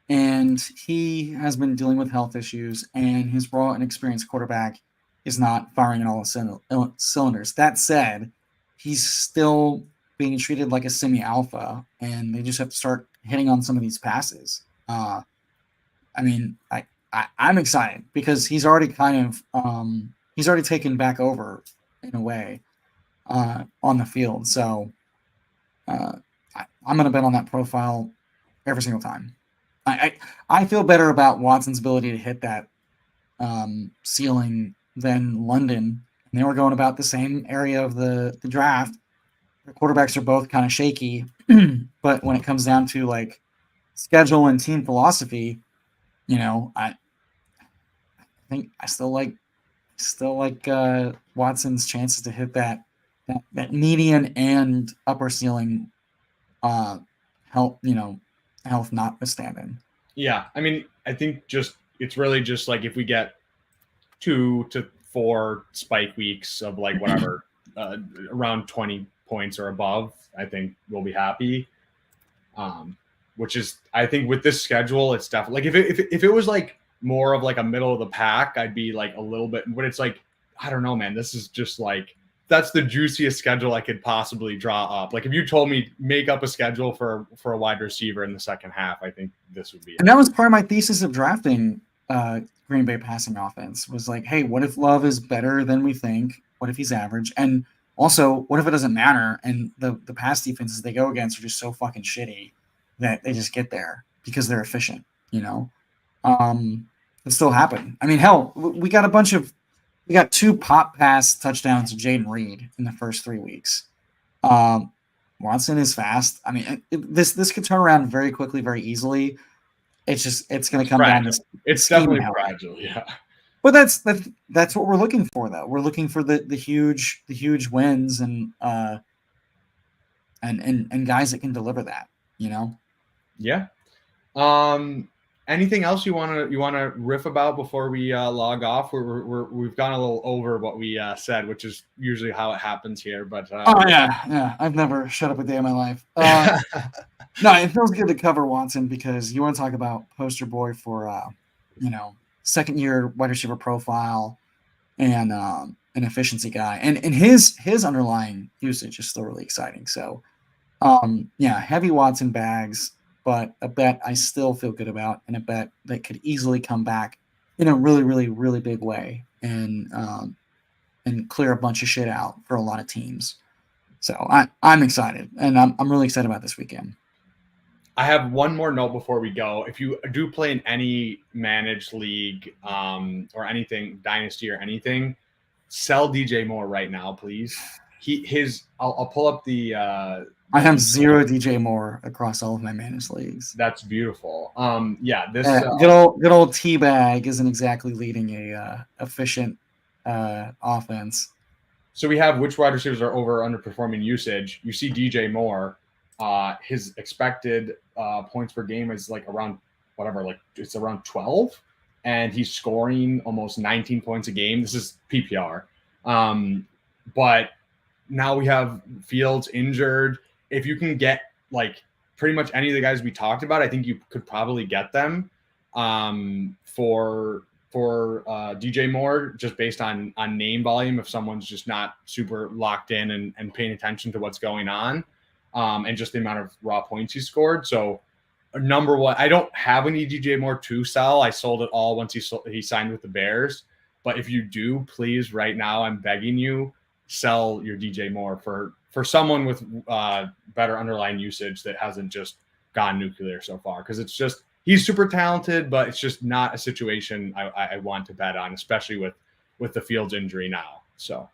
and he has been dealing with health issues, and his raw and experienced quarterback is not firing on all the cylinders. That said, he's still being treated like a semi-alpha, and they just have to start hitting on some of these passes. I mean, I'm excited because he's already he's already taken back over in a way on the field. So I'm going to bet on that profile every single time. I feel better about Watson's ability to hit that ceiling than London. And they were going about the same area of the draft. The quarterbacks are both kind of shaky, but when it comes down to like schedule and team philosophy, I think I still like Watson's chances to hit that median and upper ceiling health notwithstanding. Yeah, I mean, I think it's really just like if we get 2 to 4 spike weeks of like whatever around 20 points or above, I think we'll be happy. Which is, I think with this schedule, it's definitely like if it was like more of like a middle of the pack, I'd be like a little bit, but it's like, I don't know, man, this is just like, that's the juiciest schedule I could possibly draw up. Like if you told me make up a schedule for a wide receiver in the second half, I think this would be it. And that was part of my thesis of drafting Green Bay passing offense was like, hey, what if Love is better than we think? What if he's average? And also, what if it doesn't matter? And the pass defenses they go against are just so fucking shitty that they just get there because they're efficient, It still happened. I mean, hell, we got 2 pop pass touchdowns to Jaden Reed in the first 3 weeks. Watson is fast. I mean, this could turn around very quickly, very easily. It's going to come down to it's definitely fragile, yeah. But that's what we're looking for, though. We're looking for the huge wins and guys that can deliver that, Yeah. Anything else you want to riff about before we log off? We've gone a little over what we said, which is usually how it happens here. But yeah, I've never shut up a day in my life. No, it feels good to cover Watson because you want to talk about poster boy for second year wide receiver profile and an efficiency guy, and his underlying usage is still really exciting. So heavy Watson bags. But a bet I still feel good about, and a bet that could easily come back in a really, really, really big way and clear a bunch of shit out for a lot of teams. So I'm excited, and I'm really excited about this weekend. I have one more note before we go. If you do play in any managed league or anything, dynasty or anything, sell DJ Moore right now, please. I'll pull up the. I have 0 DJ Moore across all of my managed leagues. That's beautiful. This good old Teabag isn't exactly leading a efficient offense. So we have which wide receivers are over or underperforming usage. You see DJ Moore, his expected points per game is like around it's around 12, and he's scoring almost 19 points a game. This is PPR. But now we have Fields injured. If you can get like pretty much any of the guys we talked about, I think you could probably get them for DJ Moore just based on name volume if someone's just not super locked in and paying attention to what's going on and just the amount of raw points he scored. So number one, I don't have any DJ Moore to sell. I sold it all once he signed with the Bears. But if you do, please, right now, I'm begging you, sell your DJ Moore for someone with better underlying usage that hasn't just gone nuclear so far. Because it's just he's super talented, but it's just not a situation I want to bet on, especially with the Fields injury now. So,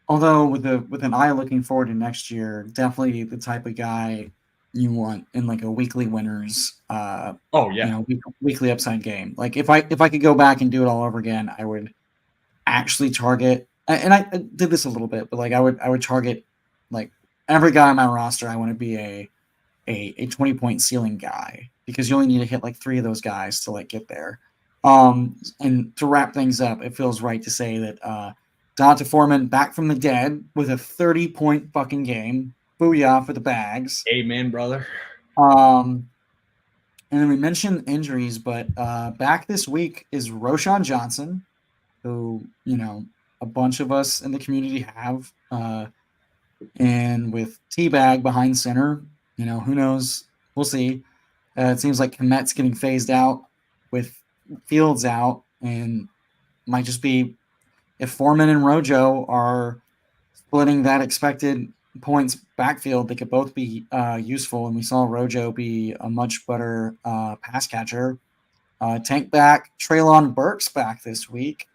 although with an eye looking forward to next year, definitely the type of guy you want in like a weekly winners, weekly upside game. Like if I could go back and do it all over again, I would actually target. And I did this a little bit, but like I would target like every guy on my roster. I want to be a 20-point ceiling guy because you only need to hit like 3 of those guys to like get there. And to wrap things up, it feels right to say that Donta Foreman back from the dead with a 30-point fucking game. Booyah for the Bags. Amen, brother. And then we mentioned injuries, but back this week is Roshan Johnson, who, a bunch of us in the community have. And with T-Bag behind center, who knows? We'll see. It seems like Komet's getting phased out with Fields out, and might just be if Foreman and Rojo are splitting that expected points backfield, they could both be useful. And we saw Rojo be a much better pass catcher. Tank back, Treylon Burks back this week.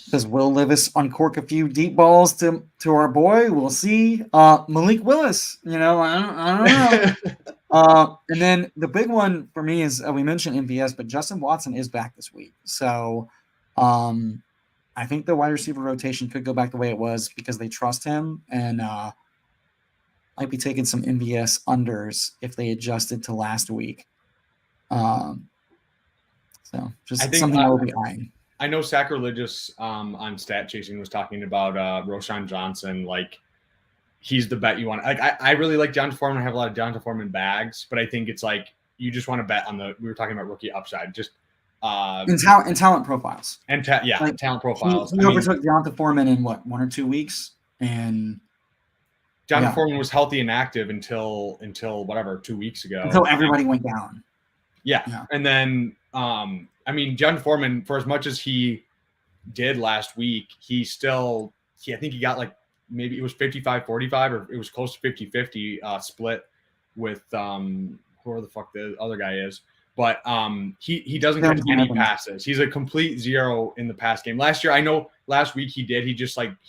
Does Will Levis uncork a few deep balls to our boy? We'll see. Malik Willis, I don't know. And then the big one for me is we mentioned MVS, but Justin Watson is back this week. So I think the wide receiver rotation could go back the way it was because they trust him, and might be taking some MVS unders if they adjusted to last week. So just something I will be eyeing. I know Sacrilegious on Stat Chasing was talking about Roshan Johnson. Like, he's the bet you want. Like, I really like Donta Foreman. I have a lot of Donta Foreman bags, but I think it's like you just want to bet on we were talking about rookie upside. Just in talent profiles. Talent profiles. He overtook Donta Foreman in what, 1 or 2 weeks? And Donta Foreman was healthy and active until whatever 2 weeks ago. Until everybody went down. Yeah. And then Donta Foreman, for as much as he did last week, I think he got like, maybe it was 55-45 or it was close to 50-50 split with whoever the fuck the other guy is. But he doesn't catch any passes. He's a complete zero in the pass game. Last year, I know last week he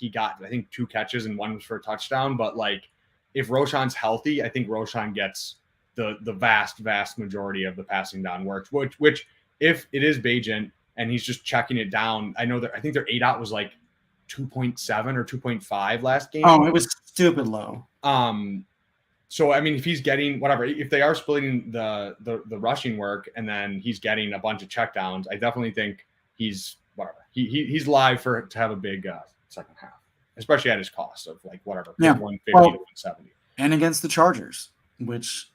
got, I think, 2 catches and 1 was for a touchdown. But like, if Roshan's healthy, I think Roshan gets the vast majority of the passing down work, which if it is Bagent and he's just checking it down, I think their 8-out was like 2.7 or 2.5 last game. Oh, it was stupid low. So if he's getting whatever, if they are splitting the rushing work and then he's getting a bunch of checkdowns, I definitely think he's whatever. He's live to have a big second half, especially at his cost of like whatever 150 to 170. And against the Chargers, which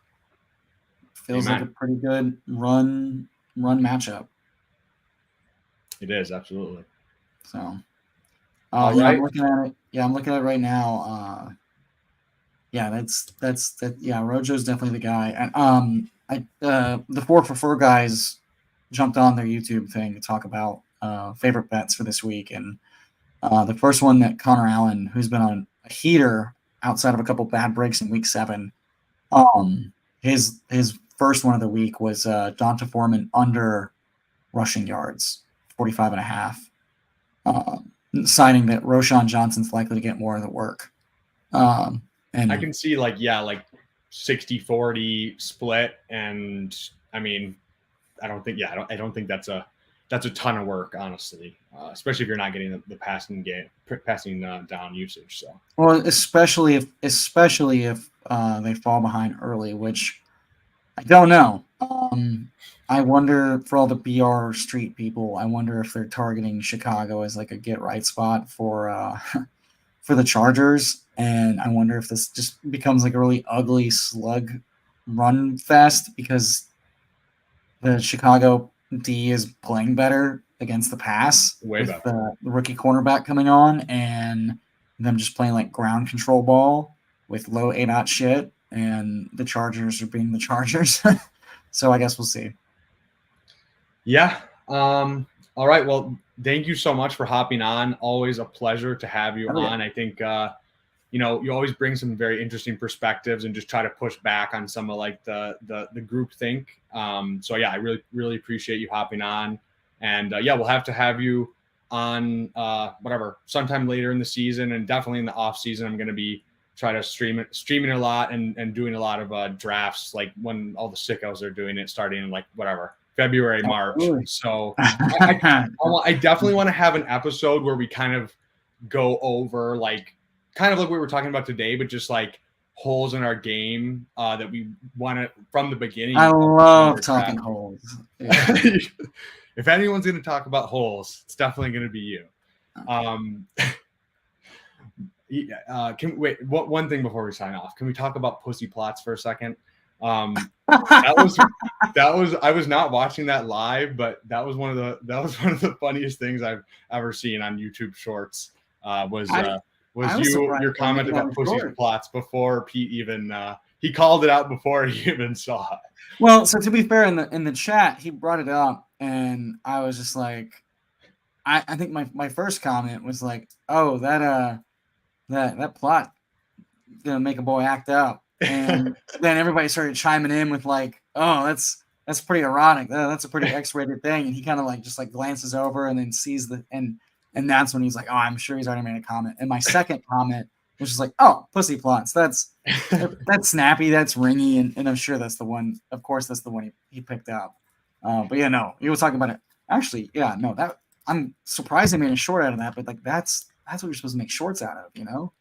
feels like a pretty good run matchup. It is, absolutely. So, right. I'm looking at it. Yeah, I'm looking at it right now. That's Rojo's definitely the guy. And the 4 for 4 guys jumped on their YouTube thing to talk about favorite bets for this week, and the first one that Connor Allen, who's been on a heater outside of a couple bad breaks in week 7, his first one of the week was Donta Foreman under rushing yards, 45.5, citing that Roshan Johnson's likely to get more of the work. And I can see like 60-40 split, and I don't think that's a ton of work, honestly, especially if you're not getting the passing down usage. So, well, especially if they fall behind early, which I don't know. I wonder, for all the BR street people, I wonder if they're targeting Chicago as like a get right spot for the Chargers, and I wonder if this just becomes like a really ugly slug run fest because the Chicago D is playing better against the pass with the rookie cornerback coming on, and them just playing like ground control ball with low 8-out shit, and the Chargers are being the Chargers. So I guess we'll see. Yeah. All right. Well, thank you so much for hopping on. Always a pleasure to have you on. I think you always bring some very interesting perspectives and just try to push back on some of like the group think. So yeah, I really, really appreciate you hopping on, and yeah, we'll have to have you on whatever sometime later in the season, and definitely in the off season. I'm going to be try to streaming a lot and doing a lot of drafts, like when all the sickos are doing it, starting in like whatever February, March. So I definitely want to have an episode where we kind of go over like kind of like we were talking about today, but just like holes in our game that we want to from the beginning. I love talking holes. Yeah. If anyone's going to talk about holes, it's definitely going to be you. Can wait? One thing before we sign off, can we talk about pussy plots for a second? That was I was not watching that live, but that was one of the funniest things I've ever seen on YouTube Shorts. Was your comment about pussy plots before Pete even he called it out before he even saw it. Well, so to be fair, in the chat, he brought it up, and I was just like, I think my first comment was like, oh, that plot gonna make a boy act up, and then everybody started chiming in with like, oh, that's pretty erotic, that's a pretty X-rated thing, and he kind of like just like glances over and then sees and that's when he's like, oh, I'm sure he's already made a comment. And my second comment was just like, oh, pussy plots, that's snappy, that's ringy, and I'm sure that's the one. Of course, that's the one he picked up. But yeah, no, he was talking about it. Actually, yeah, no, that I'm surprised they made a short out of that, but like that's what you're supposed to make shorts out of, you know?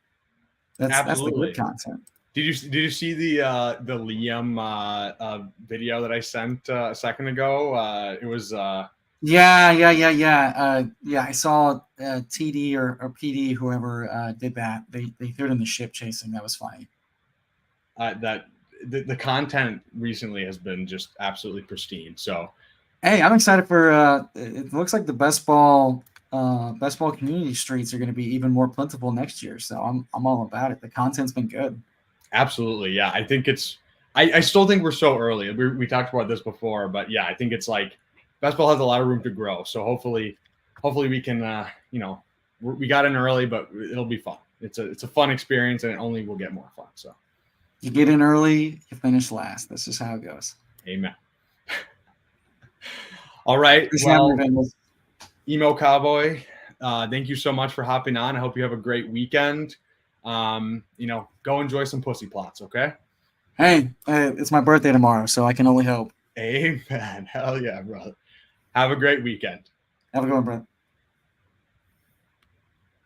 That's the good content. Did you see the Liam video that I sent a second ago? It was yeah. I saw TD or PD, whoever did that. They threw it in the ship chasing. That was funny. That the content recently has been just absolutely pristine. So, hey, I'm excited for. It looks like the best ball community streets are going to be even more plentiful next year. So I'm all about it. The content's been good. Absolutely, yeah. I think it's. I still think we're so early. We talked about this before, but yeah, I think it's like best ball has a lot of room to grow. So hopefully we can. We got in early, but it'll be fun. It's a fun experience, and it only will get more fun. So you get in early, you finish last. This is how it goes. Amen. All right. Well, Emo Cowboy, thank you so much for hopping on. I hope you have a great weekend. Go enjoy some pussy plots, okay? Hey, it's my birthday tomorrow, so I can only hope. Amen. Hell yeah, brother. Have a great weekend. Have a good one, brother.